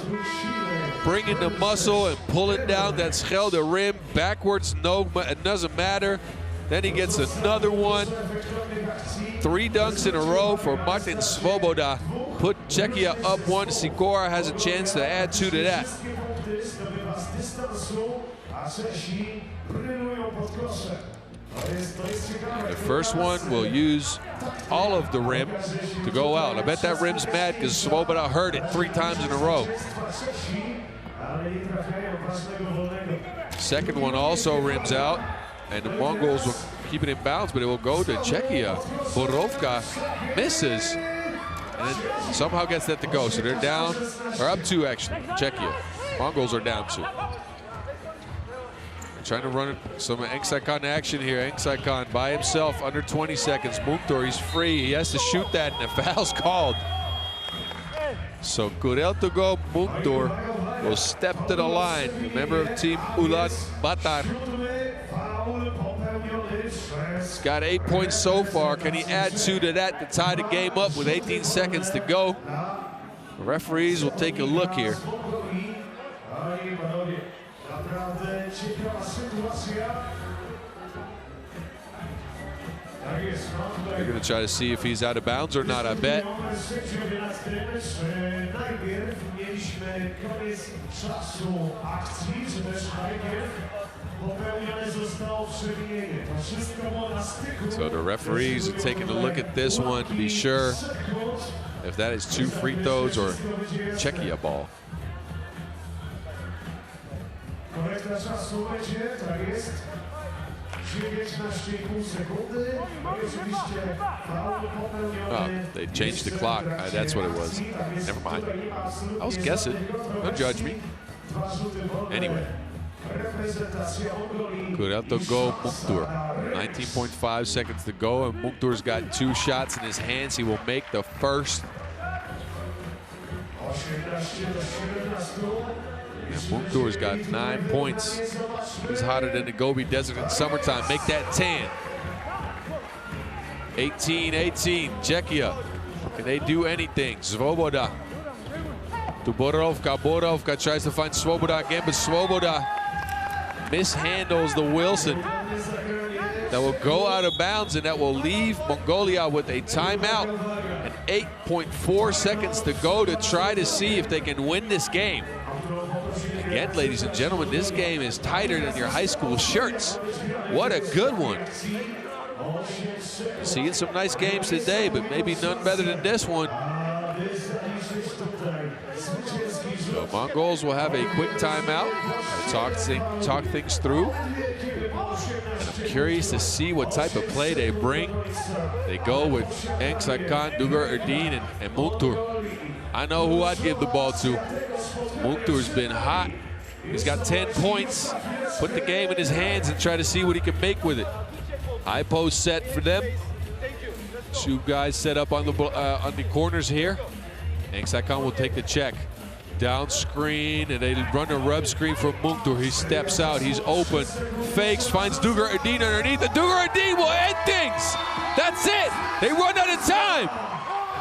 bringing the muscle and pulling down that Schelde rim backwards. No, it doesn't matter. Then he gets another one. 3 dunks in a row for Martin Svoboda. Put Czechia up 1. Sikora has a chance to add 2 to that. The first one will use all of the rim to go out. I bet that rim's mad because Svoboda heard it 3 times in a row. Second one also rims out, and the Mongols will keep it in bounds, but it will go to Czechia. Borovka misses, and then somehow gets that to go. So they're down, or up 2 actually, Czechia. Mongols are down 2. Trying to run some Engsakon action here. Engsakon by himself, under 20 seconds. Mukhtar, he's free. He has to shoot that, and the foul's called. So Kurel to go. Mukhtar will step to the line. Member of Team Ulan Batar. He's got 8 points so far. Can he add 2 to that to tie the game up with 18 seconds to go? The referees will take a look here. They're going to try to see if he's out of bounds or not, I bet. So the referees are taking a look at this one to be sure if that is 2 free throws or Czechia ball. Oh, they changed the clock. That's what it was. Never mind. I was guessing. Don't judge me. Anyway. Kurel to go, Mukhtar. 19.5 seconds to go, and Mukhtar's got 2 shots in his hands. He will make the first. And Mukhtar's got 9 points. He's hotter than the Gobi Desert in summertime. Make that 10. 18-18, Czechia. Can they do anything? Svoboda to Borovka. Borovka tries to find Svoboda again, but Svoboda mishandles the Wilson. That will go out of bounds, and that will leave Mongolia with a timeout and 8.4 seconds to go to try to see if they can win this game. Again, ladies and gentlemen, this game is tighter than your high school shirts. What a good one. Seeing some nice games today, but maybe none better than this one. So Mongols will have a quick timeout, talk things through. And I'm curious to see what type of play they bring. They go with Engsakon, Dugar Erdin, and Mukhtar. I know who I'd give the ball to. Mukhtar's been hot. He's got 10 points. Put the game in his hands and try to see what he can make with it. High post set for them. 2 guys set up on the corners here. Engsakon will take the check. Down screen, and they run a rub screen from Mukhtar. He steps out, he's open, fakes, finds Dugar Erdin underneath. The Dugar Erdin will end things. That's it. They run out of time.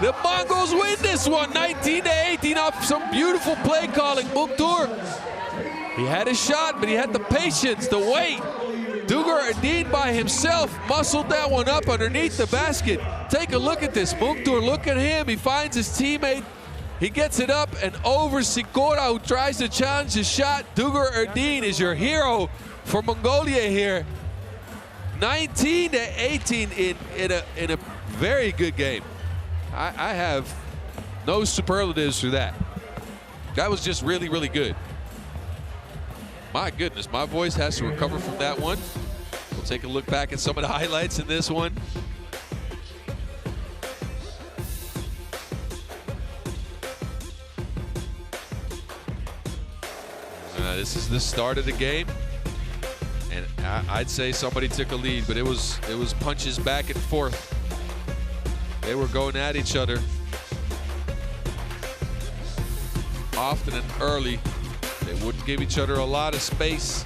The Mongols win this one, 19-18, off some beautiful play calling. Mukhtar, he had a shot, but he had the patience to wait. Dugar Erdin by himself muscled that one up underneath the basket. Take a look at this. Mukhtar, look at him. He finds his teammate. He gets it up and over Sikora, who tries to challenge his shot. Dugar Erdin is your hero for Mongolia here. 19-18 in a very good game. I have no superlatives for that. That was just really, really good. My goodness, my voice has to recover from that one. We'll take a look back at some of the highlights in this one. This is the start of the game, and I'd say somebody took a lead, but it was punches back and forth. They were going at each other. often and early. They wouldn't give each other a lot of space.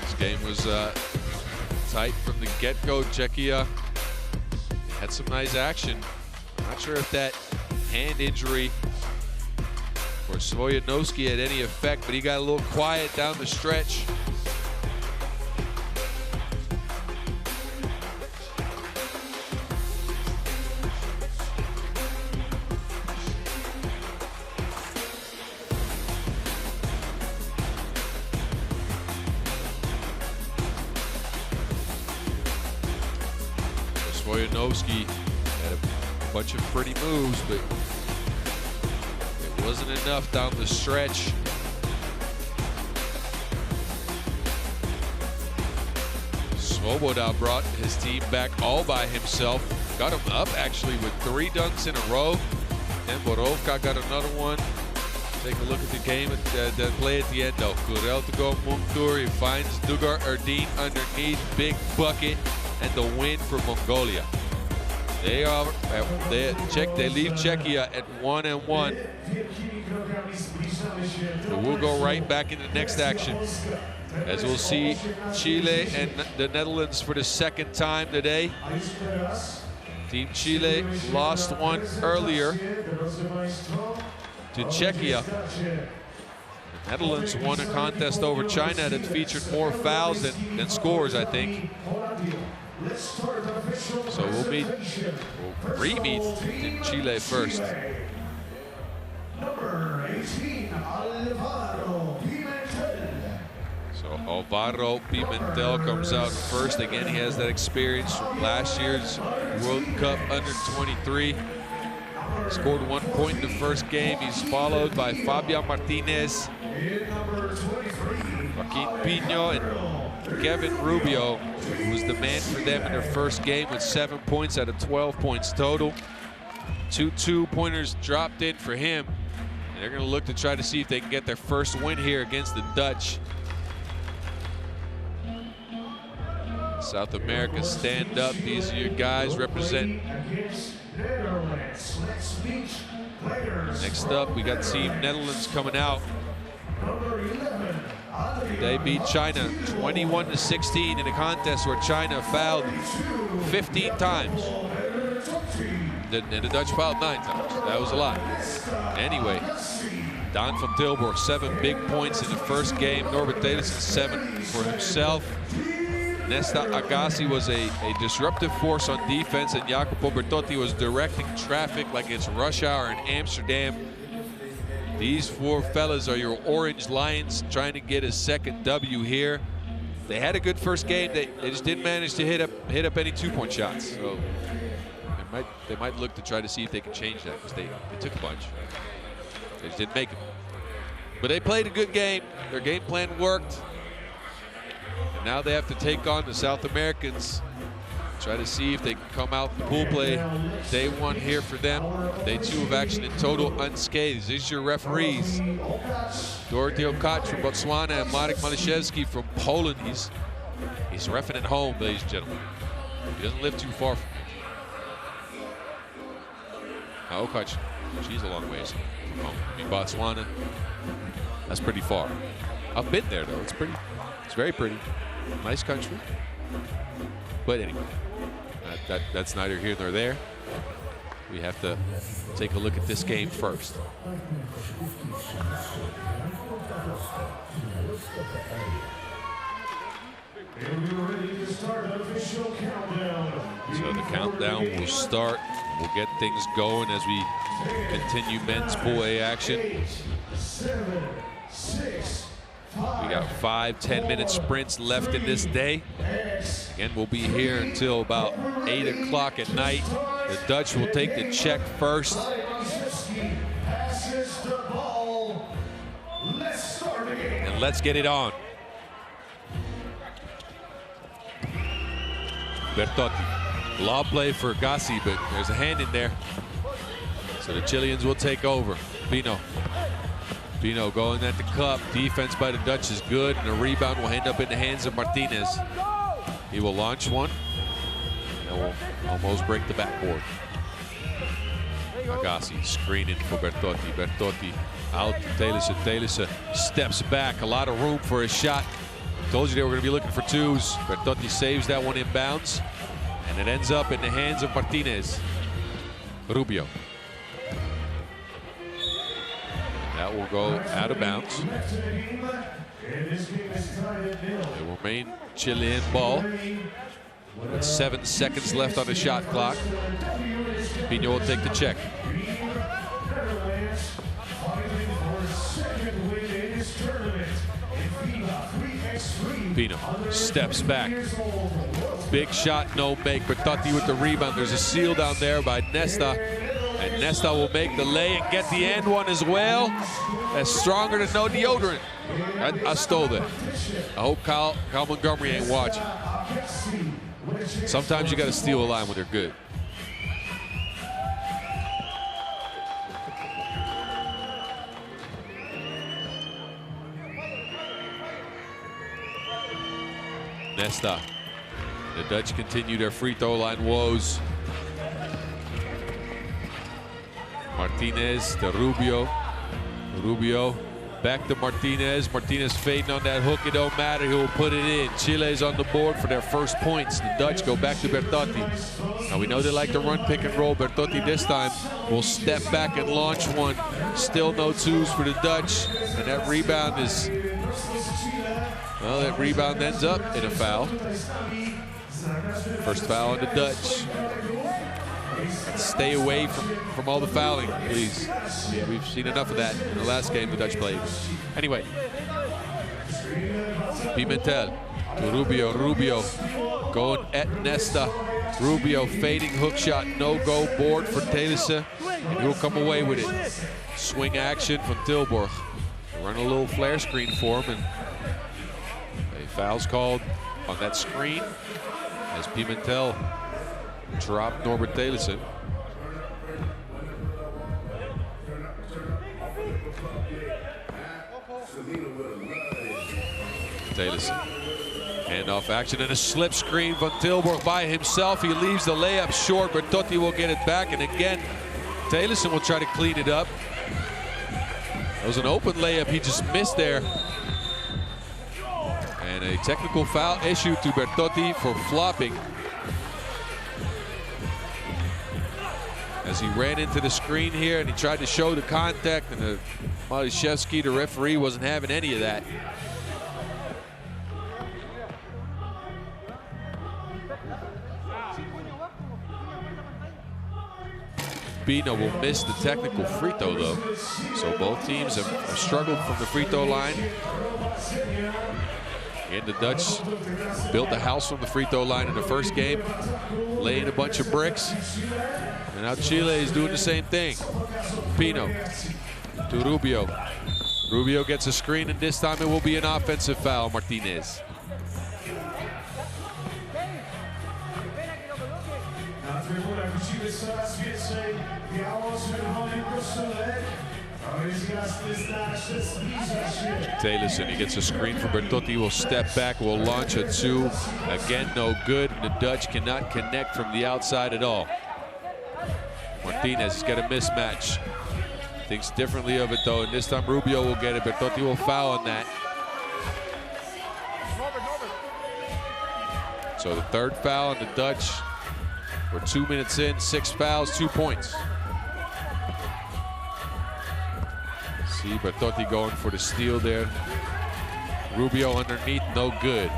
This game was tight from the get-go. Czechia had some nice action. Not sure if that hand injury for Svojanovski had any effect, but he got a little quiet down the stretch. Svojanovski had a bunch of pretty moves, but it wasn't enough down the stretch. Svoboda brought his team back all by himself. Got him up actually with 3 dunks in a row. And Borovka got another one. Take a look at the game, the play at the end though. Kurel to go Mumtur, he finds Dugar Erdin underneath, big bucket, and the win for Mongolia. They leave Czechia at 1-1. So we'll go right back into the next action, as we'll see Chile and the Netherlands for the second time today. Team Chile lost one earlier to Czechia. The Netherlands won a contest over China that featured more fouls than scores, I think. So we'll re-meet in Chile first. Number 18, Alvaro Pimentel. So Alvaro Pimentel comes out first. Again, he has that experience from last year's World Cup under 23. Scored 1 point in the first game. He's followed by Fabian Martinez, Joaquin Pino, and Kevin Rubio, who was the man for them in their first game with 7 points out of 12 points total. 2 two-pointers dropped in for him. And they're going to look to try to see if they can get their first win here against the Dutch. South America, stand up. These are your guys representing. Next up, we got Team Netherlands coming out. They beat China 21-16 in a contest where China fouled 15 times. And the Dutch fouled 9 times. That was a lot. Anyway, Daan van Tilburg, 7 big points in the first game. Norbert Telissen, 7 for himself. Nesta Agassi was a disruptive force on defense, and Jacopo Bertotti was directing traffic like it's rush hour in Amsterdam. These 4 fellas are your Orange Lions trying to get a second W here. They had a good first game. They just didn't manage to hit up any 2-point shots. So they might look to try to see if they can change that, because they took a bunch. They just didn't make it. But they played a good game. Their game plan worked. And now they have to take on the South Americans. Try to see if they can come out in pool play. Day 1 here for them. Day 2 of action in total unscathed. These are your referees. Dorothy Okac from Botswana and Marek Malishevsky from Poland. He's reffing at home, ladies and gentlemen. He doesn't live too far from here. Now Okac, she's a long ways from home. I mean, Botswana, that's pretty far. I've been there though. It's very pretty. Nice country. But anyway, that's neither here nor there. We have to take a look at this game first. So the countdown will start. We'll get things going as we continue men's Pool A action. 7, 6, 5. We got 5 10-minute sprints left in this day. Again, we'll be here until about 8 o'clock at night. The Dutch will take the Czech first. And let's get it on. Bertotti. Law play for Gassi, but there's a hand in there. So the Chileans will take over. Pino going at the cup. Defense by the Dutch is good, and the rebound will end up in the hands of Martinez. He will launch one. will almost break the backboard. Agassi screening for Bertotti. Bertotti out to Telissen. Telissen steps back. A lot of room for his shot. Told you they were going to be looking for twos. Bertotti saves that one inbounds. And it ends up in the hands of Martinez. Rubio. That will go out of bounds. It will remain Chilean ball with 7 seconds left on the shot clock. Pino will take the check. Pino steps back. Big shot, no make. Bertotti with the rebound. There's a steal down there by Nesta. And Nesta will make the lay and get the end one as well. That's stronger than no deodorant. I stole that. I hope Kyle Montgomery ain't watching. Sometimes you got to steal a line when they're good. Nesta. The Dutch continue their free throw line woes. Martinez to Rubio. Rubio back to Martinez. Martinez fading on that hook. It don't matter. He will put it in. Chile's on the board for their first points. The Dutch go back to Bertotti. Now we know they like to run pick and roll. Bertotti this time will step back and launch one. Still no twos for the Dutch. And that rebound is, well, that rebound ends up in a foul. First foul on the Dutch. Stay away from all the fouling, please. Yeah, we've seen enough of that in the last game the Dutch played. Anyway, Pimentel to Rubio. Rubio going at Nesta. Rubio fading hook shot, no go, board for Telissen, and he'll come away with it. Swing action from Tilburg. Run a little flare screen for him, and a foul's called on that screen as Pimentel dropped Norbert Telissen. Telissen. Handoff action and a slip screen from Tilburg by himself. He leaves the layup short, but Totti will get it back. And again, Telissen will try to clean it up. It was an open layup. He just missed there. And a technical foul issued to Bertotti for flopping as he ran into the screen here, and he tried to show the contact, and Maliszewski, the referee, wasn't having any of that. Pino will miss the technical free throw though. So both teams have struggled from the free throw line. And the Dutch built a house from the free throw line in the first game, laying a bunch of bricks. And now Chile is doing the same thing. Pino to Rubio. Rubio gets a screen, and this time it will be an offensive foul, Martinez. Telissen, he gets a screen from Bertotti, will step back, will launch a two. Again, no good. The Dutch cannot connect from the outside at all. Martinez has got a mismatch. Thinks differently of it though, and this time Rubio will get it. Bertotti will foul on that. So the third foul on the Dutch. We're 2 minutes in, 6 fouls, 2 points. See Bertotti going for the steal there. Rubio underneath, no good.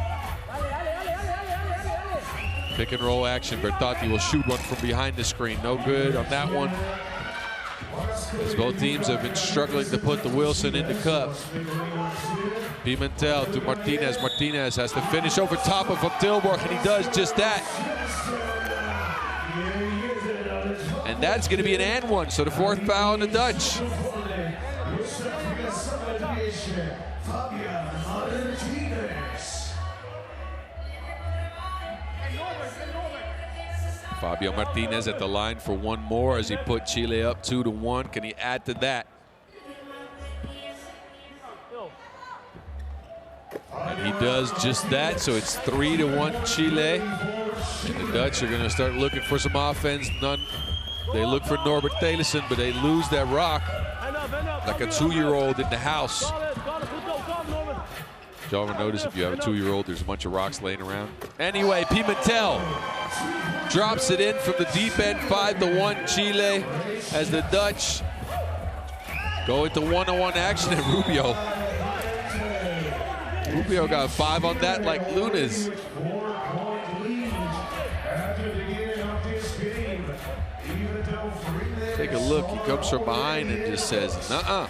Pick and roll action. Bertotti will shoot one from behind the screen. No good on that one. As both teams have been struggling to put the Wilson in the cup. Pimentel to Martinez. Martinez has to finish over top of Tilburg, and he does just that. And that's going to be an and one. So the fourth foul on the Dutch. Fabio Martinez at the line for one more as he put Chile up 2-1. Can he add to that? And he does just that, so it's 3-1 Chile. And the Dutch are going to start looking for some offense. They look for Norbert Telissen, but they lose that rock like a 2-year-old in the house. Did y'all ever notice if you have a 2-year-old, there's a bunch of rocks laying around? Anyway, Pimentel drops it in from the deep end, 5-1 Chile, as the Dutch go into one-on-one action at Rubio. Rubio got 5 on that like Lunas. Take a look, he comes from behind and just says, nuh-uh.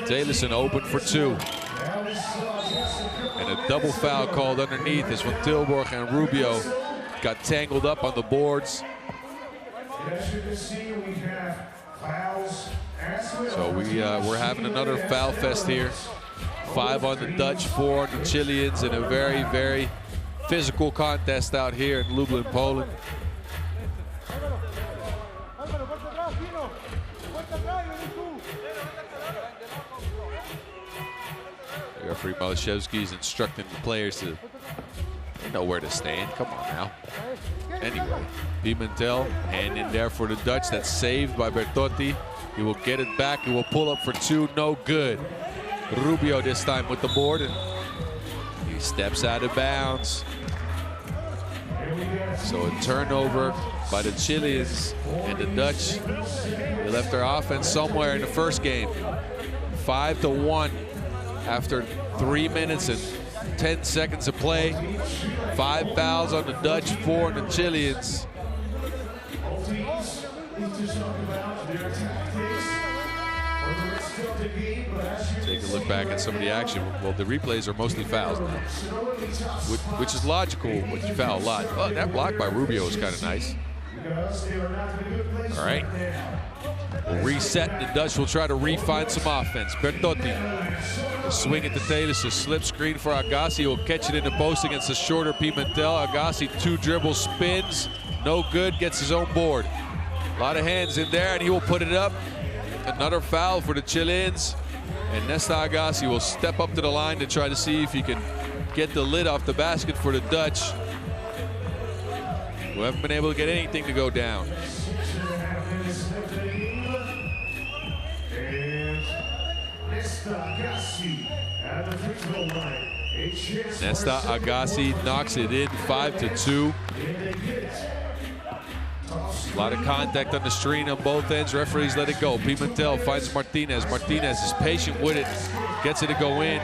Telissen open for 2. And a double foul called underneath as when Tilburg and Rubio got tangled up on the boards. So we're having another foul fest here. 5 on the Dutch, 4 on the Chileans in a very, very physical contest out here in Lublin, Poland. Referee Malashevsky is instructing the players to know where to stand. Come on now. Anyway, Pimentel, hand in there for the Dutch. That's saved by Bertotti. He will get it back. He will pull up for 2. No good. Rubio this time with the board, and he steps out of bounds. So a turnover by the Chileans, and the Dutch, they left their offense somewhere in the first game. 5-1 after 3 minutes and 10 seconds of play. 5 fouls on the Dutch, 4 on the Chileans. Take a look back at some of the action. Well, the replays are mostly fouls now, which is logical when you foul a lot. Oh, that block by Rubio is kind of nice. All right. We'll reset. The Dutch will try to refine some offense. Bertotti, swing it to Telissen, slip screen for Agassi. He'll catch it in the post against the shorter Pimentel. Agassi, 2 dribbles, spins, no good, gets his own board. A lot of hands in there, and he will put it up. Another foul for the Chileans, and Nesta Agassi will step up to the line to try to see if he can get the lid off the basket for the Dutch, who haven't been able to get anything to go down. Nesta Agassi knocks it in, 5-2. A lot of contact on the screen on both ends. Referees let it go. Pimentel finds Martinez. Martinez is patient with it, gets it to go in.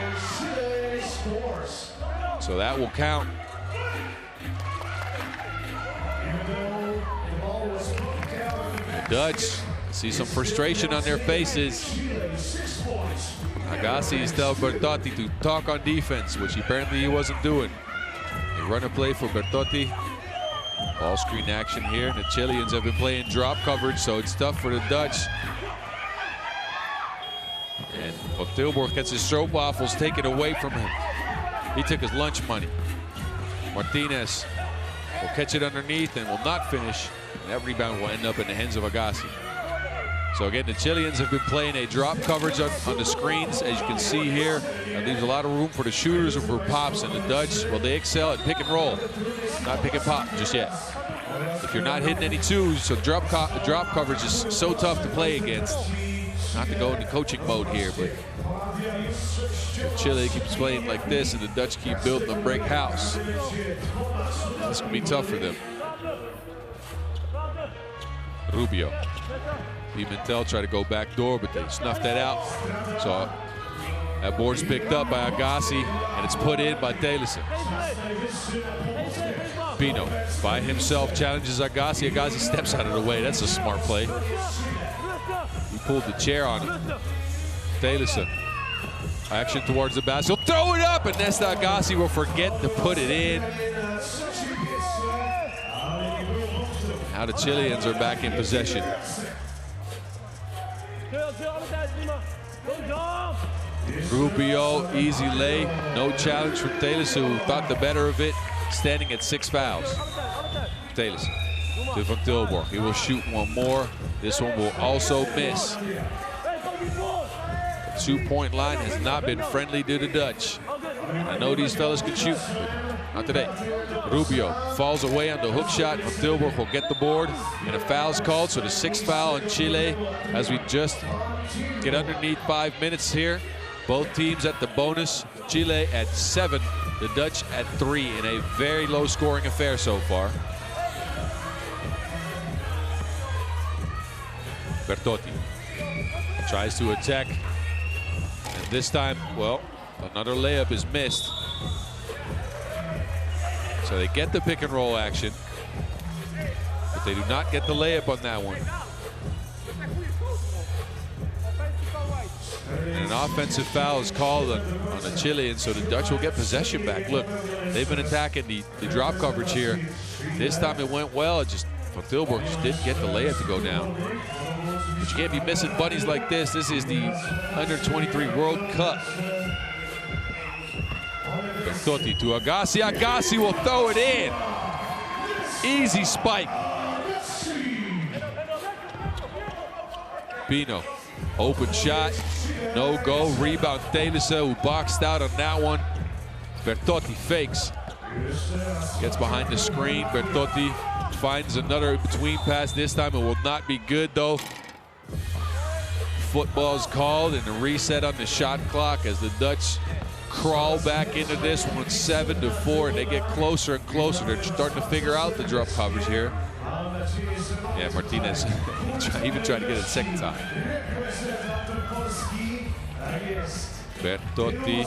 So that will count. The Dutch see some frustration on their faces. Agassi is telling Bertotti to talk on defense, which apparently he wasn't doing. They run a play for Bertotti. Ball screen action here. The Chileans have been playing drop coverage, so it's tough for the Dutch. And Tilburg gets his stroopwafels taken away from him. He took his lunch money. Martinez will catch it underneath and will not finish. And that rebound will end up in the hands of Agassi. So again, the Chileans have been playing a drop coverage on the screens, as you can see here. That leaves a lot of room for the shooters and for pops. And the Dutch, well, they excel at pick and roll, not pick and pop just yet. If you're not hitting any 2s, so drop coverage is so tough to play against. Not to go into coaching mode here, but Chile keeps playing like this, and the Dutch keep building a brick house. This can be tough for them. Rubio. Pimentel tried to go back door, but they snuffed that out. So that board's picked up by Agassi, and it's put in by Telissen. Pino by himself challenges Agassi. Agassi steps out of the way. That's a smart play. He pulled the chair on him. Telissen. Action towards the basket. He'll throw it up, and Nesta Agassi will forget to put it in. Now the Chileans are back in possession. Rubio, easy lay. No challenge from Telissen, who thought the better of it, standing at 6 fouls. Telissen to Van Tilburg. He will shoot one more. This one will also miss. The 2-point line has not been friendly to the Dutch. I know these fellas can shoot, but not today. Rubio falls away on the hook shot. Van Tilburg will get the board, and a foul's called. So the 6th foul on Chile as we just get underneath 5 minutes here. Both teams at the bonus. Chile at 7, the Dutch at 3 in a very low-scoring affair so far. Bertotti tries to attack, and this time, well, another layup is missed. So they get the pick and roll action, but they do not get the layup on that one. And an offensive foul is called on the Chileans, so the Dutch will get possession back. Look, they've been attacking the drop coverage here. This time it went well. It just, Van Tilburg just didn't get the layup to go down. But you can't be missing bunnies like this. This is the U23 World Cup. Bertotti to Agassi. Agassi will throw it in. Easy spike. Pino, open shot, no go. Rebound Telissen, who boxed out on that one. Bertotti fakes. Gets behind the screen. Bertotti finds another between pass. This time it will not be good though. Football's called and a reset on the shot clock as the Dutch crawl back into this one 7-4, and they get closer and closer. They're starting to figure out the drop coverage here. Yeah, Martinez even tried to get it a second time. Bertotti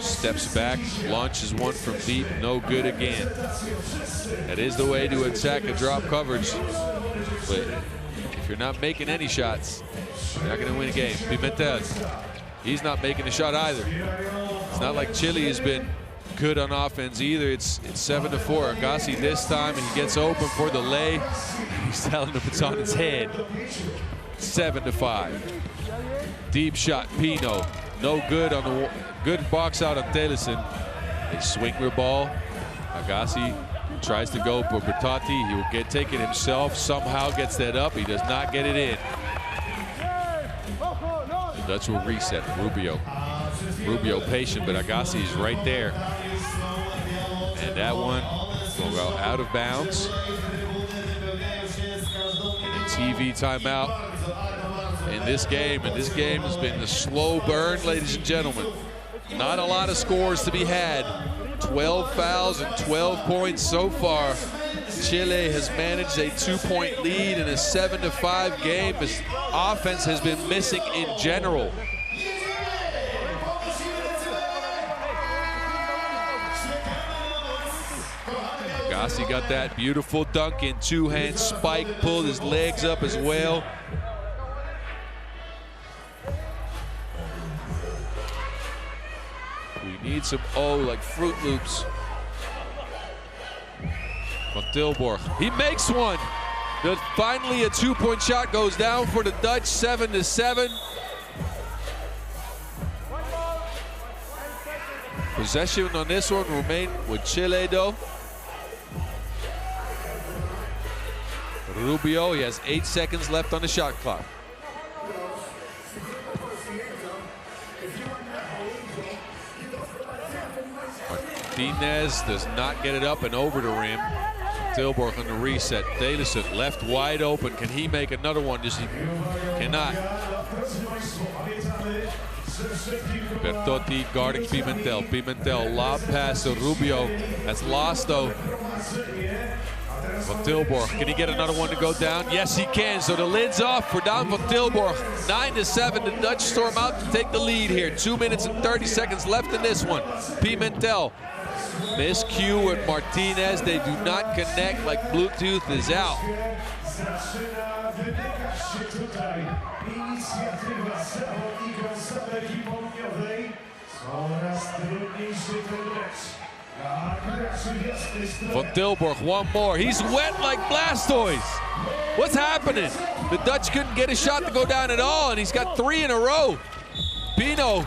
steps back, launches one from deep, no good again. That is the way to attack a drop coverage. But if you're not making any shots, you're not going to win a game. Pimentel, he's not making a shot either. It's not like Chile has been good on offense either. It's 7-4. Agassi this time, and he gets open for the lay. He's telling him it's on his head. 7-5. Deep shot, Pino. No good on the good box out on Telissen. They swing the ball. Agassi tries to go for Bertotti. He will get taken himself. Somehow gets that up. He does not get it in. The Dutch will reset. Rubio patient, but Agassi is right there. And that one will go out of bounds. And a TV timeout in this game. And this game has been a slow burn, ladies and gentlemen. Not a lot of scores to be had. 12 fouls and 12 points so far. Chile has managed a 2-point lead in a 7-5 game. His offense has been missing in general. Agassi got that beautiful dunk in two-hand spike, pulled his legs up as well. We need some like Fruit Loops. Van Tilburg, he makes one. Finally a 2-point shot goes down for the Dutch, 7-7. Possession on this one will remain with Chile though. Rubio, he has 8 seconds left on the shot clock. Martinez does not get it up and over the rim. Tilburg on the reset. Telissen left wide open. Can he make another one? Just he cannot. Bertotti guarding Pimentel. Pimentel lob pass to Rubio. That's lost though. Van Tilburg, can he get another one to go down? Yes, he can. So the lid's off for Van Tilburg. 9-7. The Dutch storm out to take the lead here. 2 minutes and 30 seconds left in this one. Pimentel. Miscue with Martinez. They do not connect, like Bluetooth is out. Van Tilburg, one more. He's wet like Blastoise. What's happening? The Dutch couldn't get a shot to go down at all, and he's got 3 in a row. Pino,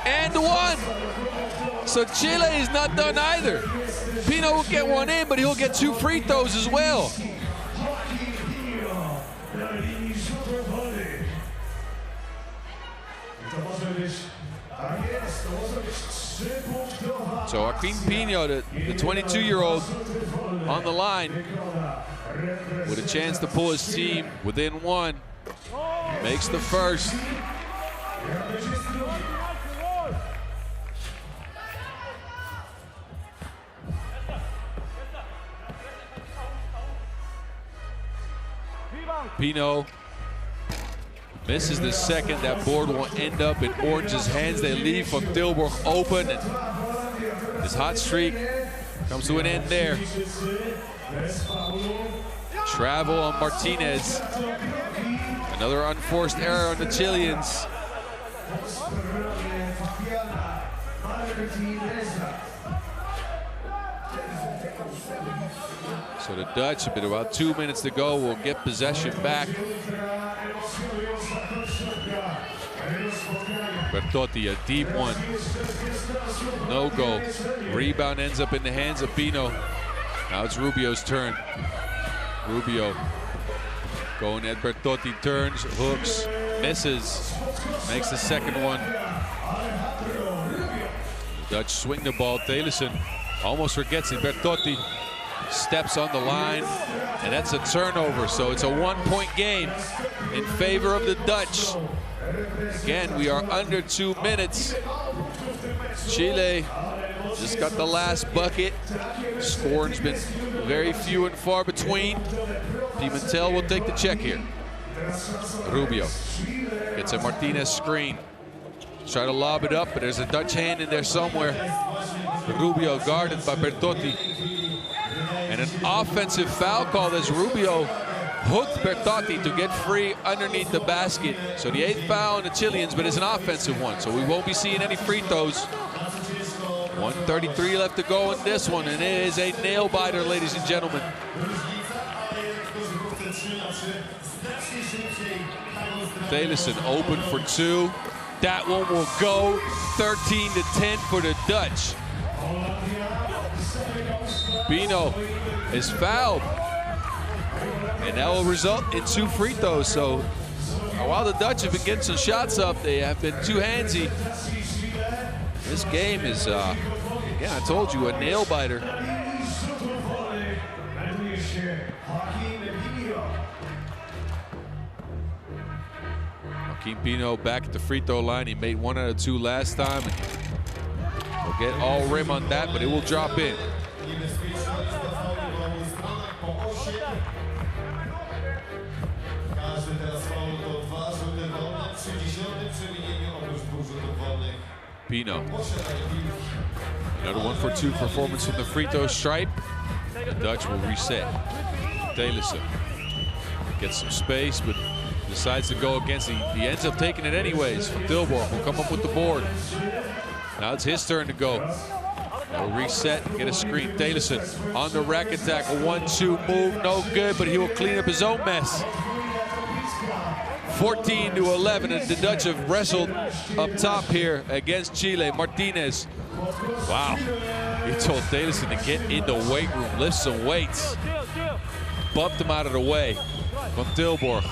and one. So Chile is not done either. Pino will get one in, but he'll get 2 free throws as well. So Joaquin Pino, the 22-year-old, on the line with a chance to pull his team within one. Makes the first. Pino misses the second. That board will end up in Orange's hands. They leave Van Tilburg open. And this hot streak comes to an end there. Travel on Martinez. Another unforced error on the Chileans. So the Dutch, with about 2 minutes to go, will get possession back. Bertotti, a deep one. No goal. Rebound ends up in the hands of Pino. Now it's Rubio's turn. Rubio going at Bertotti, turns, hooks, misses, makes the second one. The Dutch swing the ball. Telissen almost forgets it. Bertotti steps on the line, and that's a turnover. So it's a 1-point game in favor of the Dutch. Again, we are under 2 minutes. Chile just got the last bucket. Scoring's been very few and far between. Pimentel will take the check here. Rubio gets a Martinez screen. Try to lob it up, but there's a Dutch hand in there somewhere. Rubio guarded by Bertotti. And an offensive foul called as Rubio hooked Bertotti to get free underneath the basket. So the 8th foul on the Chileans, but it's an offensive one. So we won't be seeing any free throws. 1:33 left to go in this one, and it is a nail biter, ladies and gentlemen. Telissen open for 2. That one will go. 13-10 for the Dutch. Pino is fouled, and that will result in 2 free throws. So while the Dutch have been getting some shots up, they have been too handsy. This game is, again, I told you, a nail biter. Joaquin Pino back at the free throw line. He made 1 out of 2 last time. We'll get all rim on that, but it will drop in. Pino. Another 1 for 2 performance from the free throw stripe. The Dutch will reset. Telissen gets some space, but decides to go against it. He ends up taking it anyways. Van Tilburg will come up with the board. Now it's his turn to go. He'll reset and get a screen. Telissen on the rack attack. A 1-2 move, no good, but he will clean up his own mess. 14-11, and the Dutch have wrestled up top here against Chile. Martinez, wow. He told Telissen to get in the weight room, lift some weights. Bumped him out of the way. Van Tilburg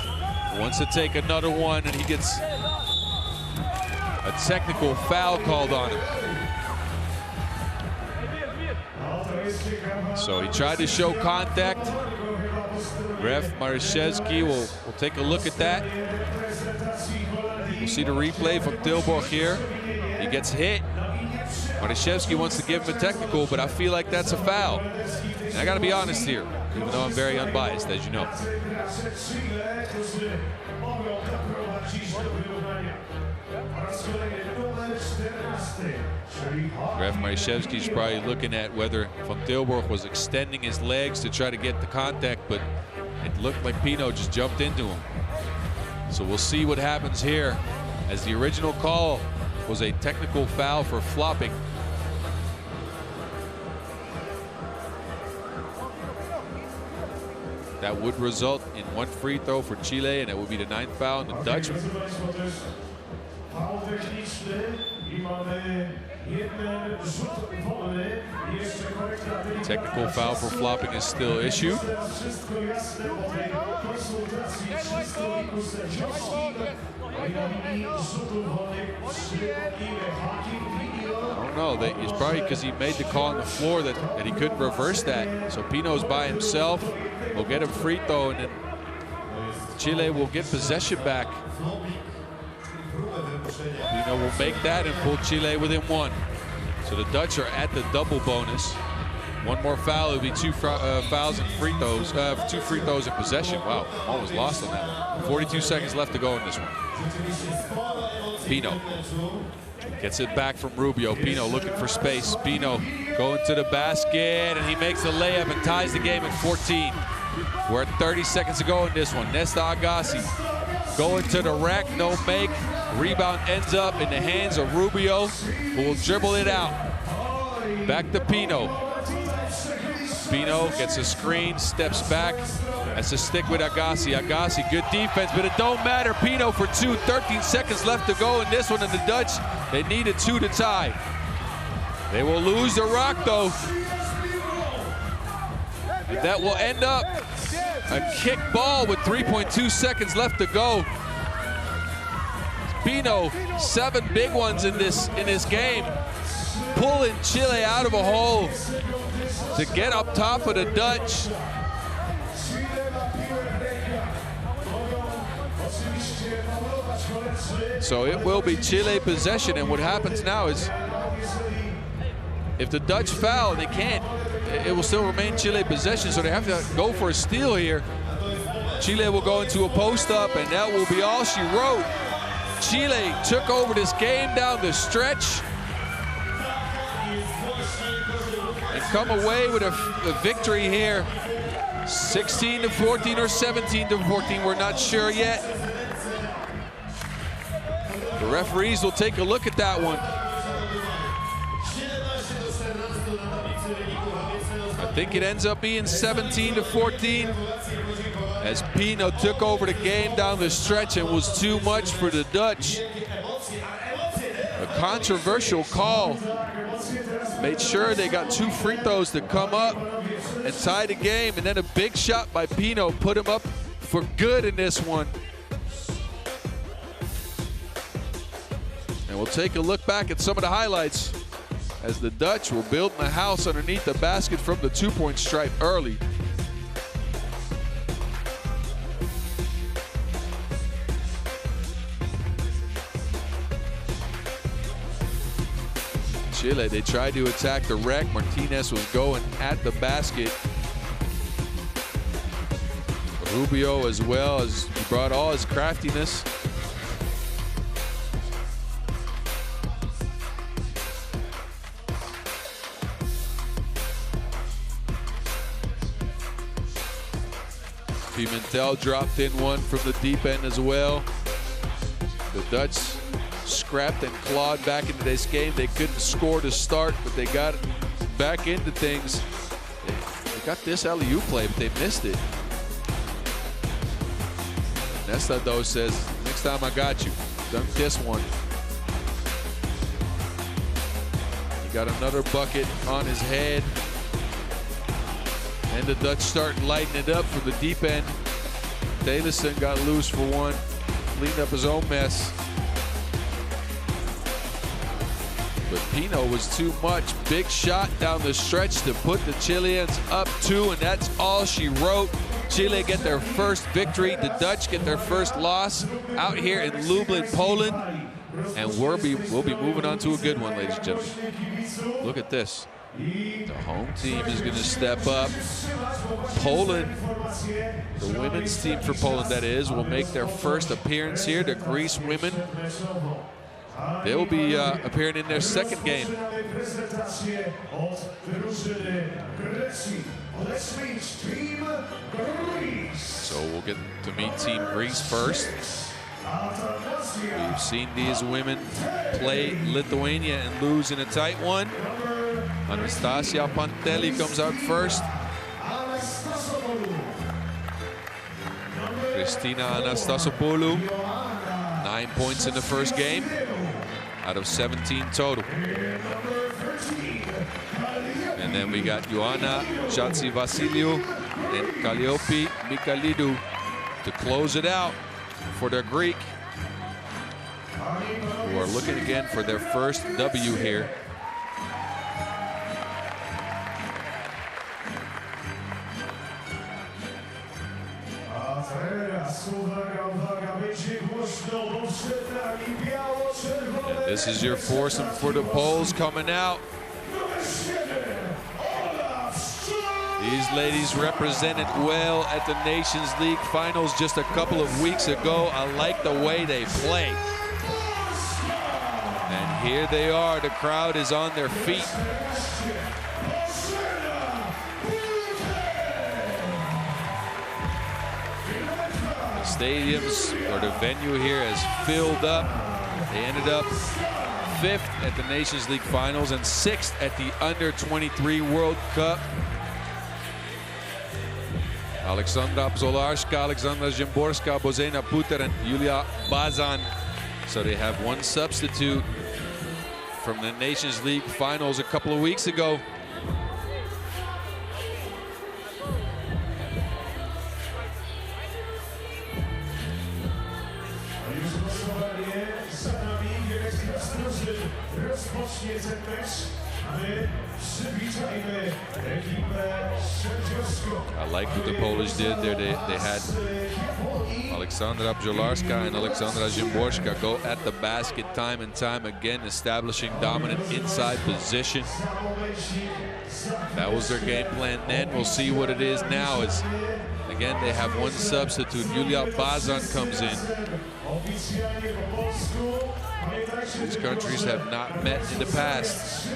wants to take another one, and he gets a technical foul called on him. So he tried to show contact. Ref Marishevsky will take a look at that. We'll see the replay from Tilburg here. He gets hit. Marishevsky wants to give him a technical, but I feel like that's a foul. And I got to be honest here, even though I'm very unbiased, as you know. Ref Marishevsky's probably looking at whether Van Tilburg was extending his legs to try to get the contact, but it looked like Pino just jumped into him. So we'll see what happens here, as the original call was a technical foul for flopping. That would result in 1 free throw for Chile, and it would be the 9th foul on the Dutch. Technical foul for flopping is still issued. I don't know. It's probably because he made the call on the floor that he couldn't reverse that. So Pino's by himself. We'll get a free throw, and then Chile will get possession back. Pino will make that and pull Chile within one. So the Dutch are at the double bonus. One more foul, it would be two fouls and free throws, 2 free throws in possession. Wow, almost lost on that. 42 seconds left to go in this one. Pino gets it back from Rubio. Pino looking for space. Pino going to the basket, and he makes the layup and ties the game at 14. We're at 30 seconds to go in this one. Nesta Agassi going to the rack, no make. Rebound ends up in the hands of Rubio, who will dribble it out. Back to Pino. Pino gets a screen, steps back. That's a stick with Agassi. Agassi, good defense, but it don't matter. Pino for 2, 13 seconds left to go in this one, and the Dutch, they needed 2 to tie. They will lose the rock, though. And that will end up a kick ball with 3.2 seconds left to go. Pino, 7 big ones in this game, pulling Chile out of a hole to get up top of the Dutch. So it will be Chile possession, and what happens now is if the Dutch foul, they can't, it will still remain Chile possession, so they have to go for a steal here. Chile will go into a post-up, and that will be all she wrote. Chile took over this game down the stretch and come away with a victory here. 16-14 or 17-14, we're not sure yet. The referees will take a look at that one. I think it ends up being 17-14 as Pino took over the game down the stretch and was too much for the Dutch. A controversial call. Made sure they got 2 free throws to come up and tie the game, and then a big shot by Pino put him up for good in this one. And we'll take a look back at some of the highlights as the Dutch were building a house underneath the basket from the 2-point stripe early. Chile, they tried to attack the rack. Martinez was going at the basket. Rubio as well, as he brought all his craftiness. Pimentel dropped in one from the deep end as well. The Dutch scrapped and clawed back into this game. They couldn't score to start, but they got back into things. They got this alley-oop play, but they missed it. Nesta, though, says, next time I got you. Dunk this one. He got another bucket on his head. And the Dutch start lighting it up from the deep end. Davison got loose for one, cleaned up his own mess. But Pino was too much. Big shot down the stretch to put the Chileans up 2, and that's all she wrote. Chile get their first victory. The Dutch get their first loss out here in Lublin, Poland. And we'll be moving on to a good one, ladies and gentlemen. Look at this. The home team is going to step up. Poland, the women's team for Poland, that is, will make their first appearance here. The Greece women, they will be appearing in their second game. So we'll get to meet Team Greece first. We've seen these women play Lithuania and lose in a tight one. Anastasia Pantelli comes out first. Kristina Anastasopoulou, 9 points in the first game. out of 17 total. And then we got Ioana Chatsi-Vasiliou and Kalliopi Michailidou to close it out for the Greek, who are looking again for their first W here. And this is your foursome for the Poles coming out. These ladies represented well at the Nations League finals just a couple of weeks ago. I like the way they play. And here they are. The crowd is on their feet. The stadiums, or the venue here, has filled up. They ended up 5th at the Nations League finals and 6th at the U23 World Cup. Aleksandra Bzolarska, Aleksandra Szymborska, Bozena Puter, and Julia Bazan. So they have one substitute from the Nations League finals a couple of weeks ago. I like what the Polish did there. They had Aleksandra Bzolarska and Aleksandra Szymborska go at the basket time and time again, establishing dominant inside position. That was their game plan then. We'll see what it is now. As again, they have one substitute. Julia Bazan comes in. These countries have not met in the past.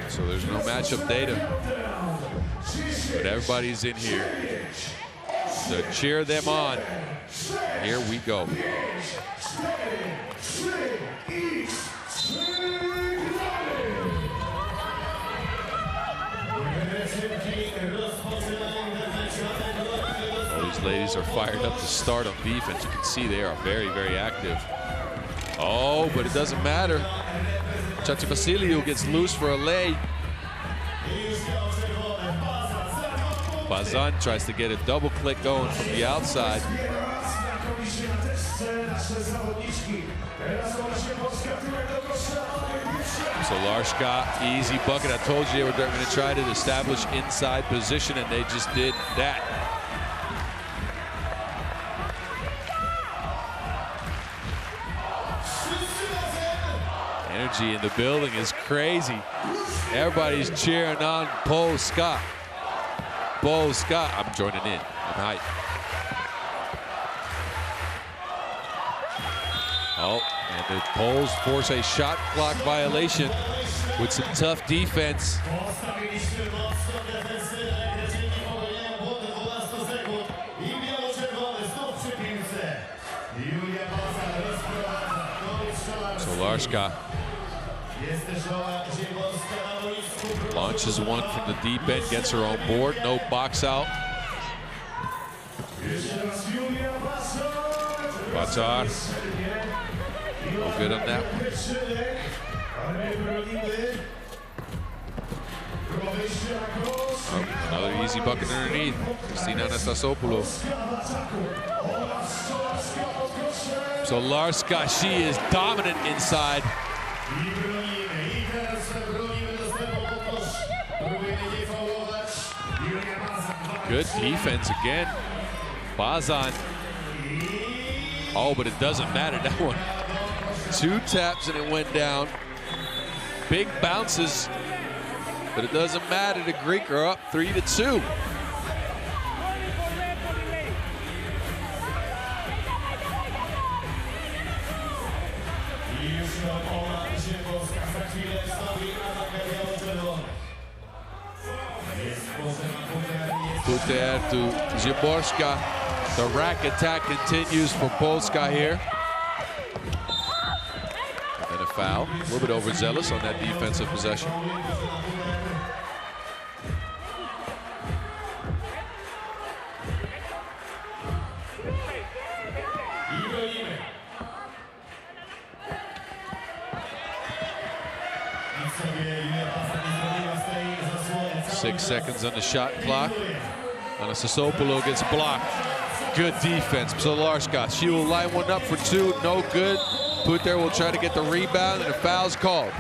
So there's no matchup data, but everybody's in here to cheer them on. Here we go. All these ladies are fired up to start on defense. You can see they are very, very active. Oh, but it doesn't matter. Chatsi-Vasiliou gets loose for a lay. Bazan tries to get a double click going from the outside. So Larshka, easy bucket. I told you they were going to try to establish inside position, and they just did that. Energy in the building is crazy. Everybody's cheering on Polska. Polska. I'm joining in hype. Oh, and the Poles force a shot clock violation with some tough defense. So Larshka launches one from the deep end, gets her on board, no box out. Batar, no good on that one. Oh, another easy bucket underneath. Christina Anastasopoulos. So Larshka, she is dominant inside. Good defense again. Bazan. Oh, but it doesn't matter. That one, 2 taps and it went down. Big bounces, but it doesn't matter. The Greek are up 3-2. Puter to Szymborska. The rack attack continues for Polska here. And a foul. A little bit overzealous on that defensive possession. 6 seconds on the shot clock. Anastasopoulos gets blocked. Good defense. Psolarska, she will line one up for two. No good. Puter will try to get the rebound, and a foul's called.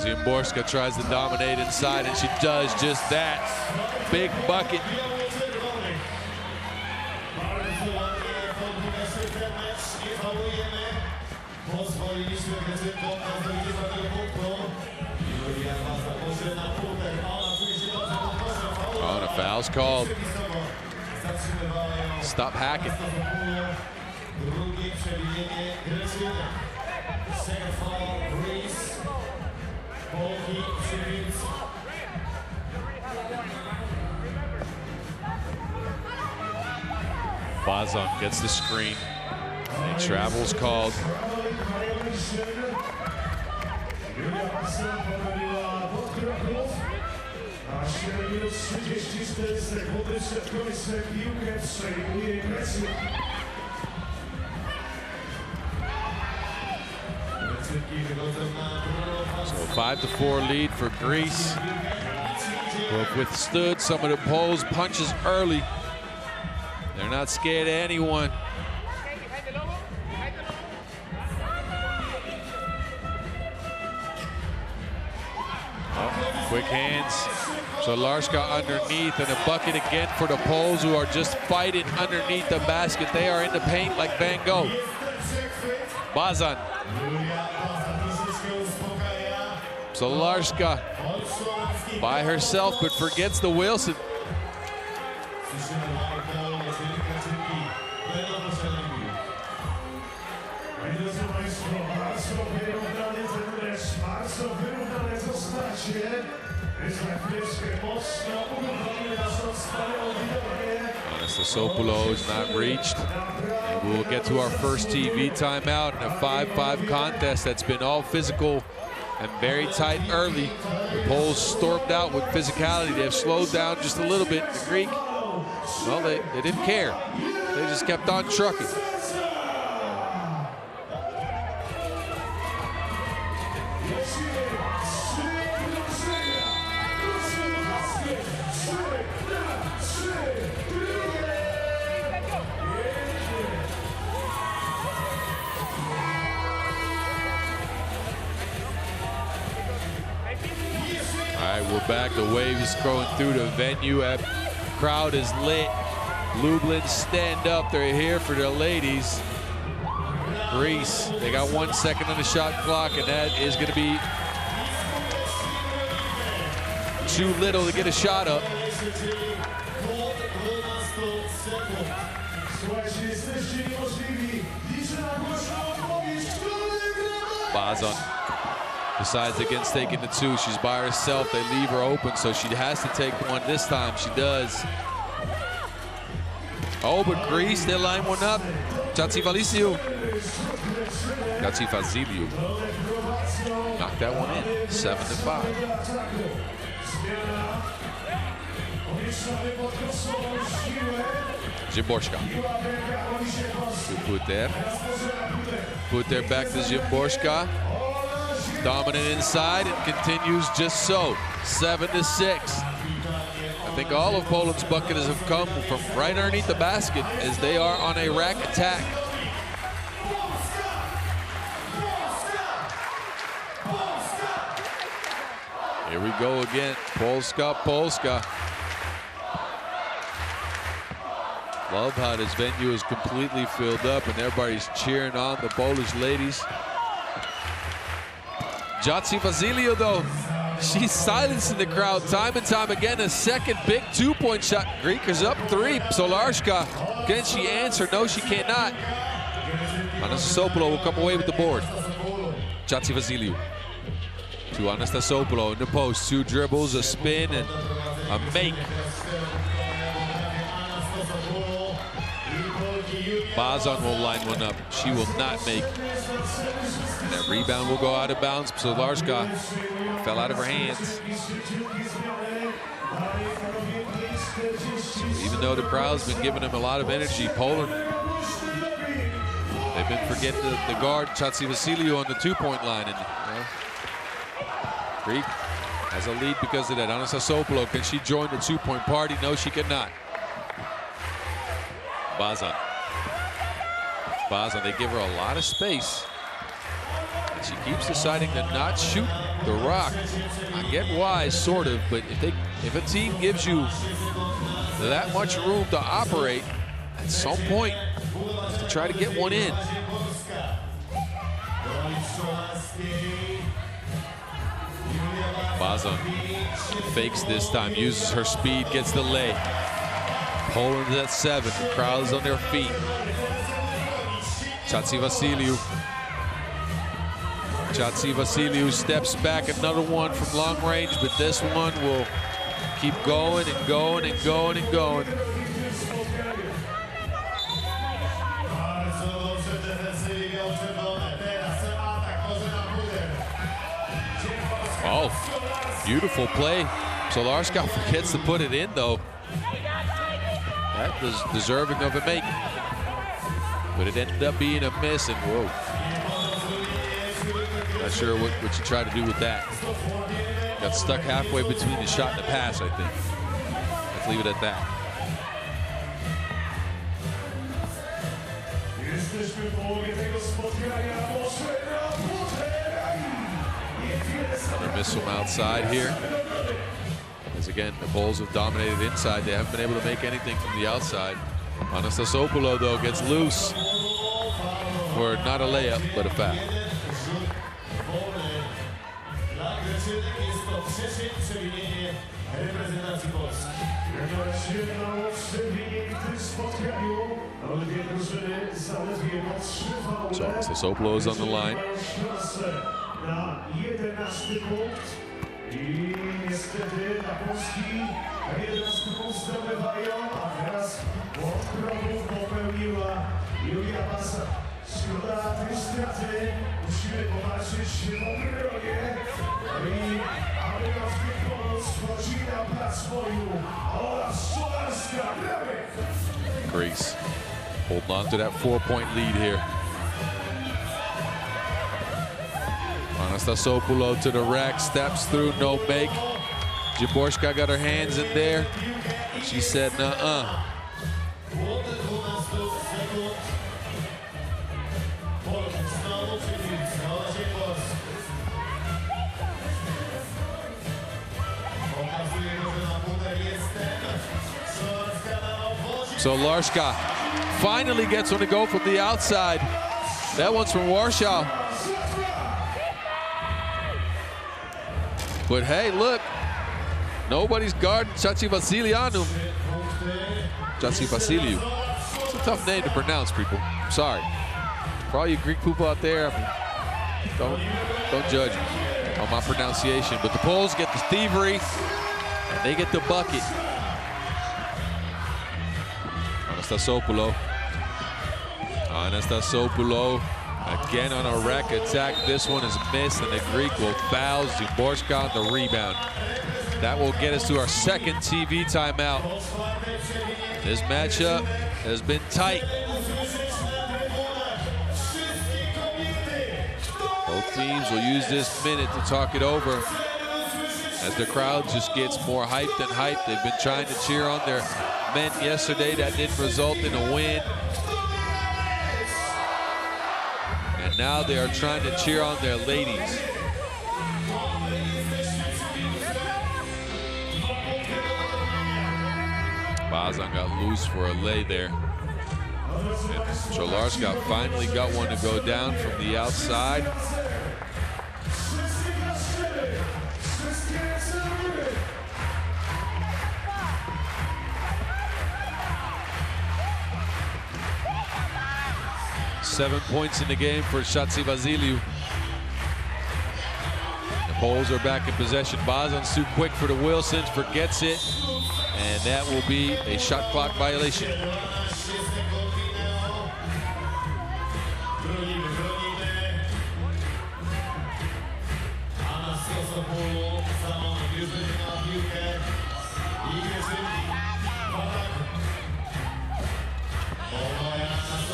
Zimborska tries to dominate inside, and she does just that. Big bucket. Oh, and a foul's called. Stop hacking. Bazan gets the screen. And travel's called. So 5-4 lead for Greece, who have withstood some of the Poles' punches early. They're not scared of anyone. Oh, quick hands. So Larska underneath, and a bucket again for the Poles, who are just fighting underneath the basket. They are in the paint like Van Gogh. Bazan. Solarska by herself, but forgets the Wilson. Anastasopoulos is not reached. And we'll get to our first TV timeout in a 5-5 contest that's been all physical and very tight early. The Poles stormed out with physicality. They have slowed down just a little bit. The Greek, well, they didn't care. They just kept on trucking. We're back. The wave is going through the venue. Crowd is lit. Lublin, stand up. They're here for their ladies. Greece, they got 1 second on the shot clock, and that is going to be too little to get a shot up. Bazan decides against taking the two. She's by herself. They leave her open, so she has to take one this time. She does. Oh, but Greece, they line one up. Chatsivaliu. Knocked that one in. 7-5. Zimborska. Puter back to Zimborska. Dominant inside and continues just so. 7-6. I think all of Poland's buckets have come from right underneath the basket as they are on a rack attack. Here we go again. Polska, Polska. Love how this venue is completely filled up and everybody's cheering on the Polish ladies. Jotsi Vasilio, though, she's silencing the crowd time and time again. A second big two-point shot. Greek is up 3. Solarska, can she answer? No, she cannot. Anastasopoulos will come away with the board. Jotsi Vasilio to Anastasopoulos in the post. 2 dribbles, a spin, and a make. Bazan will line one up. She will not make. And that rebound will go out of bounds. So Larska fell out of her hands. Even though the crowd's been giving them a lot of energy, Poland, they've been forgetting the guard, Chatsi Vasiliou, on the two-point line. And Greek has a lead because of that. Anastasopoulos, can she join the two-point party? No, she cannot. Bazan, they give her a lot of space. And she keeps deciding to not shoot the rock. I get why, sort of, but if a team gives you that much room to operate, at some point, to try to get one in. Bazan fakes this time, uses her speed, gets the lay. Poland at 7, the crowd's on their feet. Chatsi Vasiliou steps back, another one from long range, but this one will keep going and going and going and going. Oh, beautiful play. Solarska forgets to put it in, though. That was deserving of a make. But it ended up being a miss, and whoa. Not sure what you try to do with that. Got stuck halfway between the shot and the pass, I think. Let's leave it at that. Another miss from outside here. As again, the Bulls have dominated inside. They haven't been able to make anything from the outside. Anastasopoulos, though, gets loose for not a layup, but a foul. So Anastasopoulos on the line. I niestety na Polski 11 punktów zdobywają, a teraz błąd kroku popełniła Julia Basa. Szkoda tej straty, musimy popatrzeć w obronie i aby nas pomóc wchodzi na plac boju oraz Solarska gramy. Greece holding on to that 4-point lead here. Anastasopoulos to the rack, steps through, no make. Jaborska got her hands in there. She said, nuh-uh. So Larska finally gets one to go from the outside. That one's from Warsaw. But hey, look, nobody's guarding Chatsi Vasiliou. Chatsi Vasiliou. It's a tough name to pronounce, people. I'm sorry. For all you Greek people out there, I mean, don't judge me on my pronunciation. But the Poles get the thievery, and they get the bucket. Anastasopoulos. Anastasopoulos. Again on a rack attack. This one is missed, and the Greek will foul Zaborska on the rebound. That will get us to our second TV timeout. This matchup has been tight. Both teams will use this minute to talk it over as the crowd just gets more hyped and hyped. They've been trying to cheer on their men yesterday. That didn't result in a win. And now they are trying to cheer on their ladies. Bazan got loose for a lay there. And Solarska finally got one to go down from the outside. Seven points in the game for Chatsi Vasiliou. The Poles are back in possession. Bazan's too quick for the Wilsons, forgets it, and that will be a shot clock violation.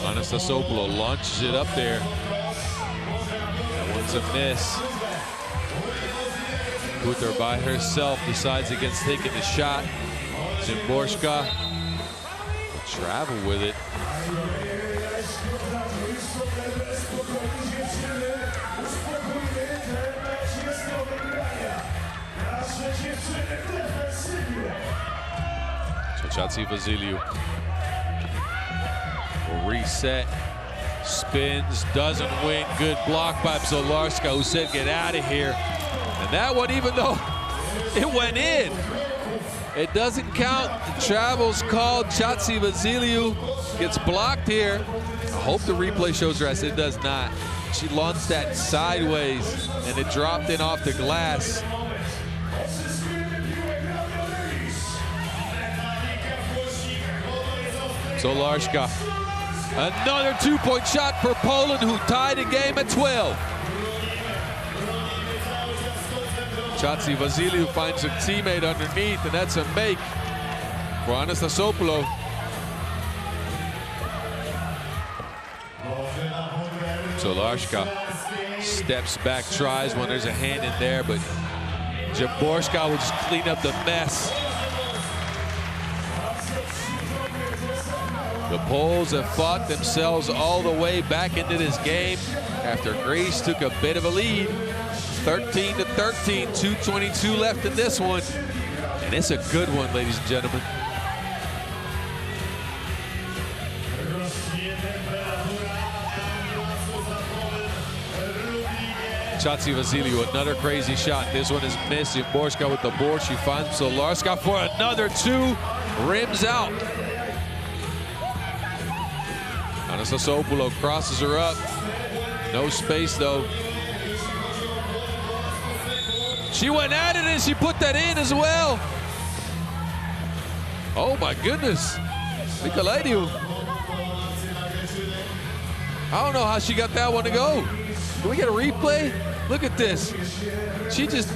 Anastasopoulos launches it up there. That one's a miss. Puter by herself decides against taking the shot. Szymborska will travel with it. Chatsi-Vasiliu will reset, spins, doesn't win. Good block by Bzolarska, who said get out of here. And that one, even though it went in, it doesn't count. The travel's called. Chatsi-Vasiliu gets blocked here. I hope the replay shows her as it does not. She launched that sideways and it dropped in off the glass. Bzolarska, another two-point shot for Poland, who tied the game at 12. Chatsi-Vasiliu finds a teammate underneath, and that's a make for Anastasopoulos. Bzolarska steps back, tries when there's a hand in there, but Szymborska will just clean up the mess. The Poles have fought themselves all the way back into this game after Greece took a bit of a lead. 13-13, 2:22 left in this one. And it's a good one, ladies and gentlemen. Chatsi-Vasiliu, another crazy shot. This one is missed. Szymborska with the board. She finds Bzolarska for another two. Rims out. Anastasopoulos crosses her up. No space, though. She went at it and she put that in as well. Oh, my goodness. Nicolaïdiu. I don't know how she got that one to go. Can we get a replay? Look at this. She just,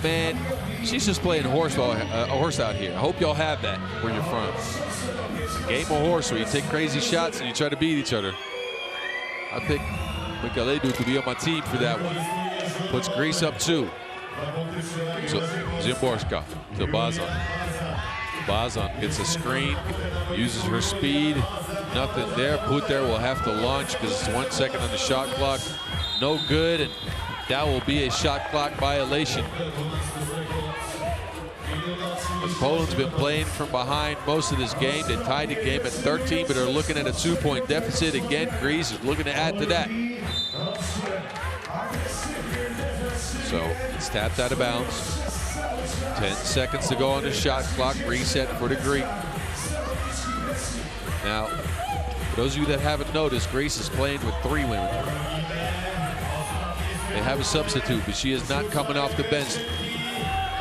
man, she's just playing a horse out here. I hope y'all have that where you're from. Game of horse where you take crazy shots and you try to beat each other. I picked Nicolaïdiu to be on my team for that one. Puts Greece up 2. So Szymborska to Bazan. Bazan gets a screen, uses her speed. Nothing there. Puter will have to launch because it's 1 second on the shot clock. No good, and that will be a shot clock violation. As Poland's been playing from behind most of this game. They tied the game at 13, but are looking at a 2-point deficit. Again, Greece is looking to add to that. So it's tapped out of bounds. 10 seconds to go on the shot clock. Reset for the Greek. Now, for those of you that haven't noticed, Greece is playing with 3 women. They have a substitute, but she is not coming off the bench.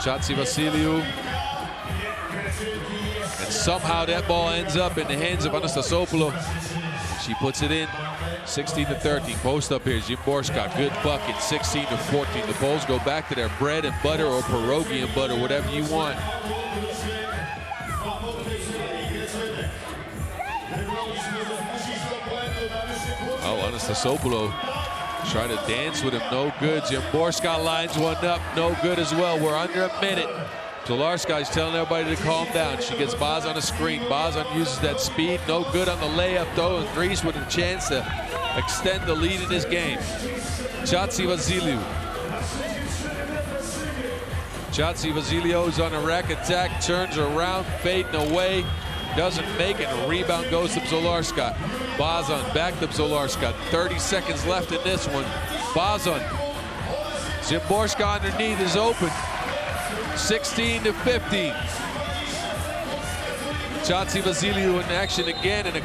Chatsi-Vasiliu. And somehow that ball ends up in the hands of Anastasopoulos. She puts it in. 16-13. Post up here. Szymborska, good bucket. 16-14. The Poles go back to their bread and butter or pierogi and butter, whatever you want. Oh, Anastasopoulos trying to dance with him. No good. Szymborska lines one up. No good as well. We're under a minute. Bzolarska is telling everybody to calm down. She gets Baz on a screen. Bazan uses that speed. No good on the layup, though, and Greece with a chance to extend the lead in this game. Chatsi-Vasiliu. Chatsi-Vasiliu is on a rack attack, turns around, fading away, doesn't make it. A rebound goes to Bzolarska. Bazan back to Bzolarska. 30 seconds left in this one. Bazan. Szymborska underneath is open. 16-15. Chatsi-Vasiliu in action again, and a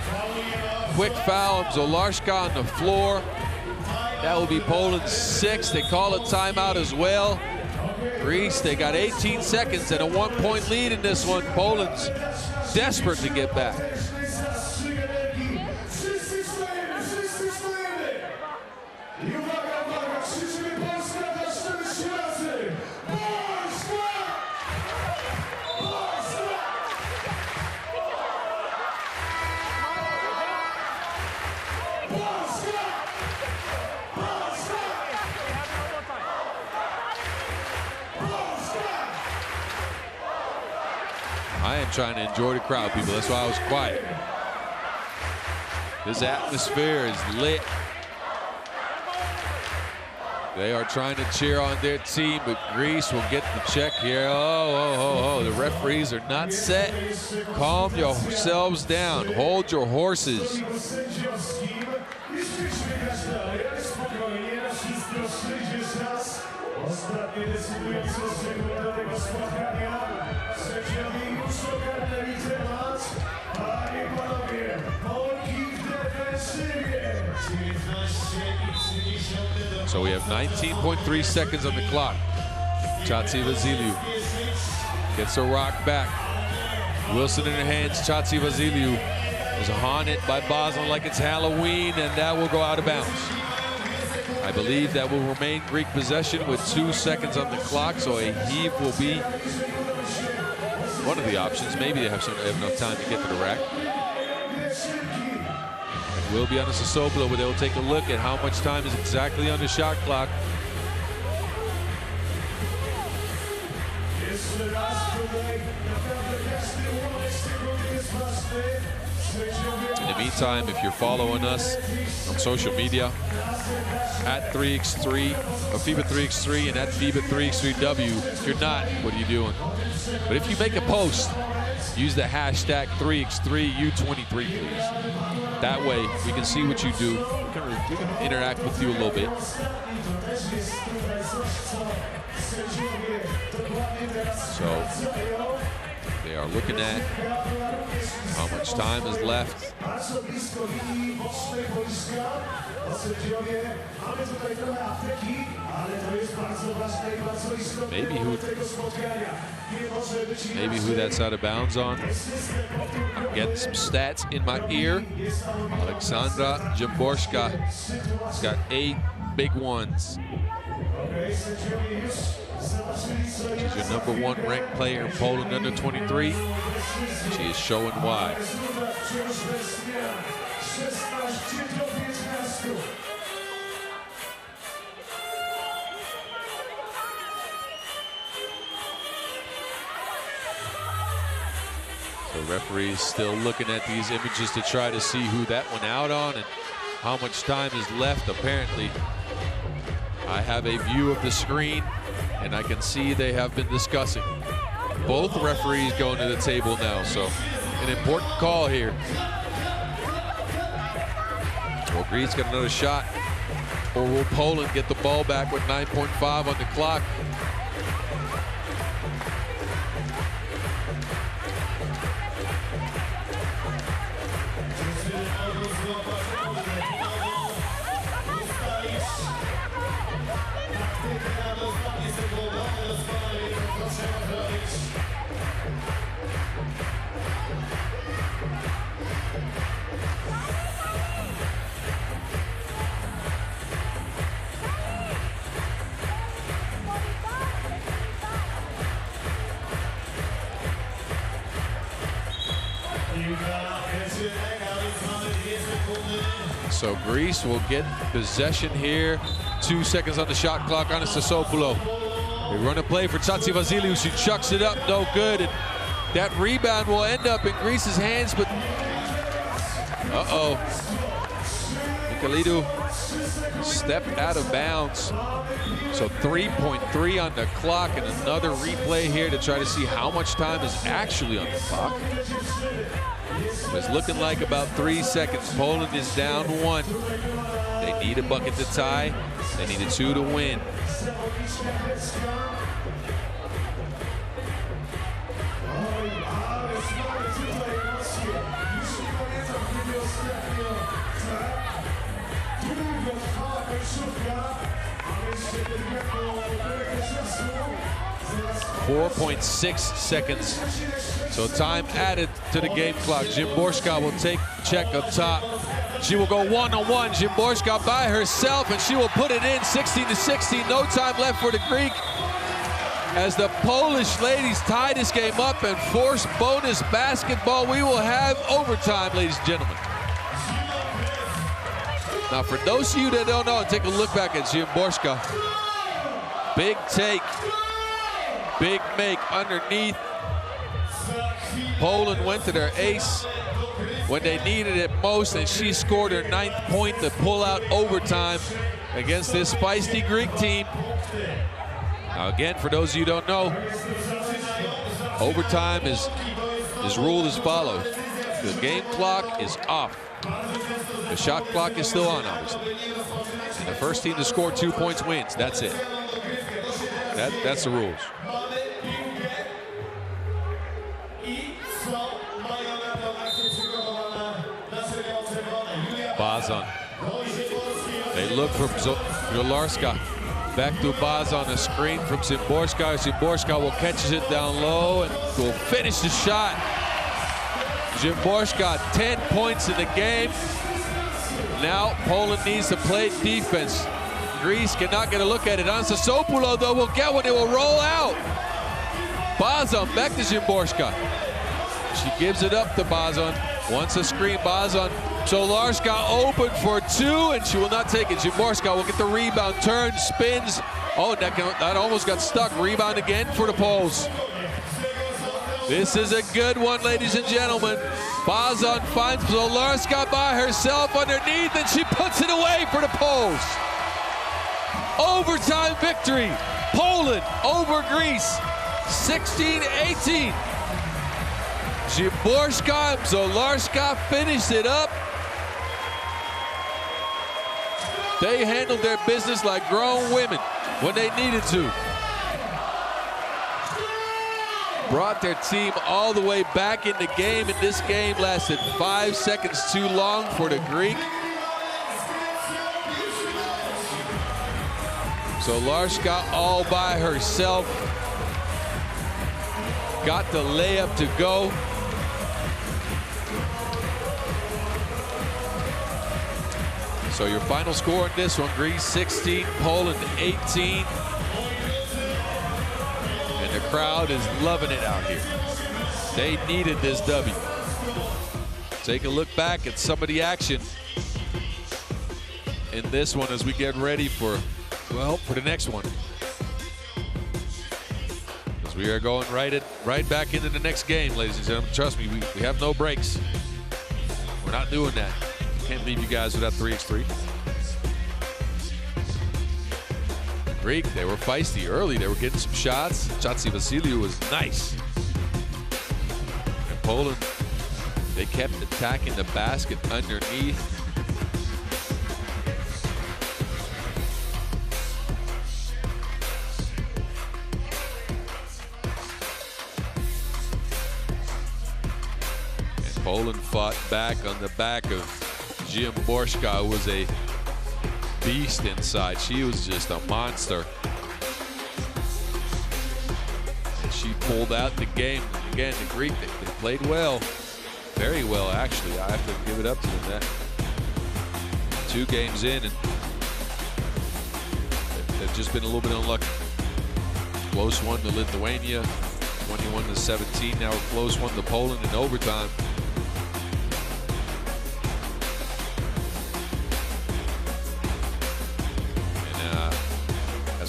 quick foul. Bzolarska on the floor. That will be Poland's 6th. They call a timeout as well. Greece, they got 18 seconds and a 1-point lead in this one. Poland's desperate to get back. am trying to enjoy the crowd, people. That's why I was quiet. This atmosphere is lit. They are trying to cheer on their team, but Greece will get the check here. Oh, the referees are not set. Calm yourselves down. Hold your horses. So we have 19.3 seconds on the clock. Chatsi Vasiliu gets a rock back. Wilson in her hands. Chatsi Vasiliu is on it by Bosman like it's Halloween, and that will go out of bounds. I believe that will remain Greek possession with 2 seconds on the clock, so a heave will be one of the options. Maybe they have enough time to get to the rack. It will be on the Sasopolo, but they'll take a look at how much time is exactly on the shot clock. In the meantime, if you're following us on social media, at 3x3, FIBA 3x3 and at FIBA 3x3W. If you're not, what are you doing? But if you make a post, use the hashtag 3x3 U23, please. That way, we can see what you do. We can interact with you a little bit. So, they are looking at how much time is left. Maybe who that's out of bounds on. I'm getting some stats in my ear. Alexandra Jimborska has got 8 big ones. She's your #1 ranked player in Poland under 23. She is showing why. So referees still looking at these images to try to see who that went out on and how much time is left. Apparently, I have a view of the screen and I can see they have been discussing. Both referees going to the table now, so an important call here. Will Greece get another shot, or will Poland get the ball back with 9.5 on the clock? So Greece will get possession here. 2 seconds on the shot clock on Sasopolo. They run a play for Chatsi Vasiliu. She chucks it up, no good. And that rebound will end up in Greece's hands, but Nicolidou stepped out of bounds. So 3.3 on the clock, and another replay here to try to see how much time is actually on the clock. It's looking like about 3 seconds. Poland is down 1. They need a bucket to tie. They need a 2 to win. .6 seconds. So time added to the game clock. Jimborska will take check up top. She will go one-on-one. Jimborska by herself, and she will put it in 16-16. No time left for the Greek as the Polish ladies tie this game up and force bonus basketball. We will have overtime, ladies and gentlemen. Now, for those of you that don't know, take a look back at Jimborska. Big take, big make underneath. Poland went to their ace when they needed it most, and she scored her 9th point to pull out overtime against this feisty Greek team. Now again, for those of you who don't know, overtime is ruled as follows. The game clock is off. The shot clock is still on, obviously. And the first team to score 2 points wins. That's it. That's the rules. Bazan. They look from Jolarska. Back to Bazan, a screen from Szymborska. Szymborska will catch it down low and will finish the shot. Szymborska, 10 points in the game. Now Poland needs to play defense. Greece cannot get a look at it. Ansasopoulos, though, will get one. It will roll out. Bazan back to Szymborska. She gives it up to Bazan. Wants a screen, Bazan. Jolarska open for 2, and she will not take it. Szymborska will get the rebound, turns, spins. Oh, that almost got stuck. Rebound again for the Poles. This is a good one, ladies and gentlemen. Bazan finds Jolarska by herself underneath, and she puts it away for the Poles. Overtime victory. Poland over Greece, 16-18. Szymborska and Jolarska finished it up. They handled their business like grown women when they needed to. Brought their team all the way back in the game, and this game lasted 5 seconds too long for the Greek. Jolarska all by herself. Got the layup to go. So your final score in this one, Greece 16, Poland 18. And the crowd is loving it out here. They needed this W. Take a look back at some of the action in this one as we get ready for, well, for the next one. As we are going right back into the next game, ladies and gentlemen. Trust me, we have no breaks. We're not doing that. Can't leave you guys without 3x3. Greek, they were feisty early. They were getting some shots. Chatsy Vasiliou was nice. And Poland, they kept attacking the basket underneath. And Poland fought back on the back of Szymborska, who was a beast inside. She was just a monster. And she pulled out the game. Again, the Greek, they played well. Very well, actually. I have to give it up to them. That 2 games in, and they've just been a little bit unlucky. Close one to Lithuania, 21-17. Now a close one to Poland in overtime.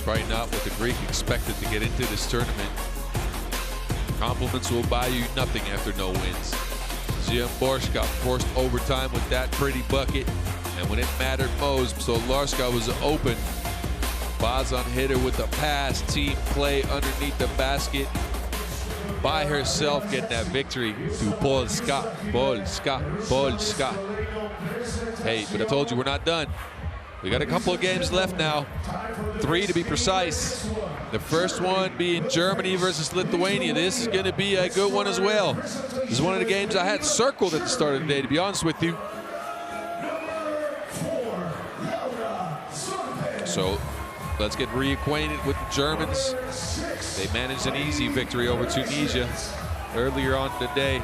Probably not what the Greek expected to get into this tournament. Compliments will buy you nothing after no wins. Szymborska forced overtime with that pretty bucket, and when it mattered most, Jolarska was open. Bazan hit her with a pass, team play underneath the basket. By herself, getting that victory to Polska. Hey, but I told you we're not done. We got a couple of games left now, 3 to be precise. The first one being Germany versus Lithuania. This is going to be a good one as well. This is one of the games I had circled at the start of the day, to be honest with you. So let's get reacquainted with the Germans. They managed an easy victory over Tunisia earlier on today.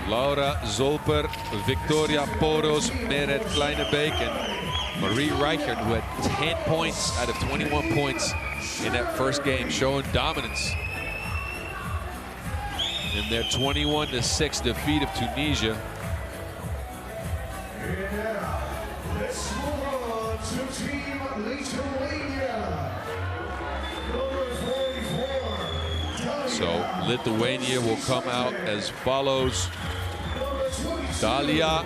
Laura Zolper, Victoria Poros, Meret Kleinebeek, and Marie Reichert, who had 10 points out of 21 points in that first game, showing dominance in their 21-6 defeat of Tunisia. And now, let's move on to Team Lithuania. Number 44, So Lithuania will come out as follows. Dalia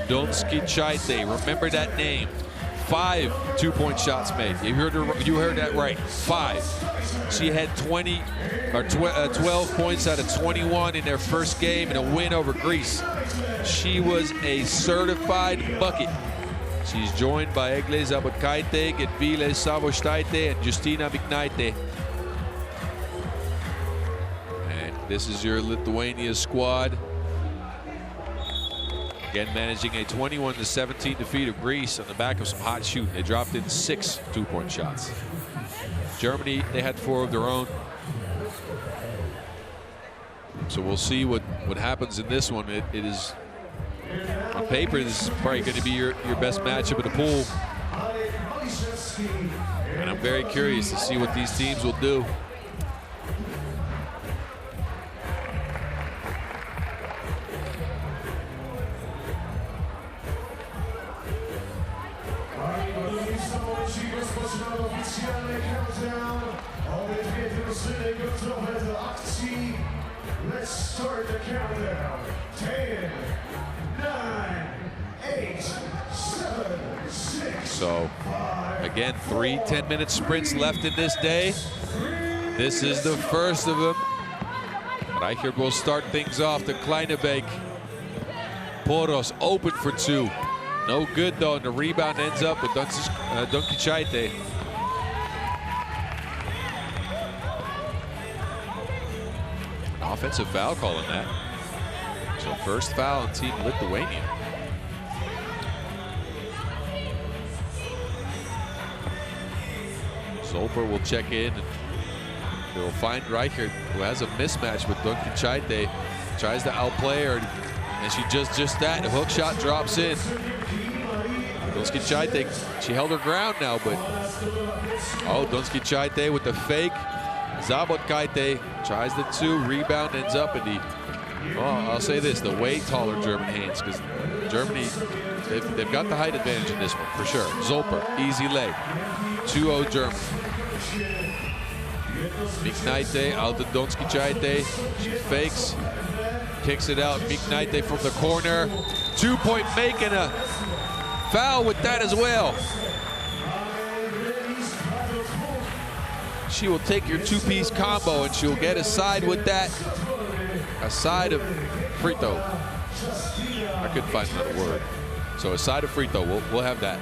Donskichaitė. Remember that name. 5 2-point shots made. You heard that right. 5. She had 12 points out of 21 in their first game in a win over Greece. She was a certified bucket. She's joined by Egle Zabotkaitė, Gedvile Savoštaitė, and Justina Miknaitė. And this is your Lithuania squad. Again, managing a 21-17 defeat of Greece on the back of some hot shooting. They dropped in 6 2-point shots. Germany, they had 4 of their own. So we'll see what happens in this one. It is, on paper, this is probably going to be your best matchup of the pool. And I'm very curious to see what these teams will do. Let's start the countdown. 10, 9, 8, 7, 6. So, again, 3 10-minute sprints left in this day. This is the first of them. Reichert will start things off to Kleinebeek. Poros open for 2. No good, though, and the rebound ends up with Donskichaitė. Offensive foul call in that. So first foul on Team Lithuania. Zolper will check in and they'll find Reichert, who has a mismatch with Donskichaitė. Tries to outplay her, and she just that. The hook shot drops in. Donskichaitė, she held her ground now, but Donskichaitė with the fake. Zabotkaitė tries the 2, rebound ends up in the, well, I'll say this, the way taller German hands, because Germany, they've got the height advantage in this one, for sure. Zolper, easy lay. 2-0 Germany. Miknaitė out to Donskichaitė. She fakes, kicks it out. Miknaitė from the corner. 2-point make and a foul with that as well. She will take your 2-piece combo and she'll get a side with that. A side of free throw. I couldn't find another word. So a side of free throw, we'll have that.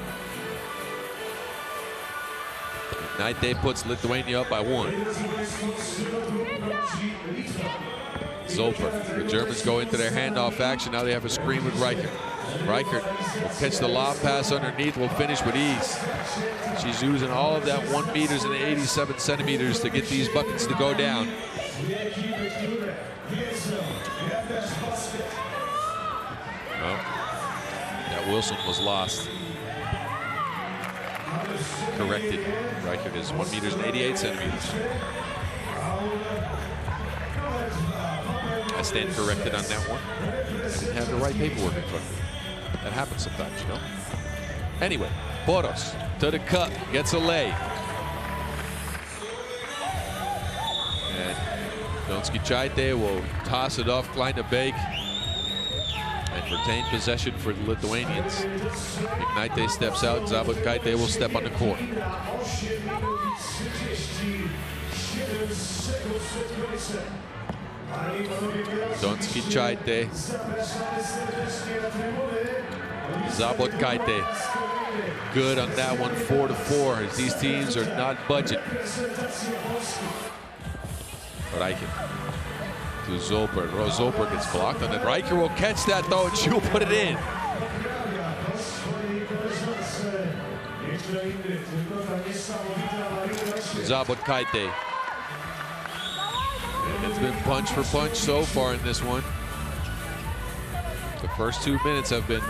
Miknaitė puts Lithuania up by 1. Zolper, the Germans go into their handoff action. Now they have a screen with Reichert. Reichert will catch the lob pass underneath, will finish with ease. She's using all of that 1 meters and 87 centimeters to get these buckets to go down. Well, that Wilson was lost. Corrected. Reichert is 1 meters and 88 centimeters. I stand corrected on that one. I didn't have the right paperwork in front of me. That happens sometimes, you know. Anyway, Poros to the cup, gets a lay. And Donskichaitė will toss it off Kleinebeek and retain possession for the Lithuanians. Miknaitė steps out, Zabotkaitė will step on the court. Donskichaitė. Zabotkaitė. Good on that one, 4-4, as these teams are not budging. Reichert to Zolper. Zolper gets blocked on it. Reichert will catch that though, and she'll put it in. Zabotkaitė. It's been punch for punch so far in this one. The first 2 minutes have been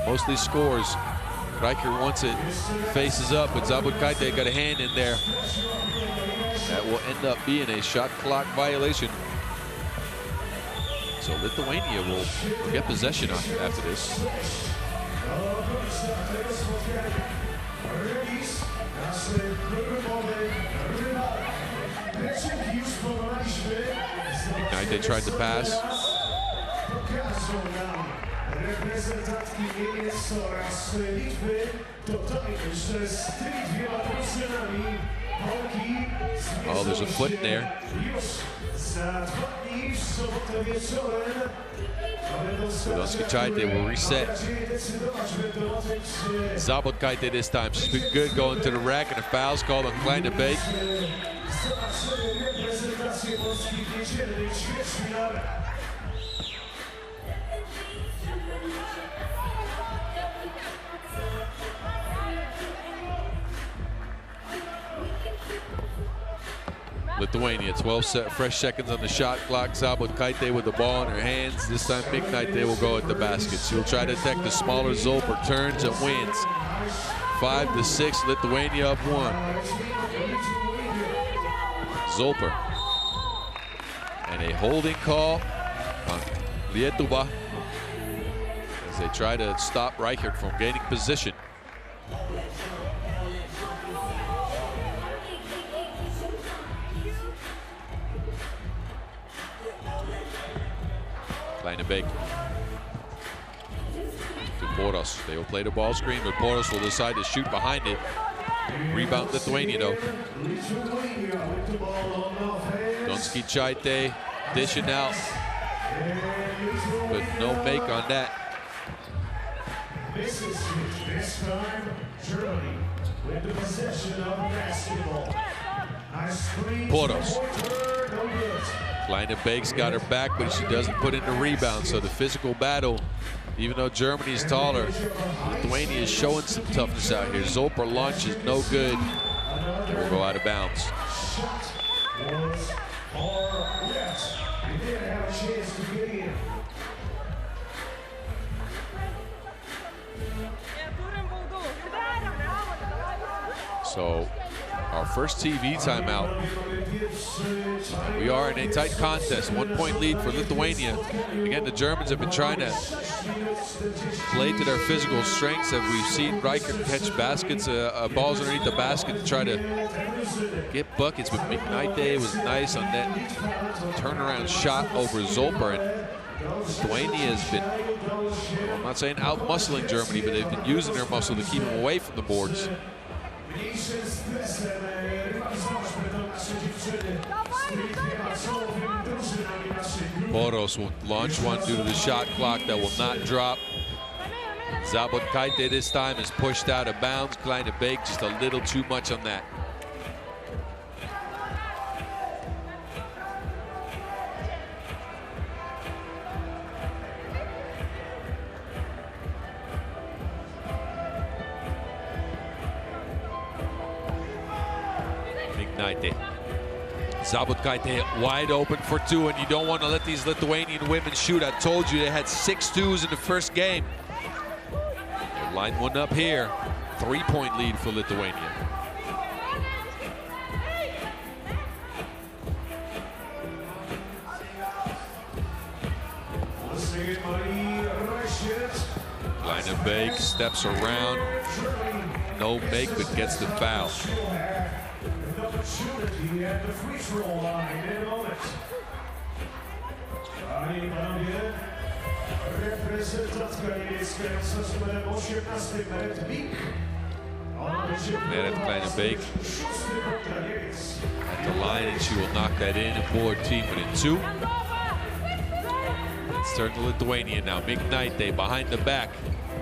mostly scores. Reichert wants it, faces up, but Zabotkaitė got a hand in there. That will end up being a shot clock violation. So Lithuania will get possession after this. McKnight tried to pass. Reprezentantki Niemiec oraz Litwy totalnie przez dwiema procentami walki. Oh, there's a foot in there. Już za 2 dni w sobotę wieczorem. U23 will reset. Zabotkajte this time. She's been good going to the rack, and a foul's called on Kleine Beek. Lithuania, 12 fresh seconds on the shot clock. Zabotkajte with the ball in her hands. This time McKnight will go at the basket. She'll try to attack the smaller Zolper, turns and wins. 5-6, Lithuania up 1. Zolper. And a holding call on Lietuva as they try to stop Reichert from gaining position. Kleine Beek to Poros. They will play the ball screen, but Poros will decide to shoot behind it. Rebound Lithuania though. U23 dishing out, but no make on that. This time Germany with the possession of basketball. Poros. Kleine Beek's got her back, but she doesn't put in the rebound. So the physical battle, even though Germany's taller, Lithuania is showing some toughness out here. Zolper launch is no good. It will go out of bounds. So our first TV timeout. We are in a tight contest. 1 point lead for Lithuania. Again, the Germans have been trying to play to their physical strengths. As we've seen Reichert catch baskets, balls underneath the basket to try to get buckets. But McKnight was nice on that turnaround shot over Zolper. And Lithuania has been, I'm not saying out-muscling Germany, but they've been using their muscle to keep them away from the boards. Poros will launch one due to the shot clock that will not drop. Zabotkajte this time is pushed out of bounds. Kleine Beek just a little too much on that. McKnight. Zabotkajte wide open for 2, and you don't want to let these Lithuanian women shoot. I told you they had 6 twos in the first game. They line one up here. 3-point lead for Lithuania. Kleine Beek steps around. No make, but gets the foul. Opportunity at the free throw line in a moment. Reprezentantka niemiecka z numerem 18 Meret Wik. Meret Kleine Beek at the line, and she will knock that in and pull her team within 2. Let's turn to Lithuania now. McKnight behind the back.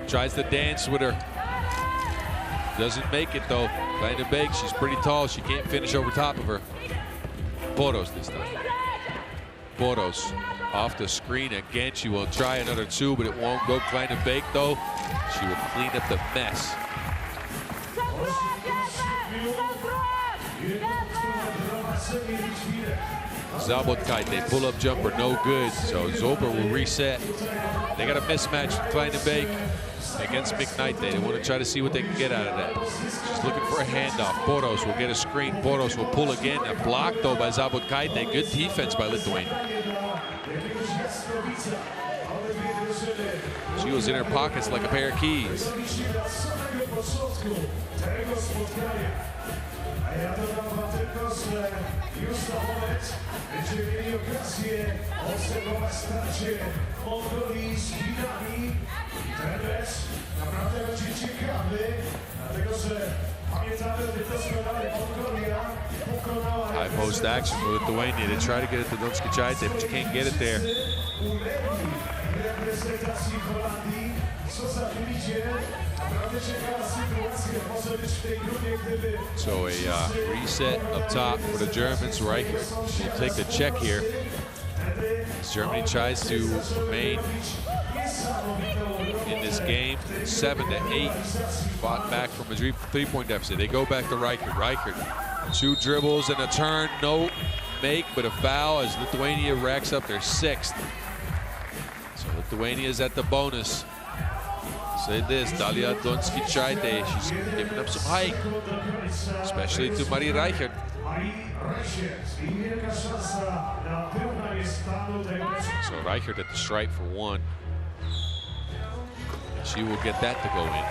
Tries to dance with her. Doesn't make it though. Kleine Beek, she's pretty tall. She can't finish over top of her. Poros this time. Poros off the screen again. She will try another 2, but it won't go. Kleine Beek though, she will clean up the mess. Zabotkajte, pull-up jumper, no good. So Zolper will reset. They got a mismatch with Kleine Beek against McKnight. They want to try to see what they can get out of that. She's looking for a handoff. Poros will get a screen. Poros will pull again. A block though by Zabotkajte. Good defense by Lithuania. She was in her pockets like a pair of keys. Ja dodam wam tylko, że już za moment będziemy mieli okazję obserwować starcie Mongolii z Chinami. Ten mecz naprawdę będzie ciekawy, dlatego że pamiętamy doskonale Mongolia pokonała... High post action for Lithuania. They try to get it to Donskichaite, but you can't get it there. Reprezentacji Holandii, co za tym idzie. So a reset up top for the Germans. Reichert will take the check here as Germany tries to remain in this game 7-8. Fought back from a 3-point deficit. They go back to Reichert. Reichert, 2 dribbles and a turn, no make, but a foul as Lithuania racks up their 6th. So Lithuania is at the bonus. Say this, Dalia Donskichaite, she's giving up some height, especially to Marie Reichert. So Reichert at the stripe for 1. She will get that to go in.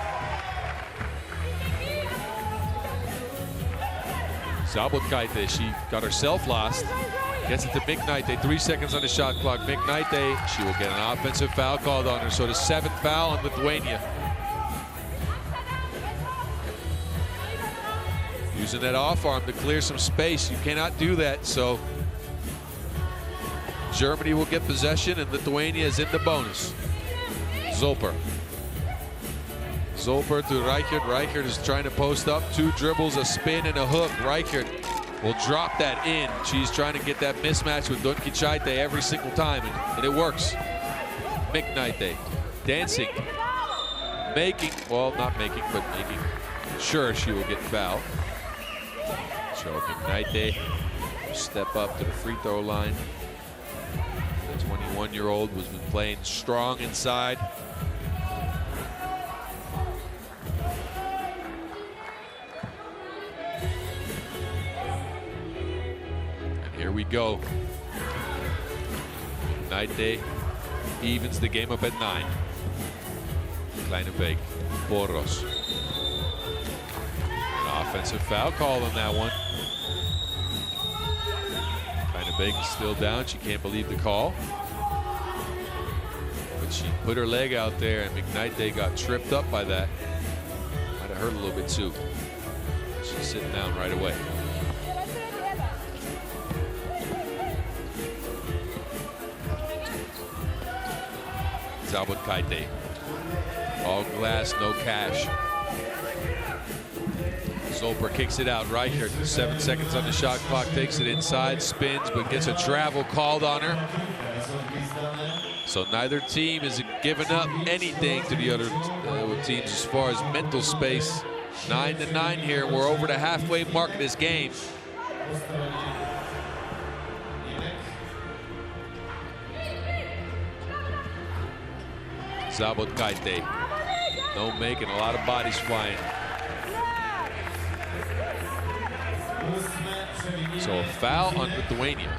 Zabotkaite, she got herself lost. Gets it to McKnight. 3 seconds on the shot clock. McKnight, she will get an offensive foul called on her. So the 7th foul on Lithuania. Using that off arm to clear some space. You cannot do that. So Germany will get possession and Lithuania is in the bonus. Zolper. Zolper to Reichert. Reichert is trying to post up. 2 dribbles, a spin, and a hook. Reichert will drop that in. She's trying to get that mismatch with Donskichaite every single time, and it works. McKnight dancing, making, well, not making, but making sure she will get fouled. So McKnight step up to the free throw line. The 21-year-old was been playing strong inside. Here we go. McKnight evens the game up at 9. Kleine Boros. An offensive foul call on that one. Kleine is still down. She can't believe the call. But she put her leg out there and McKnight got tripped up by that. Might have hurt a little bit too. She's sitting down right away. Zabotkaite. All glass, no cash. Zolper kicks it out. Reichert, 7 seconds on the shot clock, takes it inside, spins, but gets a travel called on her. So neither team is giving up anything to the other teams as far as mental space. 9-9 here. We're over the halfway mark of this game. Zabotkaite. No making, a lot of bodies flying. So a foul on Lithuania.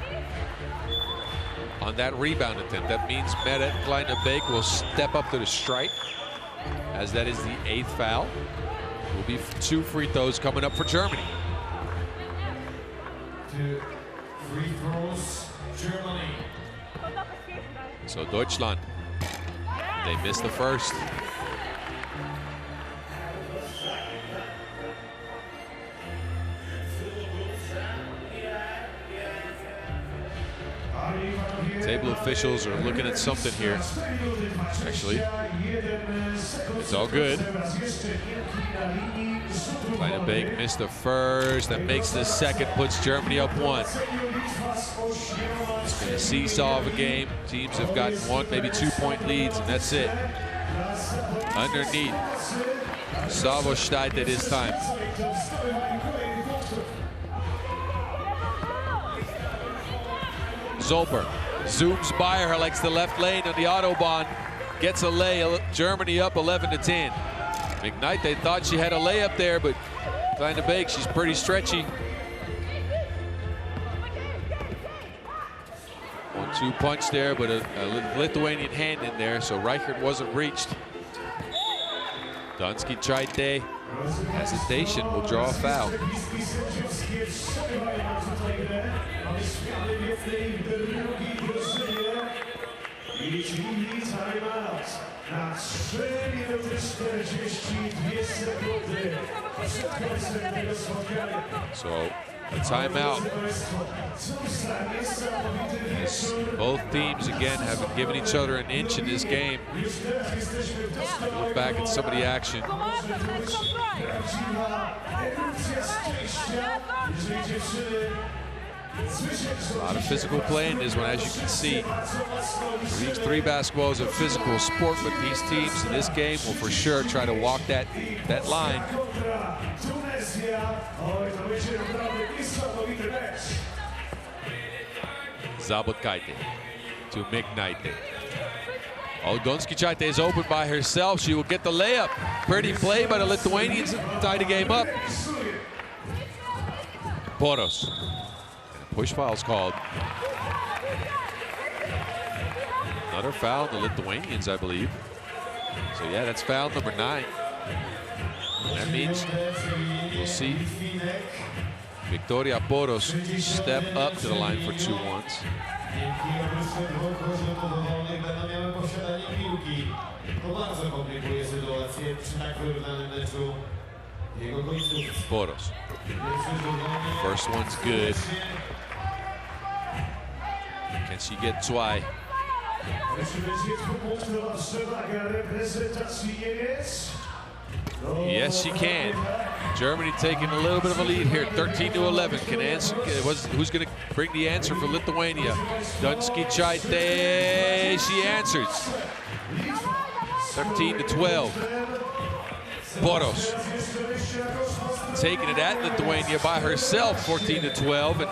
On that rebound attempt, that means Meret Kleine will step up to the stripe, as that is the 8th foul. Will be 2 free throws coming up for Germany. 2 free throws, Germany. So Deutschland, they missed the first. Table officials are looking at something here. Actually, it's all good. Kleine missed the first. That makes the second, puts Germany up 1. It's been a seesaw of a game. Teams have gotten 1, maybe 2-point leads, and that's it. Underneath, Savostaite this time. Zolper zooms by her, likes the left lane on the Autobahn, gets a lay. Germany up 11-10. McKnight, they thought she had a layup there, but Kleine, she's pretty stretchy. 1, 1-2 punch there, but a Lithuanian hand in there, so Reichert wasn't reached. U23 hesitation will draw a foul. So a timeout, as both teams again haven't given each other an inch in this game. Look back at some of the action. A lot of physical play in this one, as you can see. League 3 basketball is a physical sport, but these teams in this game will for sure try to walk that line. U23 to U23. Oh, U23 is open by herself. She will get the layup. Pretty play by the Lithuanians, tie the game up. Poros. Push foul's called. Another foul on the Lithuanians, I believe. So yeah, that's foul number 9. And that means we'll see Victoria Poros step up to the line for 2-1s. Poros. First one's good. Can she get Zwei? Yes, she can. Germany taking a little bit of a lead here, 13-11. Can answer. Who's going to bring the answer for Lithuania? U23. She answers. 13-12. Poros taking it at Lithuania by herself, 14-12.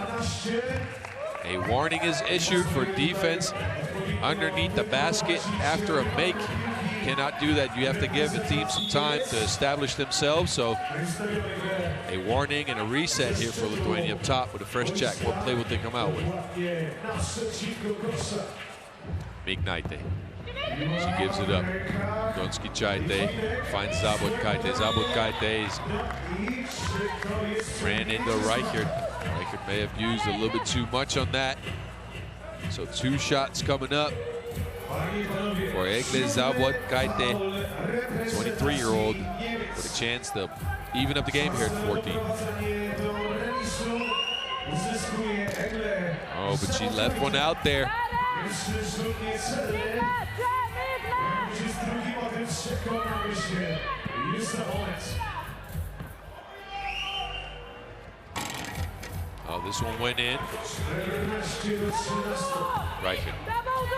And a warning is issued for defense underneath the basket after a make. Cannot do that. You have to give the team some time to establish themselves. So a warning and a reset here for Lithuania up top with a fresh check. What play will they come out with? U23. She gives it up. U23 finds U23. U23 ran into Reichert. Reichert may have used a little bit too much on that. So 2 shots coming up for Egle U23, 23-year-old, with a chance to even up the game here at 14. Oh, but she left one out there. Oh, this one went in. Reichert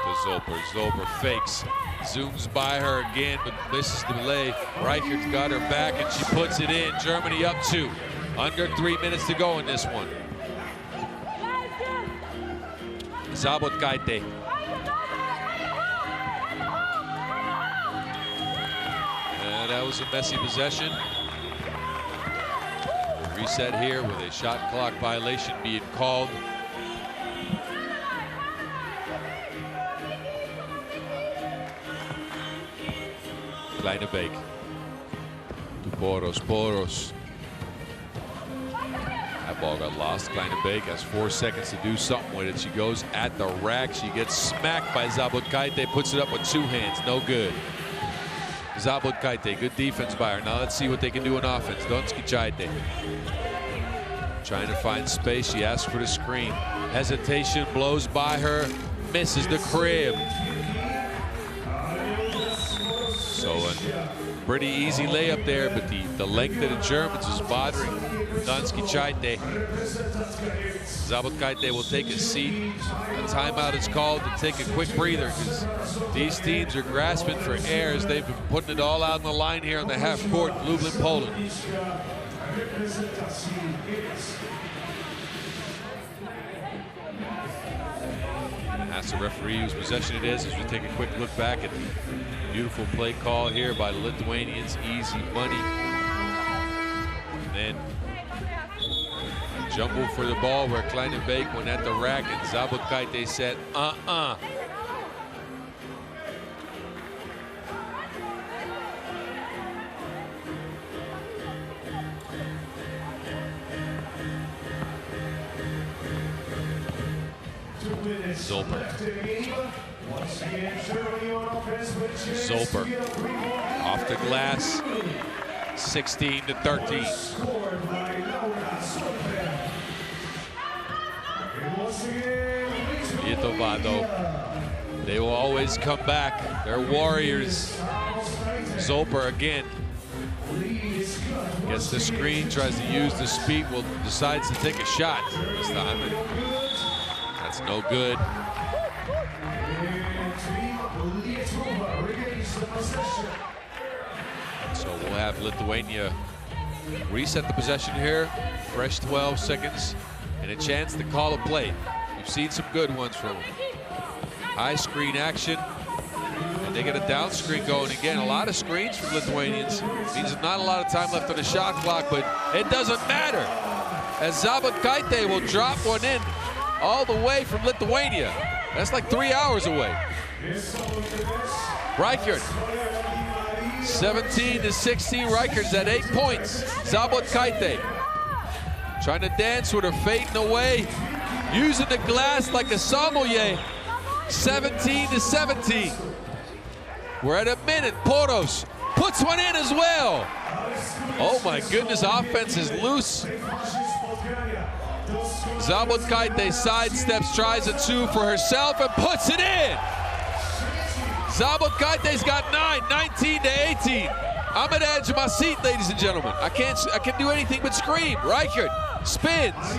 to Zolper. Zolper fakes, zooms by her again, but misses the delay. Reichert's got her back, and she puts it in. Germany up 2. Under 3 minutes to go in this one. U23. That was a messy possession. Reset here with a shot clock violation being called. Kleine-Beek to Poros. Poros. That ball got lost. Kleine-Beek has 4 seconds to do something with it. She goes at the rack. She gets smacked by U23. Puts it up with 2 hands. No good. U23, good defense by her. Now let's see what they can do on offense. U23 trying to find space. She asks for the screen. Hesitation, blows by her, misses the crib. So a pretty easy layup there, but the length of the Germans is bothering U23. U23 will take a seat. A timeout is called to take a quick breather, because these teams are grasping for air as they've been putting it all out on the line here on the half court in Lublin, Poland. Ask the referee whose possession it is as we take a quick look back at the beautiful play call here by the Lithuanians. Easy money. And then Jumble for the ball where Kleinenbeek went at the rack, and Zabotkaite said, Zolper. Zolper off the glass, 16-13. Lietovado. They will always come back. They're warriors. Zolper again gets the screen, tries to use the speed, decides to take a shot this time. That's no good. So we'll have Lithuania reset the possession here. Fresh 12 seconds and a chance to call a play. We've seen some good ones from high screen action. And they get a down screen going again. A lot of screens from Lithuanians. Means there's not a lot of time left on the shot clock, but it doesn't matter, as Zabotkaite will drop one in all the way from Lithuania. That's like 3 hours away. Reichert, 17-16. Reichert's at 8 points. Zabotkaite trying to dance with her fading away, using the glass like a sommelier. 17-17. We're at a minute. Poros puts one in as well. Oh my goodness, offense is loose. Zabotkaite sidesteps, tries a two for herself and puts it in. Zabotkaite's got 9, 19-18. I'm at the edge of my seat, ladies and gentlemen. I can't do anything but scream. Reichert spins.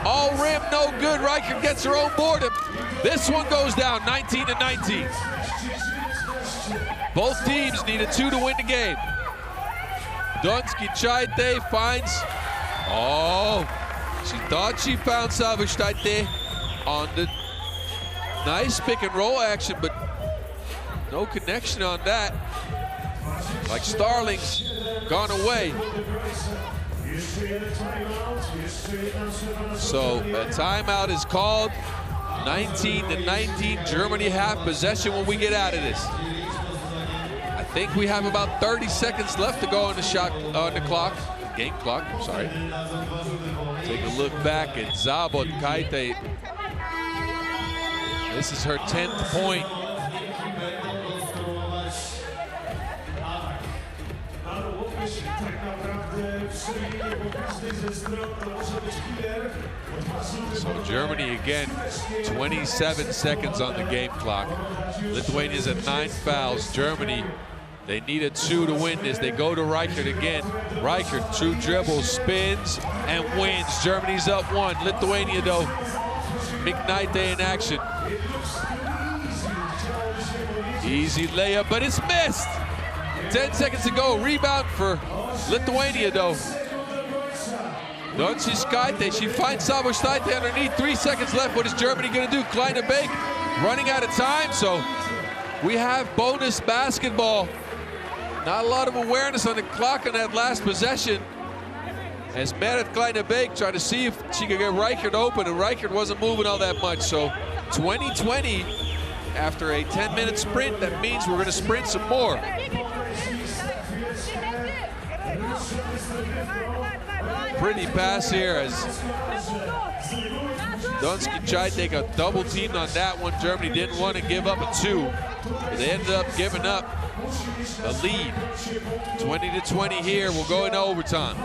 All rim, no good. Reichert gets her own board. This one goes down, 19-19. Both teams need a 2 to win the game. Donskicite finds, she thought she found Savicite on the nice pick and roll action, but no connection on that. Like Starling's gone away. So a timeout is called. 19-19. Germany have possession when we get out of this. I think we have about 30 seconds left to go on the clock. Game clock, I'm sorry. Take a look back at Zabotkaite. This is her 10th point. So Germany again, 27 seconds on the game clock. Lithuania's at 9 fouls. Germany, they need a 2 to win this. They go to Reichert again. Reichert, 2 dribbles, spins, and wins. Germany's up 1. Lithuania, though, McKnight in action. Easy layup, but it's missed. 10 seconds to go. Rebound for Lithuania, though. Donskicite, she finds Savicite underneath. 3 seconds left. What is Germany going to do? Kleinenbeek running out of time, so we have bonus basketball. Not a lot of awareness on the clock on that last possession, as Merit Kleinenbeek tried to see if she could get Reichert open, and Reichert wasn't moving all that much. So 20-20 after a 10-minute sprint. That means we're going to sprint some more. Pretty pass here as Donskicite got double teamed on that one. Germany didn't want to give up a 2. But they ended up giving up a lead. 20-20 here. We'll go into overtime.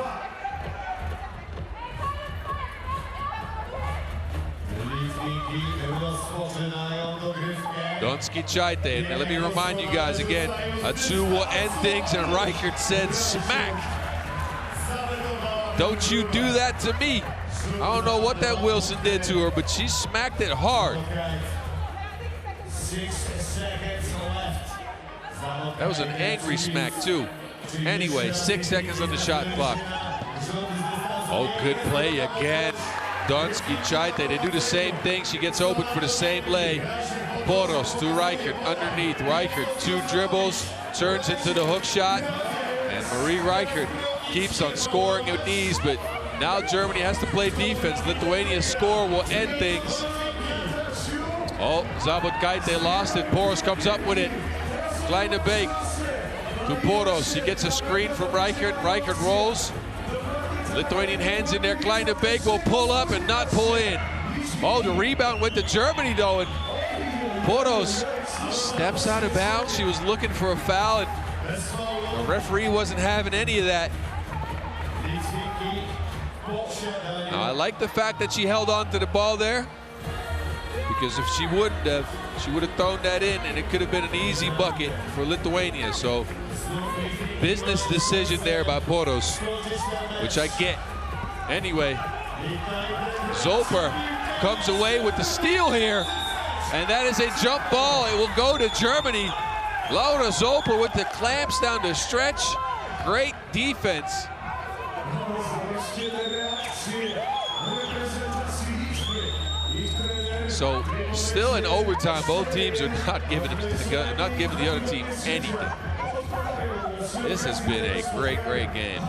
Donskicite. Now let me remind you guys again, a 2 will end things, and Reichert said smack. Don't you do that to me. I don't know what that Wilson did to her, but she smacked it hard. That was an angry smack too. Anyway, 6 seconds on the shot clock. Oh, good play again. Donskicite, they do the same thing. She gets open for the same lay. Poros to Reichert underneath. Reichert, 2 dribbles, turns into the hook shot. And Marie Reichert keeps on scoring at these, but Now Germany has to play defense. Lithuania's score will end things. Oh, Zabotkaite lost it. Poros comes up with it. Kleine Beek to Poros. He gets a screen from Reichert. Reichert rolls. Lithuanian hands in there. Kleine Beek will pull up and not pull in. Oh, the rebound went to Germany though. And Poros steps out of bounds. She was looking for a foul, and the referee wasn't having any of that. Now, I like the fact that she held on to the ball there, because if she wouldn't have, she would have thrown that in, and it could have been an easy bucket for Lithuania. So, business decision there by Poros, which I get. Anyway, Zoper comes away with the steal here, and that is a jump ball. It will go to Germany. Laura Zoper with the clamps down the stretch. Great defense. So still in overtime, both teams are not giving the other team anything. This has been a great, great game.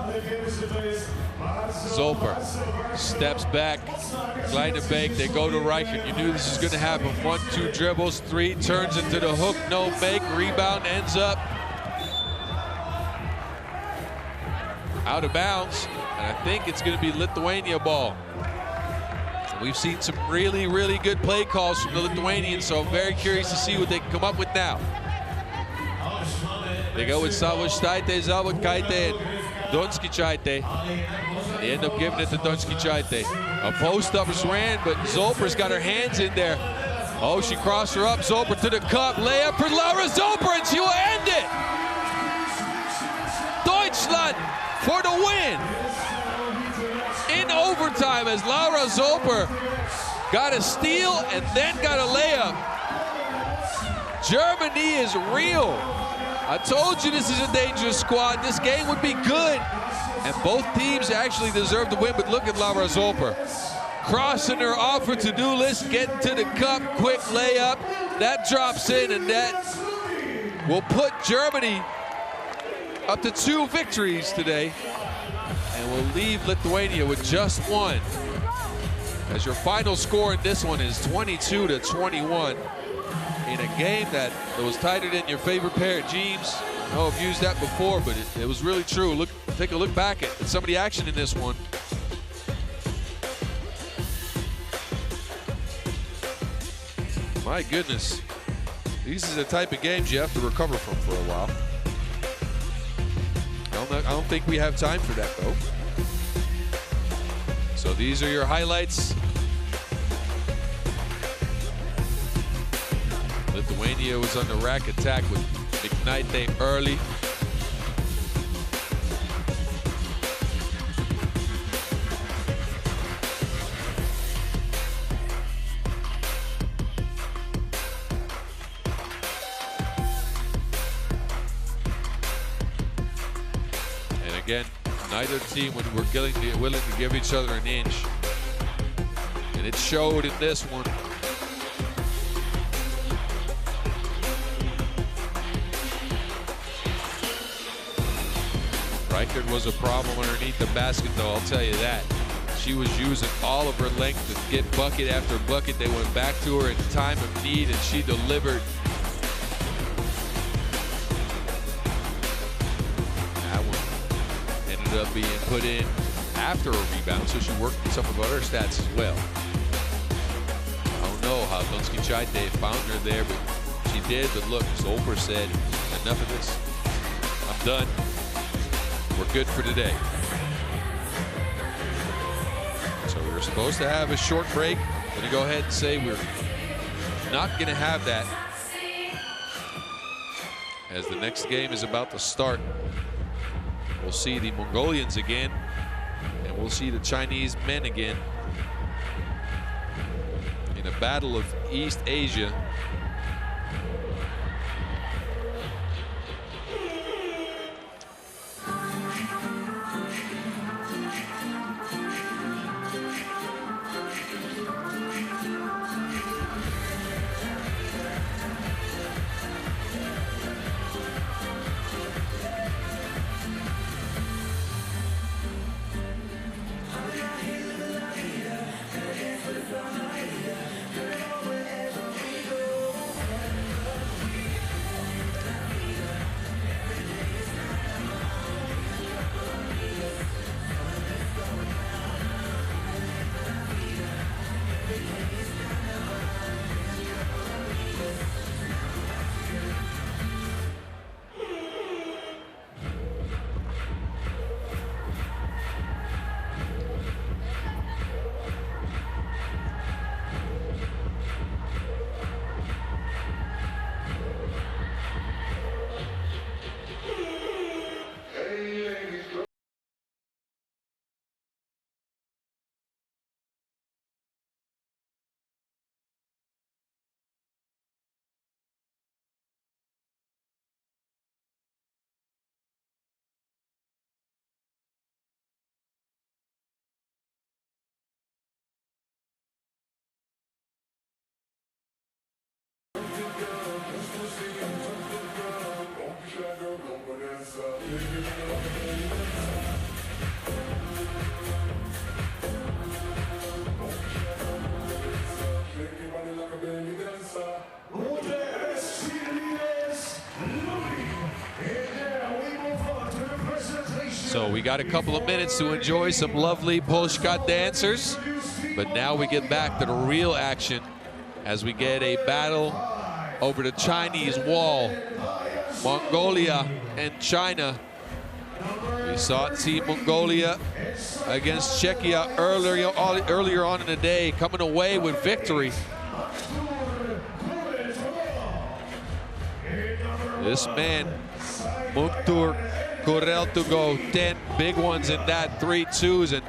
Zoper steps back. Kleine Beek, they go to Reichert. You knew this was going to happen. 1-2 dribbles, 3, turns into the hook, no make. Rebound ends up out of bounds. And I think it's going to be Lithuania ball. We've seen some really, really good play calls from the Lithuanians, so I'm very curious to see what they can come up with now. They go with Savoštaitė, Zabotkaite, and Donskichaite. They end up giving it to Donskichaite. A post-up is ran, but Zoper's got her hands in there. Oh, she crossed her up. Zoper to the cup. Layup for Laura Zoper, and she will end it. Deutschland for the win. In overtime, as Laura Zoper got a steal and then got a layup. Germany is real. I told you this is a dangerous squad. This game would be good. And both teams actually deserve to win, but look at Laura Zoper. Crossing her off her to-do list, getting to the cup, quick layup. That drops in, and that will put Germany up to 2 victories today. And will leave Lithuania with just 1. As your final score in this one is 22-21. In a game that was tighter than your favorite pair of jeans. I know I've used that before, but it was really true. Take a look back at some of the action in this one. My goodness. These are the type of games you have to recover from for a while. I don't think we have time for that, though. So these are your highlights. Lithuania was on the rack attack with McKnight early. Again, neither team were willing to give each other an inch. And it showed in this one. Reichert was a problem underneath the basket, though, I'll tell you that. She was using all of her length to get bucket after bucket. They went back to her in time of need, and she delivered. Up being put in after a rebound, so she worked with some of her stats as well. I don't know how Donskichaite found her there, but she did. But look, Zoper said, enough of this. I'm done. We're good for today. So we were supposed to have a short break. I'm going to go ahead and say we're not going to have that, as the next game is about to start. We'll see the Mongolians again, and we'll see the Chinese men again in a battle of East Asia. So we got a couple of minutes to enjoy some lovely polska dancers, but now we get back to the real action as we get a battle over the Chinese wall. Mongolia and China. We saw Team Mongolia against Czechia earlier on in the day, coming away with victory. This man, Muktur Kurel, to go 10 big ones in that, 3 twos, and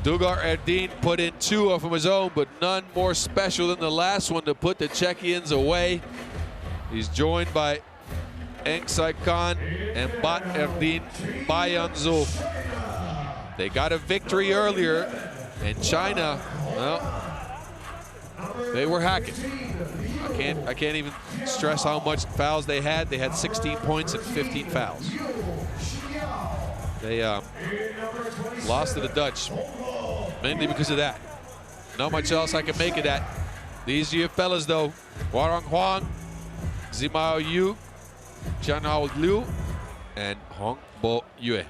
Dugar Erdin put in 2 of his own, but none more special than the last one to put the Czechians away. He's joined by Engsai Khan and Bat Erdin Bayanzul. They got a victory earlier, and China, well, they were hacking. I can't even stress how much fouls they had. They had 16 points and 15 fouls. They lost to the Dutch, mainly because of that. Not much else I can make of that. These are your fellas, though. Warang Huang, Zimao Yu, Chanhao Liu, and Hong Bo Yue.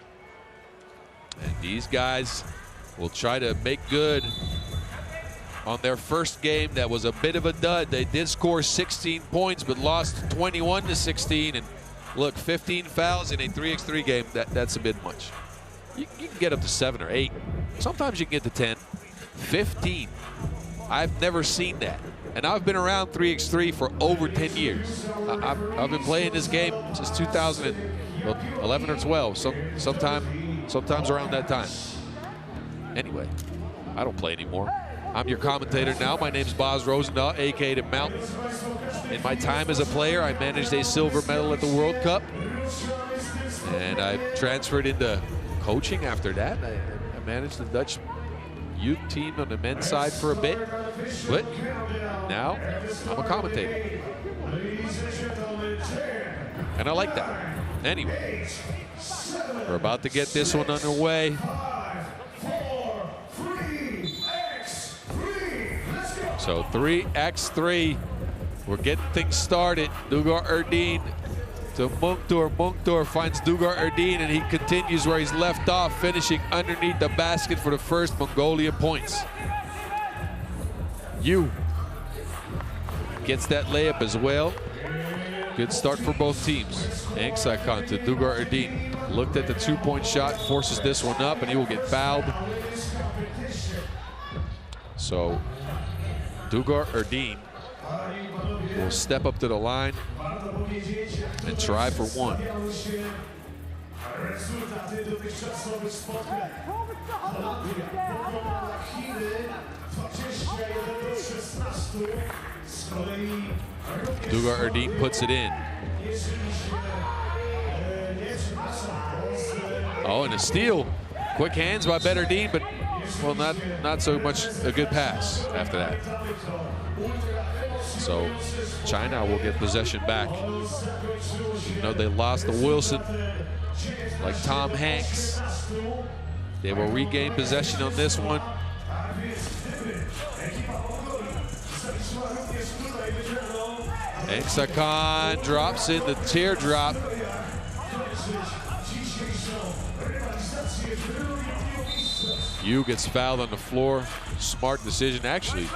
And these guys will try to make good on their first game. That was a bit of a dud. They did score 16 points, but lost 21-16. And look, 15 fouls in a 3x3 game, that's a bit much. You can get up to 7 or 8. Sometimes you can get to 10. 15. I've never seen that. And I've been around 3x3 for over 10 years. I've been playing this game since 2011 or 12, sometimes around that time. Anyway, I don't play anymore. I'm your commentator now. My name's Boz Rosendahl, aka The Mountain. In my time as a player, I managed a silver medal at the World Cup. And I transferred into coaching after that. I managed the Dutch youth team on the men's side for a bit. But now I'm a commentator. And I like that. Anyway, we're about to get this one underway. So 3x3, we're getting things started. Dugar Erdin to Muktur. Muktur finds Dugar Erdin, and he continues where he's left off, finishing underneath the basket for the first Mongolia points. Yu gets that layup as well. Good start for both teams. Engsai Khan to Dugar Erdin. Looked at the 2-point shot, forces this one up, and he will get fouled. So Dugar Erdin will step up to the line and try for one. Dugar Erdin puts it in. Oh, and a steal. Quick hands by Bet Erdin, but well, not so much a good pass after that. So China will get possession back. You know, they lost to Wilson, like Tom Hanks. They will regain possession on this one. Engsai Khan drops in the teardrop. Yu gets fouled on the floor. Smart decision, actually.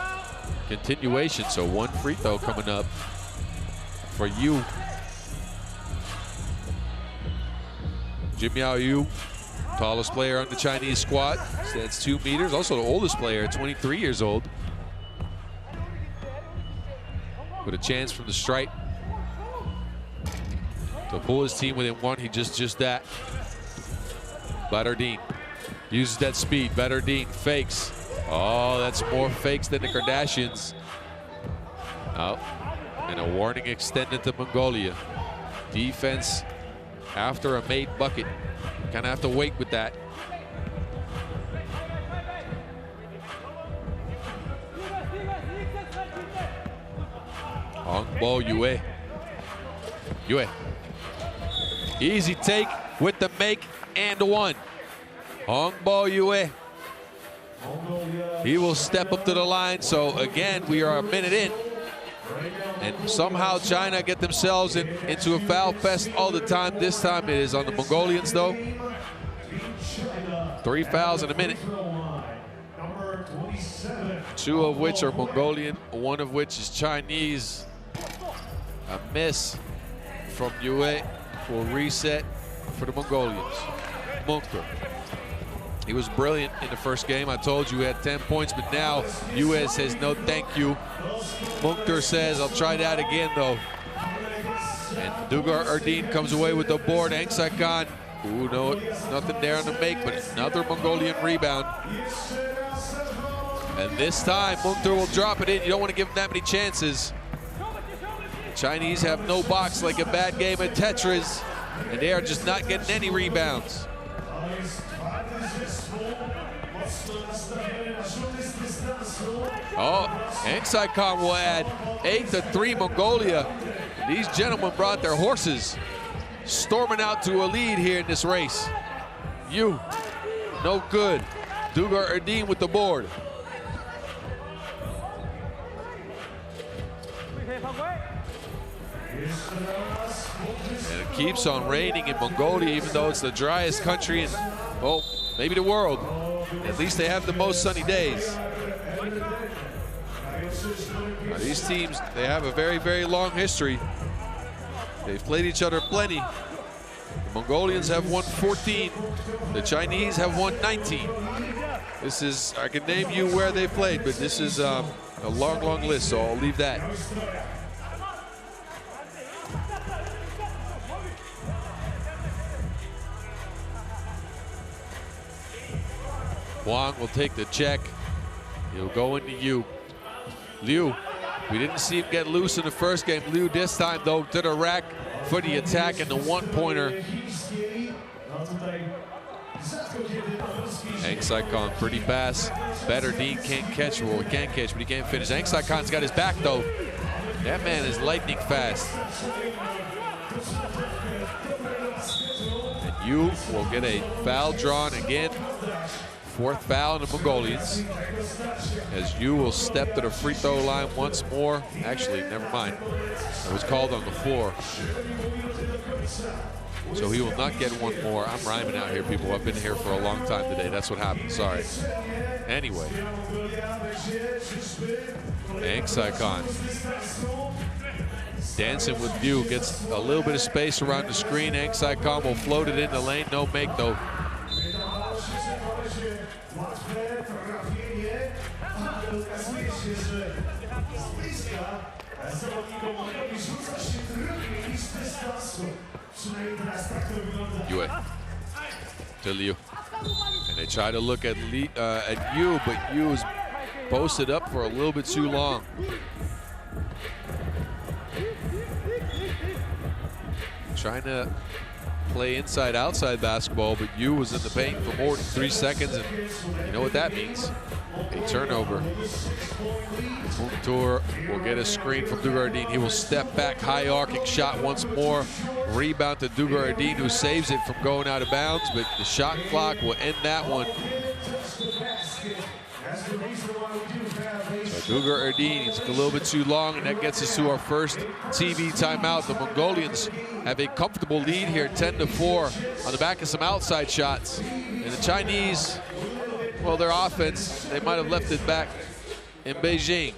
Continuation, so one free throw coming up for Yu. Jimiao Yu, tallest player on the Chinese squad, stands 2 meters. Also the oldest player, 23 years old. With a chance from the stripe to pull his team within one. He just that. Bet Erdin uses that speed. Bet Erdin fakes. Oh, that's more fakes than the Kardashians. Oh, and a warning extended to Mongolia. Defense after a made bucket. Kind of have to wait with that. Hong Bo Yue. Yue. Easy take with the make and one. Hongbo Yue. He will step up to the line. So again, we are a minute in. And somehow China get themselves into a foul fest all the time. This time it is on the Mongolians though. 3 fouls in a minute. 2 of which are Mongolian, 1 of which is Chinese. A miss from Yue will reset for the Mongolians. Munkter. He was brilliant in the first game. I told you he had 10 points, but now Yue says no thank you. Munkter says I'll try that again though. And Dugar Erdin comes away with the board. Angsai-Khan, ooh, no, nothing there on the make, but another Mongolian rebound. And this time Munkter will drop it in. You don't want to give him that many chances. Chinese have no box like a bad game at Tetris, and they are just not getting any rebounds. Oh, Angsai-Khan will add 8-3 Mongolia. These gentlemen brought their horses, storming out to a lead here in this race. You, no good. Dugar Erdin with the board. And it keeps on raining in Mongolia, even though it's the driest country in, well, maybe the world. At least they have the most sunny days. Now, these teams, they have a very, very long history. They've played each other plenty. The Mongolians have won 14. The Chinese have won 19. This is, I can name you where they played, but this is a long, long list, so I'll leave that. Wang will take the check. He'll go into Yu. Liu, we didn't see him get loose in the first game. Liu this time though to the rack for the attack and the one-pointer. Angsai-Khan pretty fast. Better Dean can't catch, well he can catch, but he can't finish. Angsai-Khan's got his back though. That man is lightning fast. And Yu will get a foul drawn again. 4th foul in the Mongolians, as Yu will step to the free throw line once more. Actually, never mind. It was called on the floor. So he will not get one more. I'm rhyming out here, people. I've been here for a long time today. That's what happened. Sorry. Anyway. Angsai-Khan dancing with Yu. Gets a little bit of space around the screen. Angsai-Khan will float it in the lane. No make, though. Yue to Liu, and they try to look at Yu, but Yu is posted up for a little bit too long. Trying to play inside-outside basketball, but Yu was in the paint for more than 3 seconds, and you know what that means. A turnover. Munkter will get a screen from Dugar Erdin. He will step back, high arcing shot once more. Rebound to Dugar Erdin, who saves it from going out of bounds, but the shot clock will end that one. So Dugar Erdin, he took a little bit too long, and that gets us to our first TV timeout. The Mongolians have a comfortable lead here, 10-4, on the back of some outside shots. And the Chinese, well, their offense, they might have left it back in Beijing.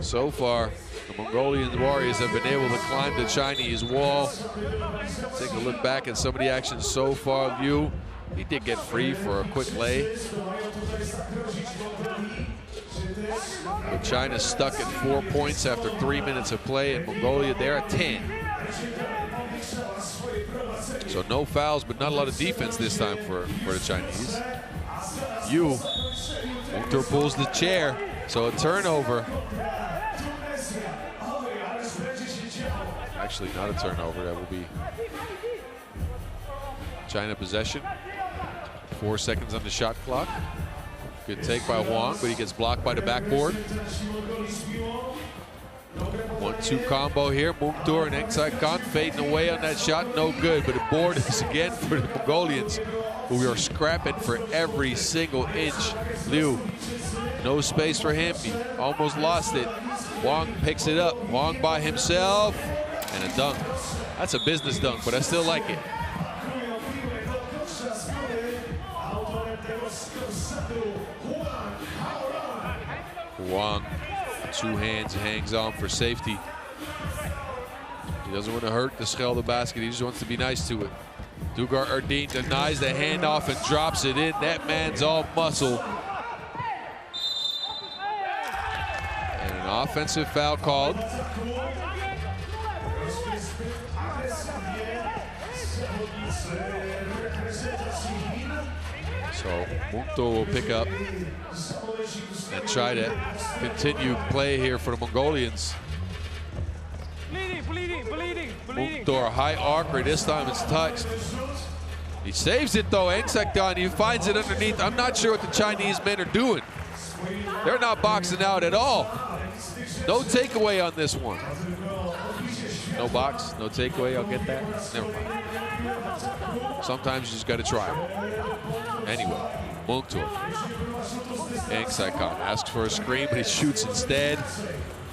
So far, the Mongolian Warriors have been able to climb the Chinese wall. Take a look back at some of the action so far. Liu, he did get free for a quick lay. But China stuck at 4 points after 3 minutes of play, and Mongolia, they're at 10. So no fouls, but not a lot of defense this time for the Chinese. Yu, Munkter pulls the chair, so a turnover. Actually, not a turnover. That will be China possession. 4 seconds on the shot clock. Good take by Huang, but he gets blocked by the backboard. 1-2 combo here. Mungtur and Engsaikon fading away on that shot. No good, but the board is again for the Mongolians, who are scrapping for every single inch. Liu, no space for him. He almost lost it. Wang picks it up. Wang by himself, and a dunk. That's a business dunk, but I still like it. Wang, 2 hands, hangs on for safety. He doesn't want to hurt the Schelde basket. He just wants to be nice to it. Dugar Erdeen denies the handoff and drops it in. That man's all muscle. And an offensive foul called. So Mungtur will pick up and try to continue play here for the Mongolians. Mungtur, high arc, this time it's touched. He saves it though, Engsaikon, he finds it underneath. I'm not sure what the Chinese men are doing. They're not boxing out at all. No takeaway on this one. No box, no takeaway, I'll get that. Never mind. Sometimes you just gotta try. Anyway, Mungtur. Engsaikon asks for a screen, but he shoots instead.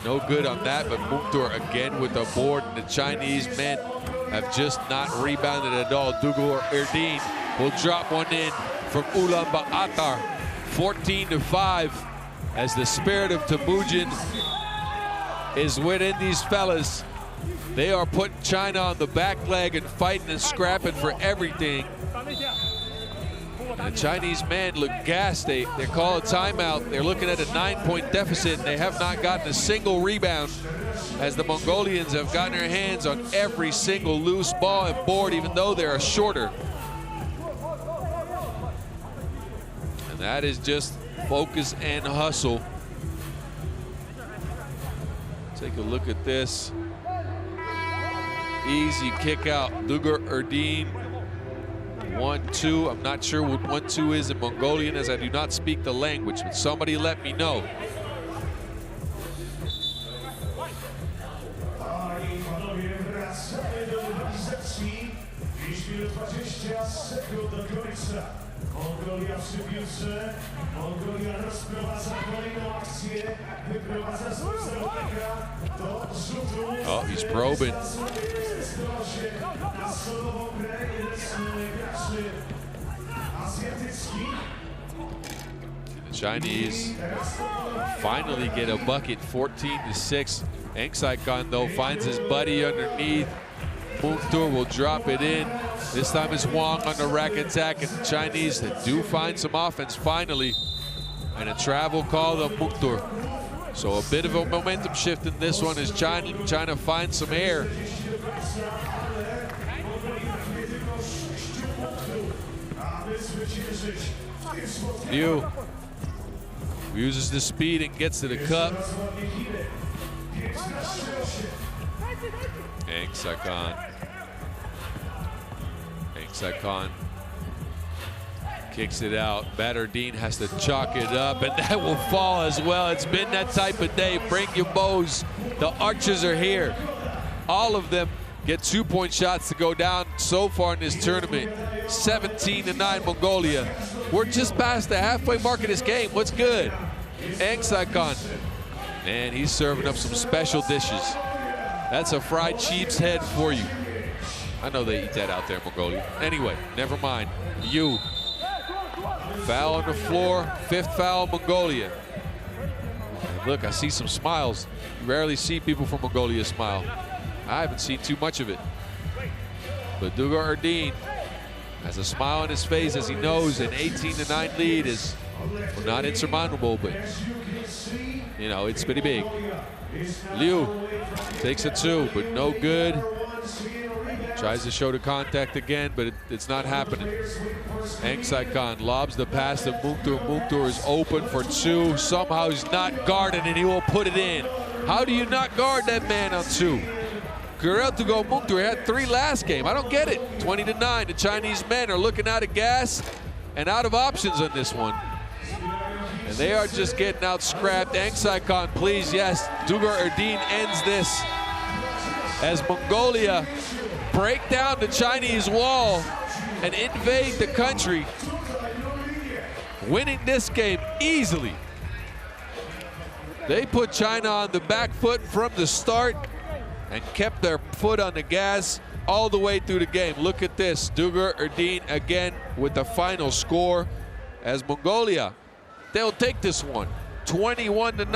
No good on that, but Mungtur again with the board, and the Chinese men have just not rebounded at all. Dugar Erdeen will drop one in from Ulaanbaatar, 14-5, as the spirit of Temujin is within these fellas. They are putting China on the back leg and fighting and scrapping for everything. And the Chinese men look gassed. They call a timeout. They're looking at a 9-point deficit, and they have not gotten a single rebound, as the Mongolians have gotten their hands on every single loose ball and board, even though they are shorter. And that is just focus and hustle. Take a look at this. Easy kick out. Dugar Erdeen. 1-2. I'm not sure what 1-2 is in Mongolian, as I do not speak the language, but somebody let me know. Mongolia przy piłce. Mongolia rozprowadza kolejną akcję. Wyprowadza z zawodnika do rzutu. Oh, he's probing. Na solową grę jeden z graczy azjatyckich. The Chinese finally get a bucket, 14-6. Engsaikon, though, finds his buddy underneath. Mungtur will drop it in. This time it's Wang on the rack attack, and the Chinese do find some offense finally. And a travel call on Mungtur. So a bit of a momentum shift in this one as China finds some air. Liu uses the speed and gets to the cup. Engsaikon kicks it out. Badardine has to chalk it up, and that will fall as well. It's been that type of day. Bring your bows. The archers are here. All of them get 2-point shots to go down so far in this tournament. 17-9 Mongolia. We're just past the halfway mark of this game. What's good? Engsaikon. Man, he's serving up some special dishes. That's a fried sheep's head for you. I know they eat that out there in Mongolia. Anyway, never mind. Yu. Foul on the floor. 5th foul, Mongolia. And look, I see some smiles. You rarely see people from Mongolia smile. I haven't seen too much of it. But Dugar Erdeen has a smile on his face as he knows an 18-9 lead is, well, not insurmountable, but you know, it's pretty big. Liu takes a 2, but no good. Tries to show the contact again, but it's not happening. Engsaikon lobs the pass to Mungtur. Mungtur is open for 2. Somehow he's not guarded, and he will put it in. How do you not guard that man on 2? Gurel to go Mungtur had 3 last game. I don't get it. 20-9. The Chinese men are looking out of gas and out of options on this one. And They are just getting out scrapped. Angsaikon, please, yes. Dugar Erdin ends this as Mongolia break down the Chinese wall and invade the country, winning this game easily. They put China on the back foot from the start and kept their foot on the gas all the way through the game. Look at this, Dugar Erdin again with the final score as Mongolia, they'll take this one, 21-9.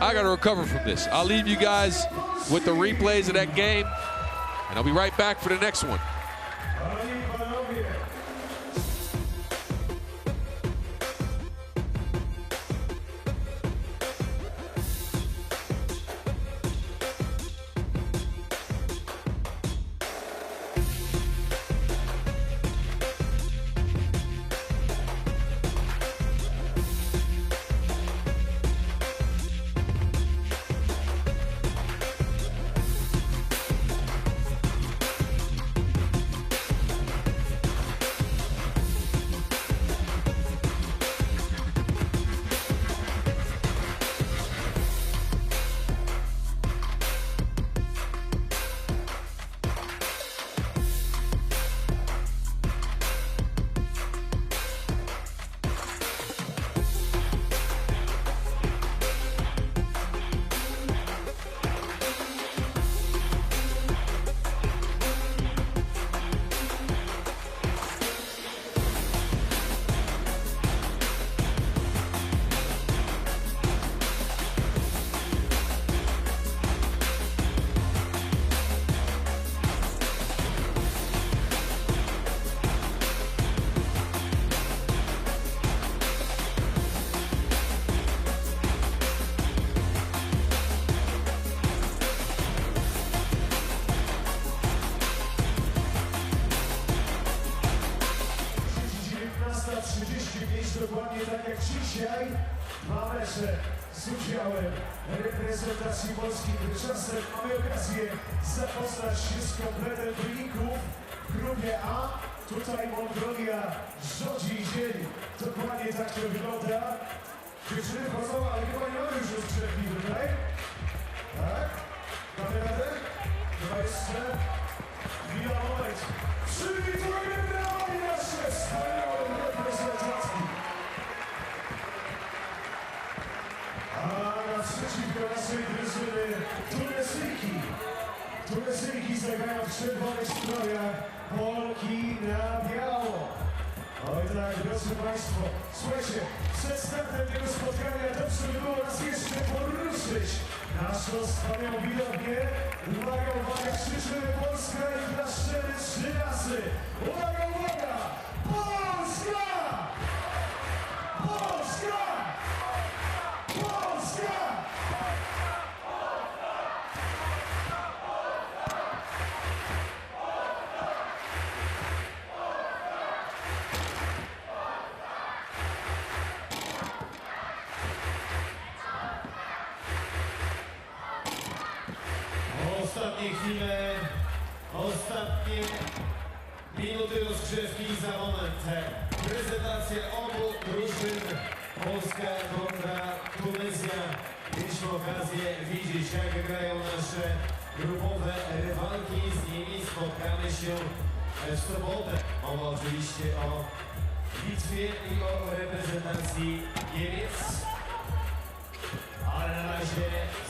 I gotta recover from this. I'll leave you guys with the replays of that game, and I'll be right back for the next one. Dokładnie tak jak dzisiaj dwa mecze z udziałem reprezentacji Polski. Tymczasem mamy okazję zapoznać się z kompletem wyników w grupie A. Tutaj Mongolia rządzi dzień. Dokładnie tak to wygląda. Dziewczyny wchodzą, ale chyba nie mamy już rozgrzewki tutaj. Tak? Mamy radę? Chyba jeszcze. Chwila, moment. Przywitujemy brawa i nasze wspaniałe reprezentacje. A naprzeciwko naszej drużyny Tunezyjki. Tunezyjki zagrają w czerwonych strojach, Polki na biało. Oj tak, drodzy Państwo, słuchajcie, przed startem tego spotkania dobrze by było nas jeszcze poruszyć naszą wspaniałą widownię. Uwaga, uwaga, krzyczymy Polska i klaszczemy 3 razy. Uwaga, uwaga! Polska! Polska! Polska! Ostatnie chwile, ostatnie minuty rozgrzewki za moment. Prezentacja obu drużyn, Polska kontra Tunezja. Mieliśmy okazję widzieć, jak grają nasze grupowe rywalki. Z nimi spotkamy się w sobotę. Mowa oczywiście o Litwie i o reprezentacji Niemiec. Ale na razie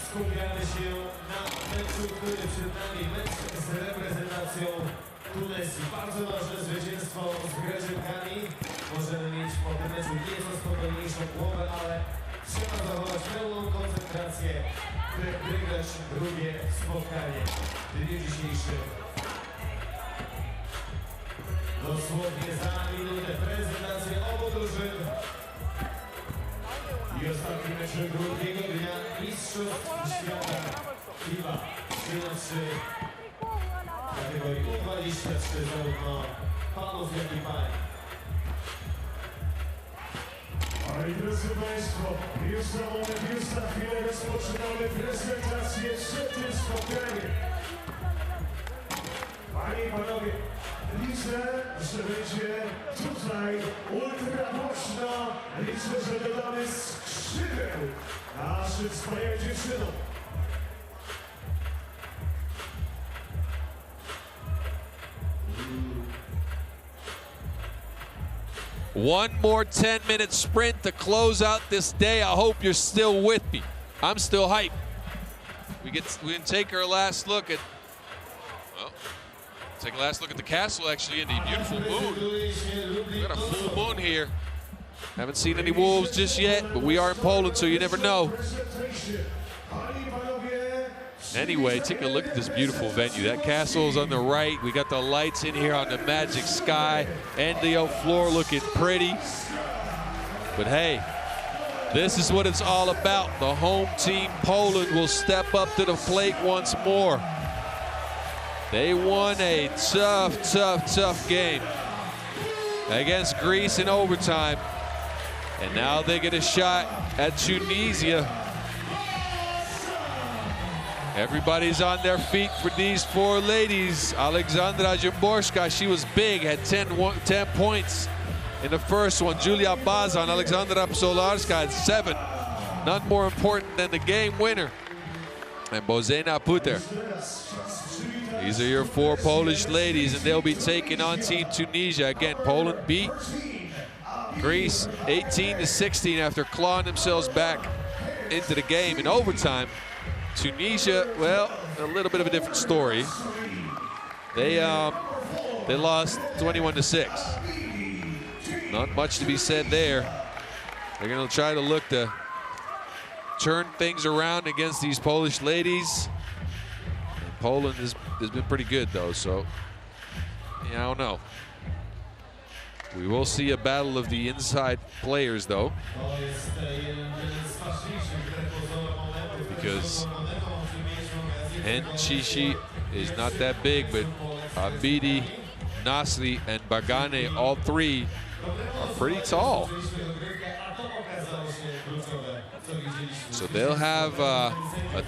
skupiamy się na meczu, który przed nami, mecz z reprezentacją Tunezji. Bardzo ważne zwycięstwo z Greczykami. Możemy mieć po tym meczu nieco spokojniejszą głowę, ale trzeba zachować pełną koncentrację, by wygrać drugie spotkanie w dniu dzisiejszym. Dosłownie za minutę prezentacja obu drużyn. I ostatni mecz drugiego dnia Mistrzostw Świata FIBA 3x3 kategorii U23 zarówno panów, jak i pań. Oj, drodzy Państwo, już za moment, już za chwilę rozpoczynamy prezentację przed tym spotkaniem. Panie i Panowie, Liczę, że będzie tutaj ultra głośno. Liczę, że dodamy skrzydeł naszym wspaniałym dziewczynom. One more 10-minute sprint to close out this day. I hope you're still with me. I'm still hyped. We can take our last look at, well, take a last look at the castle actually in the beautiful moon. We got a full moon here. Haven't seen any wolves just yet, but we are in Poland, so you never know. Anyway, take a look at this beautiful venue. That castle is on the right. We got the lights in here on the magic sky. NDO floor looking pretty. But hey, this is what it's all about. The home team, Poland, will step up to the plate once more. They won a tough game against Greece in overtime. And now they get a shot at Tunisia. Everybody's on their feet for these four ladies. Alexandra Jimborska, she was big, had 10 points in the first one. Julia Bazan, Alexandra Psolarska had 7. None more important than the game winner. And Bozena Puter. These are your four Polish ladies, and they'll be taking on Team Tunisia. Again, Poland beat Greece 18-16 after clawing themselves back into the game in overtime. Tunisia, well, a little bit of a different story. They lost 21-6. Not much to be said there. They're going to try to look to turn things around against these Polish ladies. And Poland has been pretty good though, so yeah, I don't know. We will see a battle of the inside players though, because Chishi is not that big, but Abidi, Nasri, and Bagane, all three are pretty tall. So they'll have a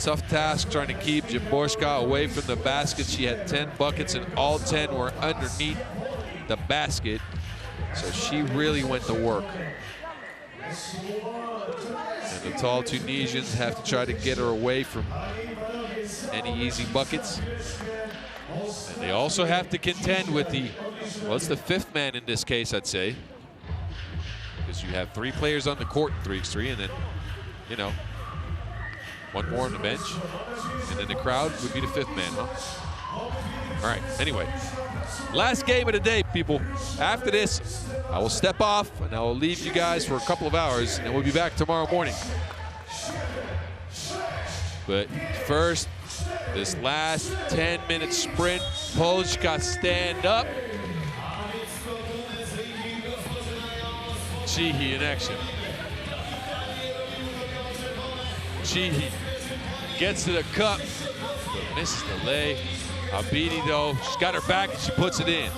tough task trying to keep Jimborska away from the basket. She had 10 buckets, and all 10 were underneath the basket. So she really went to work. And the tall Tunisians have to try to get her away from any easy buckets. And they also have to contend with the, well, it's the 5th man in this case, I'd say. Because you have 3 players on the court in 3x3, and then, you know, 1 more on the bench. And then the crowd would be the 5th man, huh? All right, anyway. Last game of the day, people. After this, I will step off and I will leave you guys for a couple of hours, and we'll be back tomorrow morning. But first, this last 10-minute sprint, Polska stand up. Chihi in action. Chihi gets to the cup, but misses the lay. Abidi though, she's got her back and she puts it in.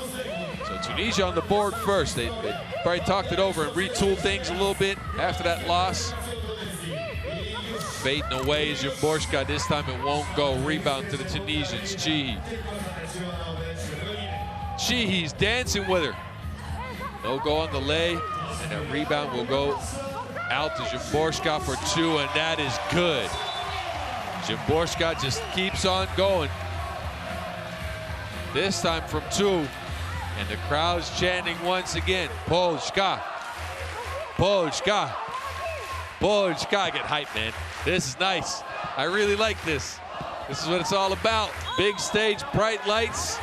So Tunisia on the board first. They probably talked it over and retooled things a little bit after that loss. Fading away is Jimborska. This time it won't go. Rebound to the Tunisians. Chihi. Chihi's dancing with her. No go on the lay, and that rebound will go out to Jimborska for 2, and that is good. Jimborska just keeps on going. This time from 2, and the crowd's chanting once again, Polska, Polska, Polska. I get hyped, man. This is nice. I really like this. This is what it's all about. Big stage, bright lights,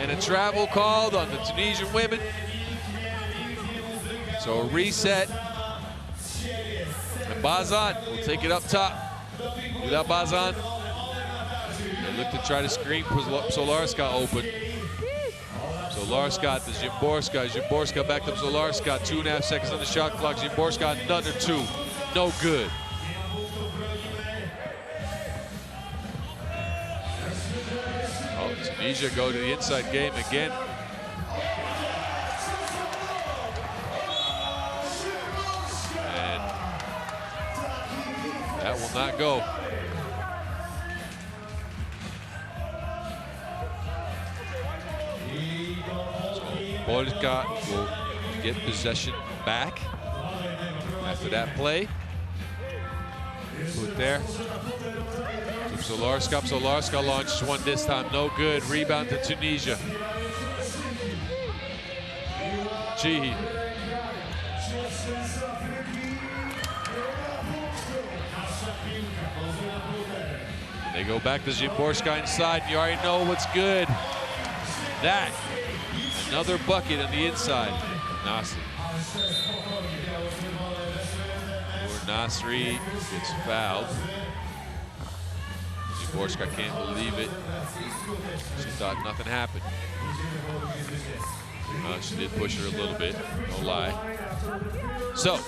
and a travel called on the Tunisian women. So a reset. And Bazan will take it up top. Without Bazan. They look to try to screen Psolarska open. Psolarska to Jimborska. Jimborska back to Psolarska. 2.5 seconds on the shot clock. Jimborska another 2. No good. Oh, Tunisia go to the inside game again. And that will not go. Polska will get possession back after that play. Put there. To Solarska. Solarska launches one this time. No good. Rebound to Tunisia. Chihi. They go back to Szymborska inside. You already know what's good. That. Another bucket on the inside. Nasri. Nasri gets fouled. Szymborska can't believe it. She thought nothing happened. She did push her a little bit, no lie. So,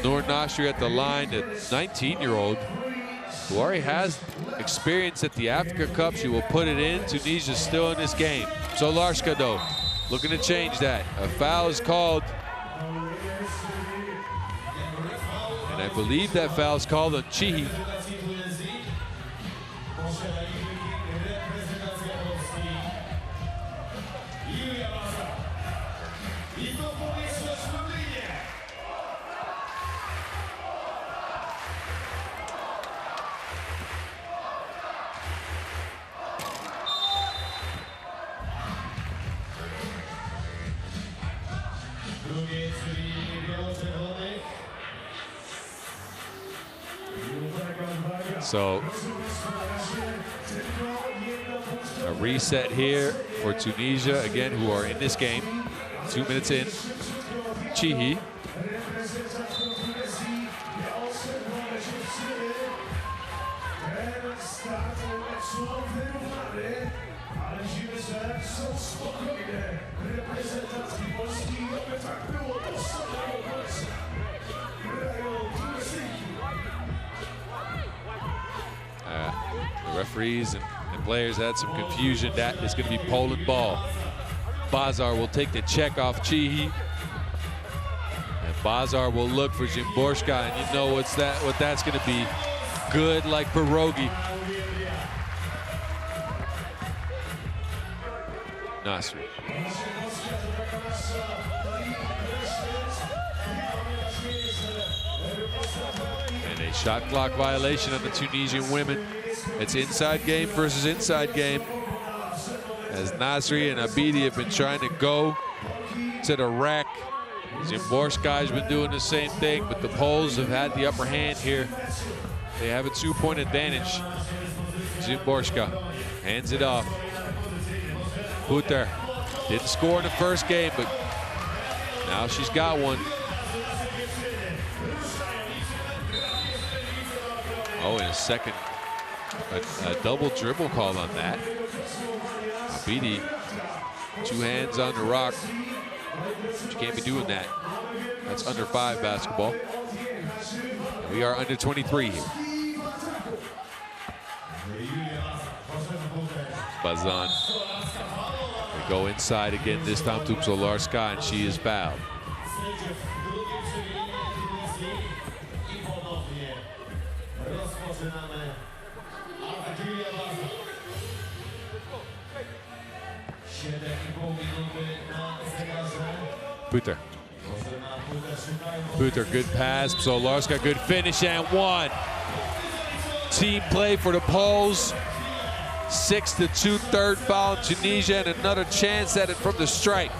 Noor Nasri at the line, the 19-year-old, who already has experience at the Africa Cup. She will put it in. Tunisia's still in this game. Solarska, though, looking to change that. A foul is called. And I believe that foul is called on Chihi. So a reset here for Tunisia, again, who are in this game. 2 minutes in. Chihi. The referees and players had some confusion. That is going to be Poland ball. Bazar will take the check off Chihi. And Bazar will look for Szymborska, and you know what that's going to be. Good like pierogi. Nasri. And a shot clock violation on the Tunisian women. It's inside game versus inside game. As Nasri and Abidi have been trying to go to the rack. Szymborska has been doing the same thing, but the Poles have had the upper hand here. They have a 2-point advantage. Szymborska hands it off. Puter didn't score in the first game, but now she's got one. Oh, and a second, a double dribble call on that. Abidi, 2 hands on the rock. You can't be doing that. That's under 5 basketball. We are under 23 here. Bazan. We go inside again, this time to Solarska, and she is fouled. Puter. Puter, good pass. Solarska, good finish, and one. Team play for the Poles. 6-2, third foul in Tunisia, and another chance at it from the stripe.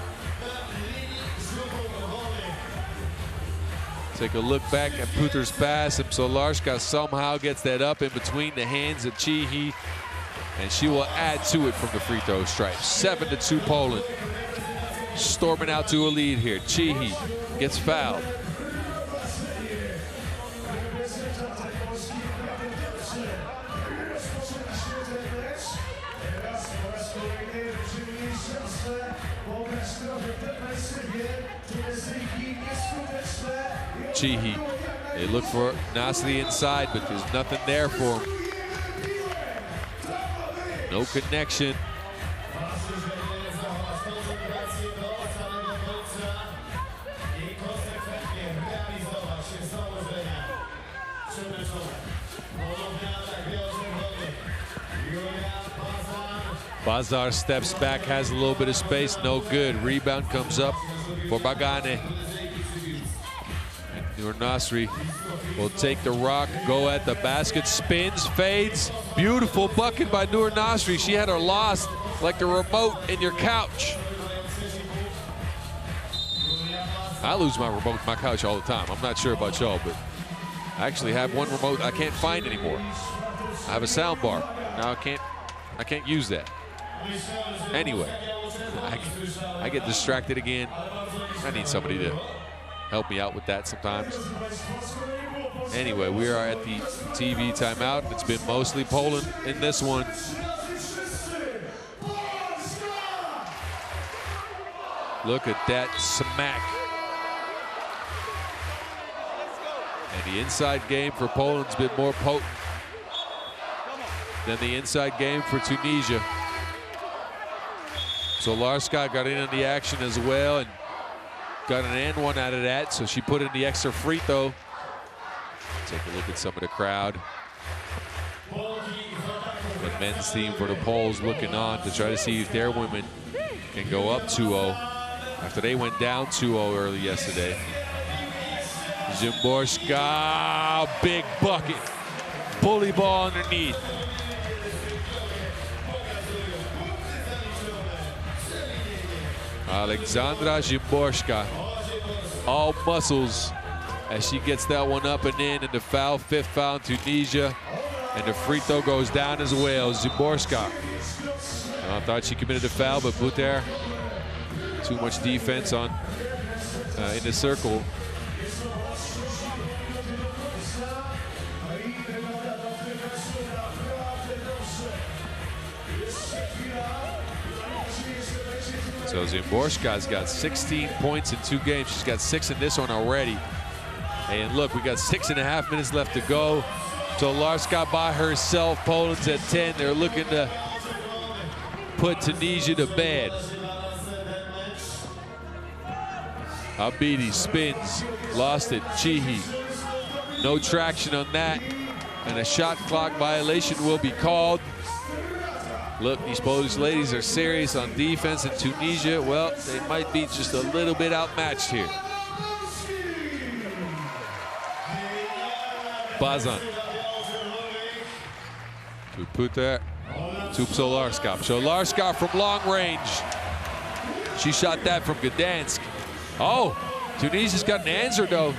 Take a look back at Puter's pass, and Solarska somehow gets that up in between the hands of Chihi, and she will add to it from the free throw stripe. 7-2 Poland. Storming out to a lead here. Chihi gets fouled. Chihi, they look for Nasri inside, but there's nothing there for him. No connection. Bazar steps back, has a little bit of space, no good. Rebound comes up for Bagane. Nur Nasri will take the rock, go at the basket, spins, fades. Beautiful bucket by Nur Nasri. She had her lost like the remote in your couch. I lose my remote in my couch all the time. I'm not sure about y'all, but I actually have one remote I can't find anymore. I have a sound bar. Now I can't use that. Anyway, I get distracted again. I need somebody to help me out with that sometimes. Anyway, we are at the TV timeout. It's been mostly Poland in this one. Look at that smack. And the inside game for Poland's been more potent than the inside game for Tunisia. So Larska got in on the action as well and got an and one out of that, so she put in the extra free throw. Take a look at some of the crowd. The men's team for the Poles looking on to try to see if their women can go up 2-0 after they went down 2-0 early yesterday. Zimborska, big bucket. Bully ball underneath. Alexandra Zimborska, all muscles as she gets that one up and in, and the foul, fifth foul in Tunisia, and the free throw goes down as well. Zimborska, I thought she committed a foul, but Buter, too much defense on in the circle. So Zimborska's got 16 points in 2 games. She's got 6 in this one already. And look, we got 6.5 minutes left to go. So Larska by herself, Poland's at 10. They're looking to put Tunisia to bed. Abidi spins, lost it, Chihi. No traction on that. And a shot clock violation will be called. Look, these Polish ladies are serious on defense in Tunisia. Well, they might be just a little bit outmatched here. Bazan. To Puter. To Psolarska. Psolarska from long range. She shot that from Gdansk. Oh, Tunisia's got an answer though.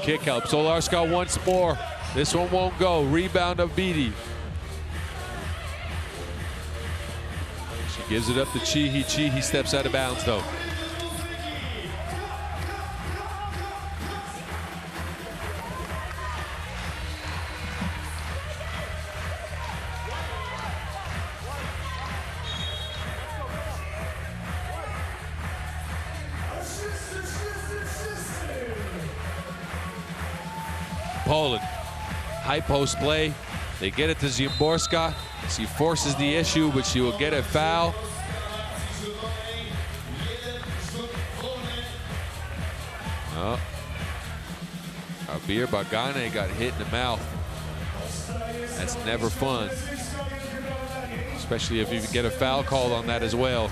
Kick out. Psolarska once more. This one won't go. Rebound of Bidi. She gives it up to Chihi. Chihi steps out of bounds though. Poland. High post play. They get it to Zimborska. She forces the issue, but she will get a foul. Oh. Abir Bagane got hit in the mouth. That's never fun. Especially if you get a foul called on that as well.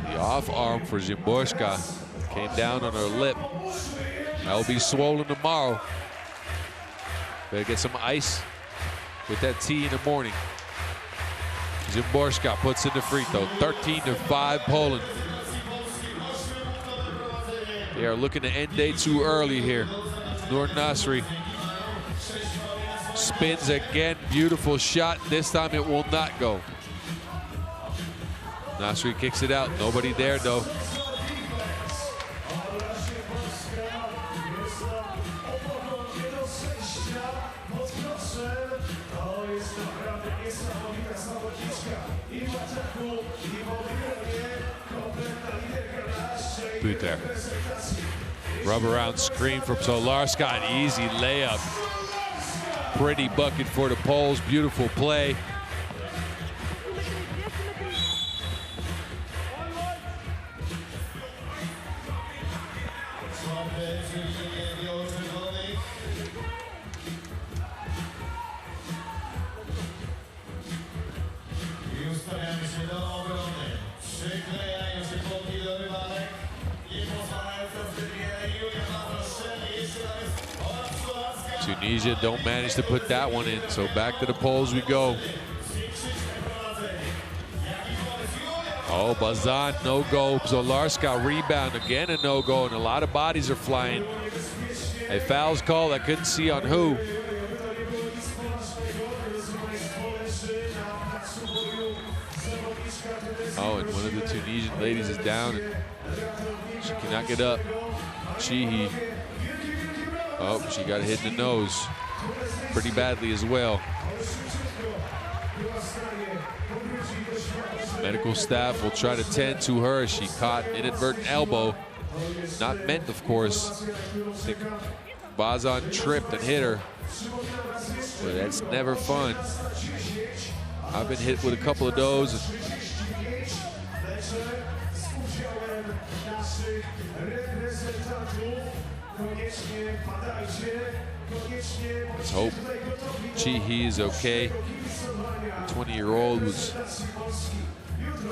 The off arm for Zimborska came down on her lip. That'll be swollen tomorrow. Better get some ice with that tea in the morning. Zimborska puts in the free throw. 13-5 Poland. They are looking to end day too early here. Nur Nasri spins again. Beautiful shot. This time it will not go. Nasri kicks it out. Nobody there though. Buter. Rub around screen from Psolarska. An easy layup. Pretty bucket for the Poles. Beautiful play. Tunisia don't manage to put that one in, so back to the poles we go. Oh, Bazan, no-go. Zolarska rebound, again a no-go, and a lot of bodies are flying. A foul's called, I couldn't see on who. Oh, and one of the Tunisian ladies is down, and she cannot get up. Chihi. Oh, she got hit in the nose pretty badly as well. Medical staff will try to tend to her. She caught an inadvertent elbow. Not meant, of course. I think Bazan tripped and hit her. But that's never fun. I've been hit with a couple of those. Let's hope Chihi is okay. The 20-year-old was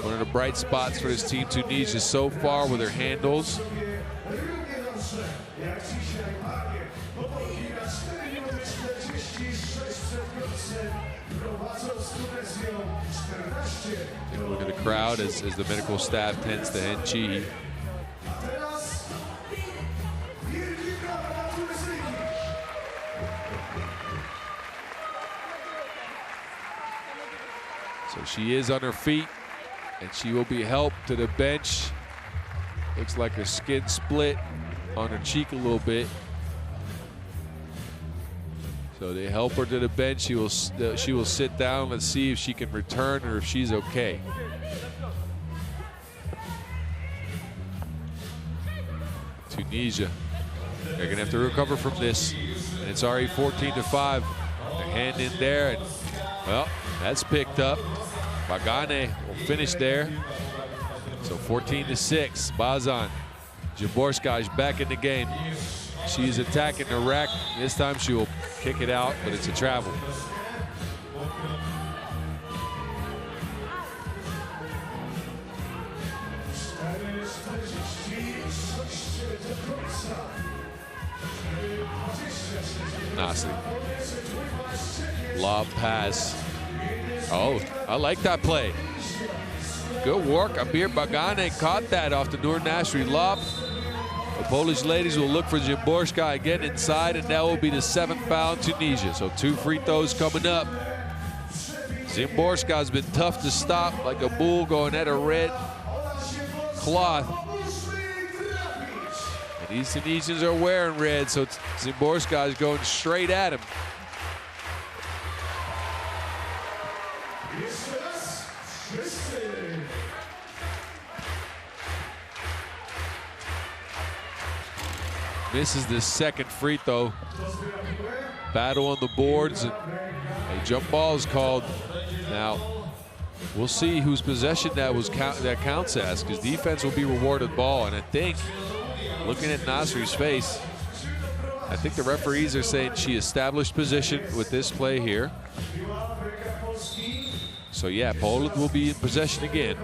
one of the bright spots for this team, Tunisia, so far with her handles. Take a look at the crowd as the medical staff tends to hand Chihi. So she is on her feet, and she will be helped to the bench. Looks like her skin split on her cheek a little bit. So they help her to the bench. She will sit down. Let's see if she can return or if she's okay. Tunisia, they're gonna have to recover from this. And it's already 14-5. Their hand in there, and well, that's picked up. Bagane will finish there. So 14-6, Bazan. Jaborska is back in the game. She's attacking the rack. This time she will kick it out, but it's a travel. Nasty. Lob pass. Oh, I like that play. Good work. Abir Bagane caught that off the Nur Nasri lob. The Polish ladies will look for Zimborska again inside, and that will be the 7th foul in Tunisia. So 2 free throws coming up. Zimborska has been tough to stop, like a bull going at a red cloth. And these Tunisians are wearing red, so Zimborska is going straight at him. Misses the 2nd free throw. Battle on the boards, and a jump ball is called. Now, we'll see whose possession that counts as, because defense will be rewarded ball. And I think, looking at Nasri's face, I think the referees are saying she established position with this play here. So yeah, Poland will be in possession again.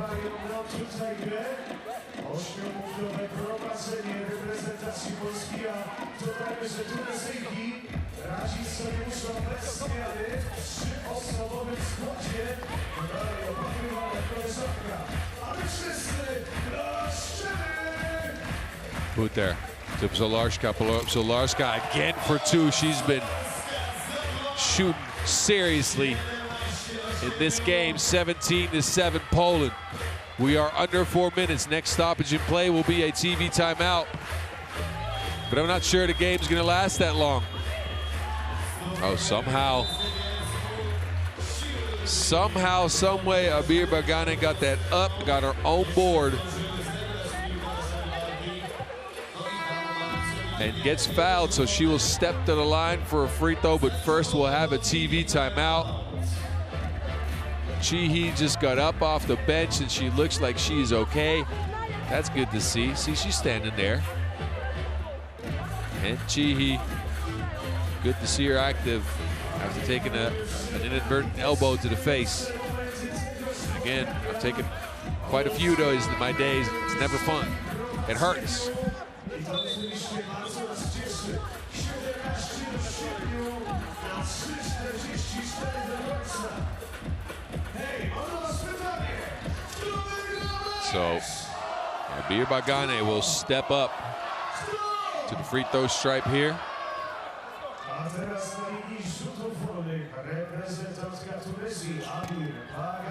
Put there to Zolarska. Zolarska again for 2. She's been shooting seriously in this game. 17-7 Poland. We are under 4 minutes. Next stoppage in play will be a TV timeout. But I'm not sure the game's gonna last that long. Oh, somehow, some way, Abir Bagane got that up, got her own board, and gets fouled, so she will step to the line for a free throw, but first we'll have a TV timeout. Chihi just got up off the bench, and she looks like she's okay. That's good to see. See, she's standing there. And Chihi, good to see her active after taking an inadvertent elbow to the face. Again, I've taken quite a few of those in my days. It's never fun. It hurts. So Birbagane will step up to the free throw stripe here.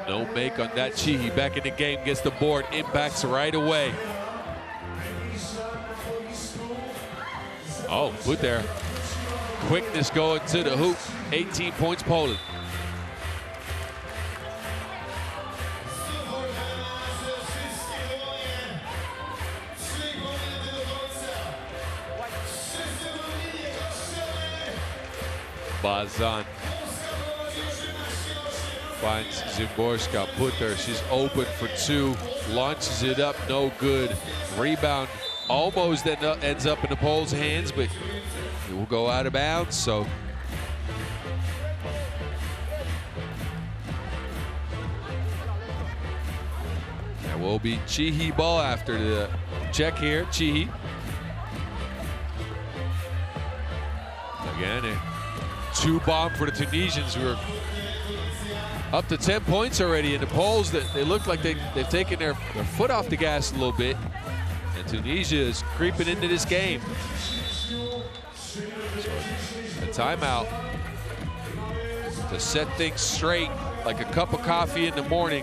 No make on that. Chihi back in the game, gets the board, impacts right away. Oh, put there. Quickness going to the hoop. 18 points, Poland. Bazan finds Zimborska. Put there. She's open for two. Launches it up. No good. Rebound almost ends up in the Poles' hands, but it will go out of bounds. So that will be Chihi ball after the check here. Chihi. Again, a two bomb for the Tunisians, who are up to 10 points already. And the Poles, that they look like they've taken their foot off the gas a little bit. And Tunisia is creeping into this game. So a timeout to set things straight, like a cup of coffee in the morning.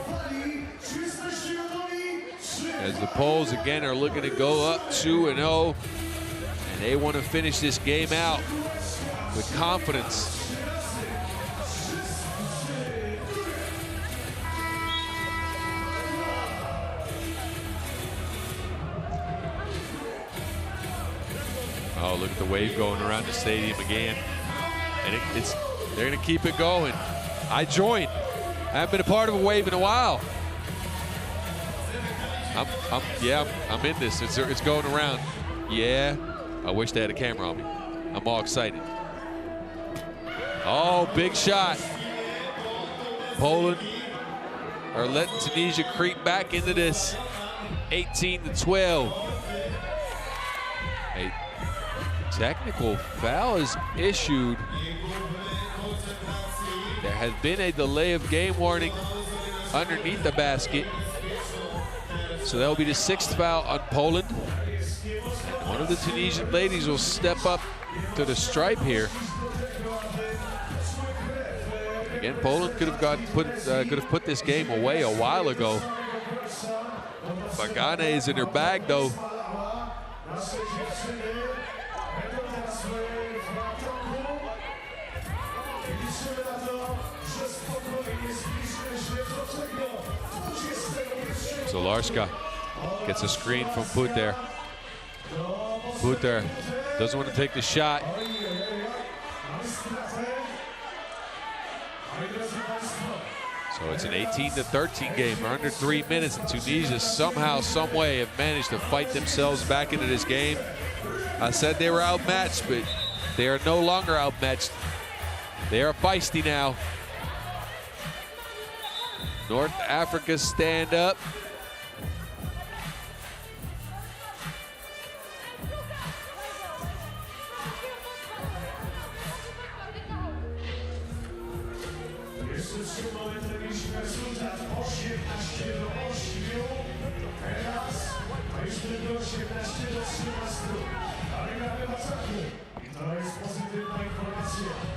As the Poles again are looking to go up 2-0, and they want to finish this game out with confidence. Oh, look at the wave going around the stadium again. And they're going to keep it going. I joined. I haven't been a part of a wave in a while. I'm in this. It's going around. Yeah, I wish they had a camera on me. I'm all excited. Oh, big shot. Poland are letting Tunisia creep back into this. 18-12. A technical foul is issued. There has been a delay of game warning underneath the basket. So that will be the 6th foul on Poland. And one of the Tunisian ladies will step up to the stripe here. Again, Poland could have put this game away a while ago. Bagane is in her bag, though. Zolarska gets a screen from Puter. Puter doesn't want to take the shot. So it's an 18-13 game. We're under 3 minutes, and Tunisia somehow, some way have managed to fight themselves back into this game. I said they were outmatched, but they are no longer outmatched. They are feisty now. North Africa stand up.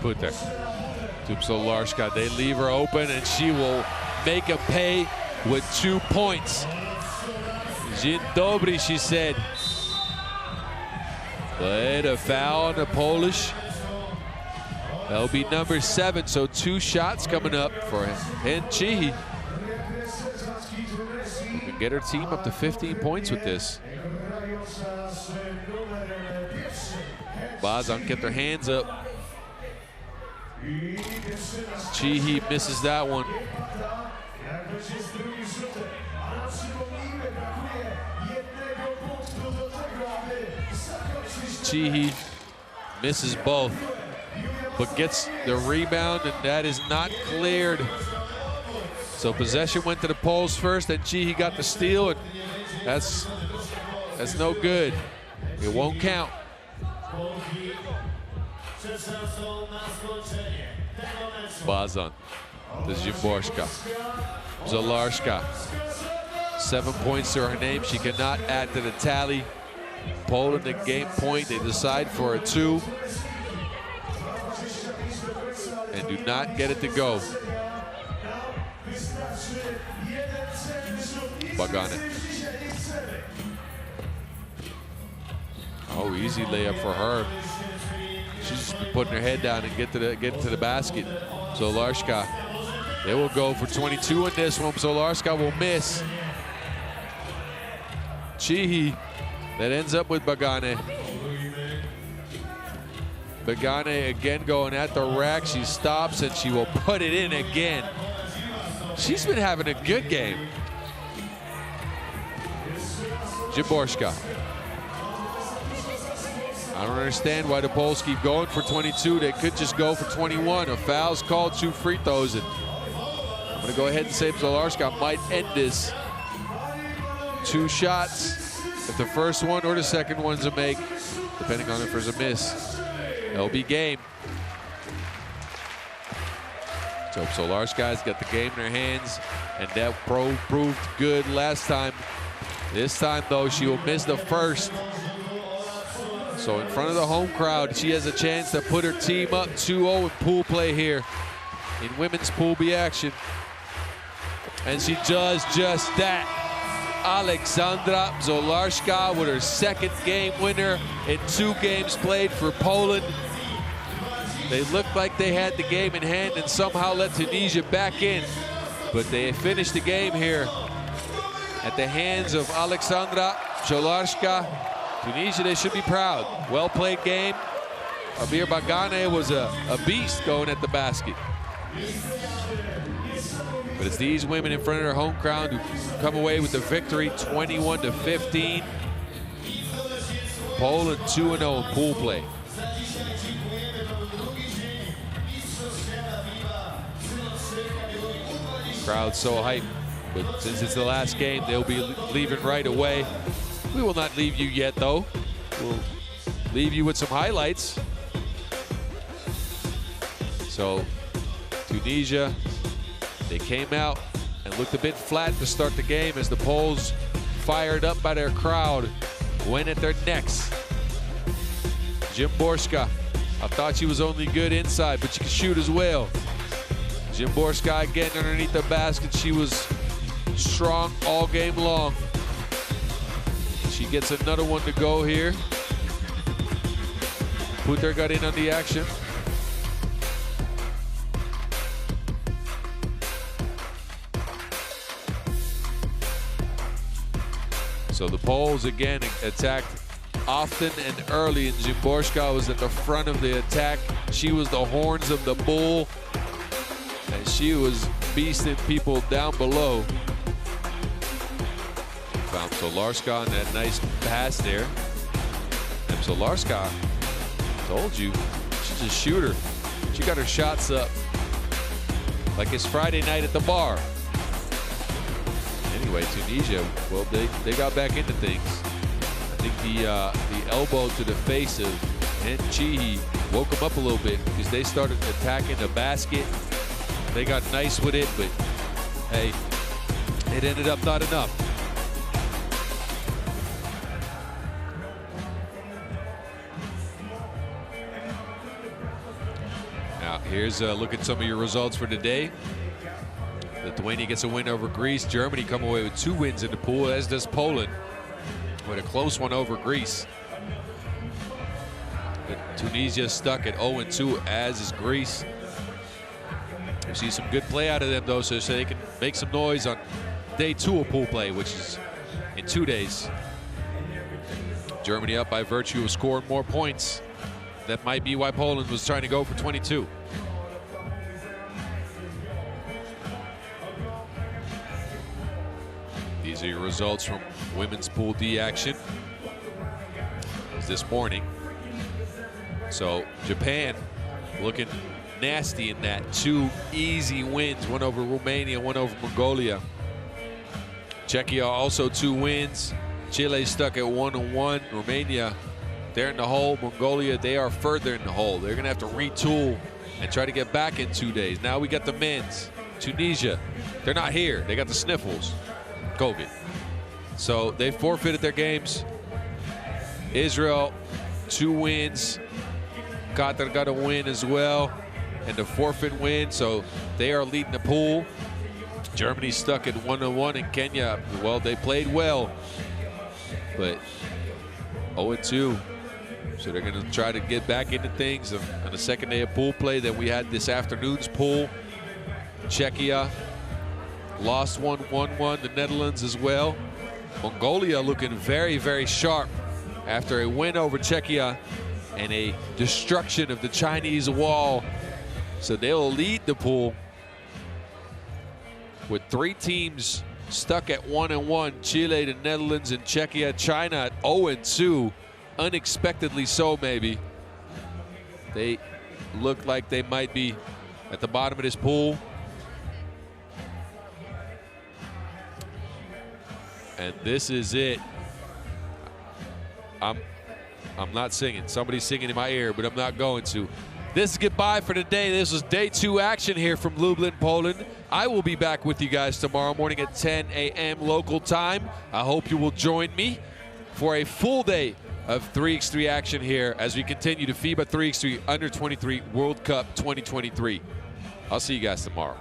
Put there to Zolarska. They leave her open, and she will make a pay with 2 points. Dzień dobry, she said. But a foul on the Polish. That'll be number 7, so 2 shots coming up for Chihi. Can get her team up to 15 points with this. Bazan get their hands up. Chihi misses that one. Chihi misses both, but gets the rebound, and that is not cleared. So possession went to the Poles first, and Chihi got the steal, and that's no good. It won't count. Bazan to Zimborska. Zolarska. 7 points to her name. She cannot add to the tally. Poland at game point. They decide for a 2. And do not get it to go. Bagane. Oh, easy layup for her. She's just been putting her head down and get to the basket. Zolarska. They will go for 22 in this one. Zolarska will miss. Chihi. That ends up with Bagane. Bagane again going at the rack. She stops and she will put it in again. She's been having a good game. Jaborska. I don't understand why the Poles keep going for 22. They could just go for 21. A foul's called, 2 free throws. And I'm going to go ahead and say Zolarska might end this. 2 shots. If the first one or the second one's a make, depending on if there's a miss, it'll be game. So Zolarska's got the game in her hands, and that proved good last time. This time, though, she will miss the first. So in front of the home crowd, she has a chance to put her team up 2-0 in pool play here in women's Pool B action. And she does just that. Aleksandra Zolarska with her 2nd game winner in 2 games played for Poland. They looked like they had the game in hand and somehow let Tunisia back in. But they finished the game here at the hands of Aleksandra Zolarska. Tunisia, they should be proud. Well-played game. Abir Bagane was a beast going at the basket. But it's these women in front of their home crowd who come away with the victory, 21-15. Poland 2-0 in pool play. Crowd so hyped, but since it's the last game, they'll be leaving right away. We will not leave you yet, though. We'll leave you with some highlights. So, Tunisia, they came out and looked a bit flat to start the game as the Poles, fired up by their crowd, went at their necks. Jimborska, I thought she was only good inside, but she can shoot as well. Jimborska again underneath the basket. She was strong all game long. She gets another one to go here. Puter got in on the action. So the Poles again attacked often and early, and Jimborska was at the front of the attack. She was the horns of the bull, and she was beasting people down below. Found Zolarska on that nice pass there. And Zolarska, told you, she's a shooter. She got her shots up like it's Friday night at the bar. Anyway, Tunisia, well, they got back into things. I think the elbow to the face of Chihi woke them up a little bit because they started attacking the basket. They got nice with it, but hey, it ended up not enough. Now, here's a look at some of your results for today. Lithuania gets a win over Greece. Germany come away with 2 wins in the pool, as does Poland, with a close one over Greece. But Tunisia stuck at 0-2, as is Greece. We see some good play out of them, though, so they can make some noise on day 2 of pool play, which is in 2 days. Germany up by virtue of scoring more points. That might be why Poland was trying to go for 22. These are your results from women's Pool D action this morning. So Japan looking nasty in that. 2 easy wins, one over Romania, one over Mongolia. Czechia also 2 wins. Chile stuck at 1-1. Romania, they're in the hole. Mongolia, they are further in the hole. They're gonna have to retool and try to get back in 2 days. Now we got the men's. Tunisia, they're not here. They got the sniffles. COVID. So they forfeited their games. Israel, 2 wins. Qatar got a win as well, and the forfeit win. So they are leading the pool. Germany's stuck at 1-1, and Kenya, well, they played well, but 0-2. So they're going to try to get back into things on the second day of pool play. Then we had this afternoon's pool. Czechia lost 1-1, the Netherlands as well. Mongolia looking very, very sharp after a win over Czechia and a destruction of the Chinese wall. So they'll lead the pool with 3 teams stuck at 1-1. Chile, the Netherlands, and Czechia. China at 0-2. Unexpectedly so, maybe. They look like they might be at the bottom of this pool. And this is it. I'm not singing. Somebody's singing in my ear, but I'm not going to. This is goodbye for today. This was day 2 action here from Lublin, Poland. I will be back with you guys tomorrow morning at 10 a.m. local time. I hope you will join me for a full day of 3x3 action here as we continue to FIBA 3x3 U23 World Cup 2023. I'll see you guys tomorrow.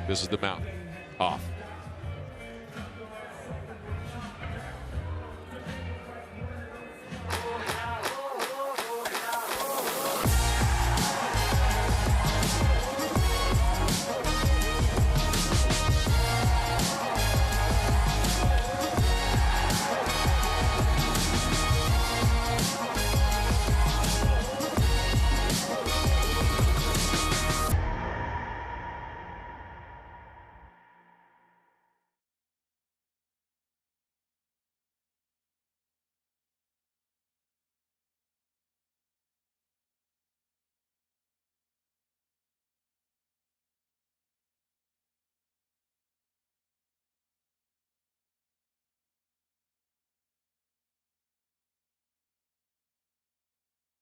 This is The Mountain. Off.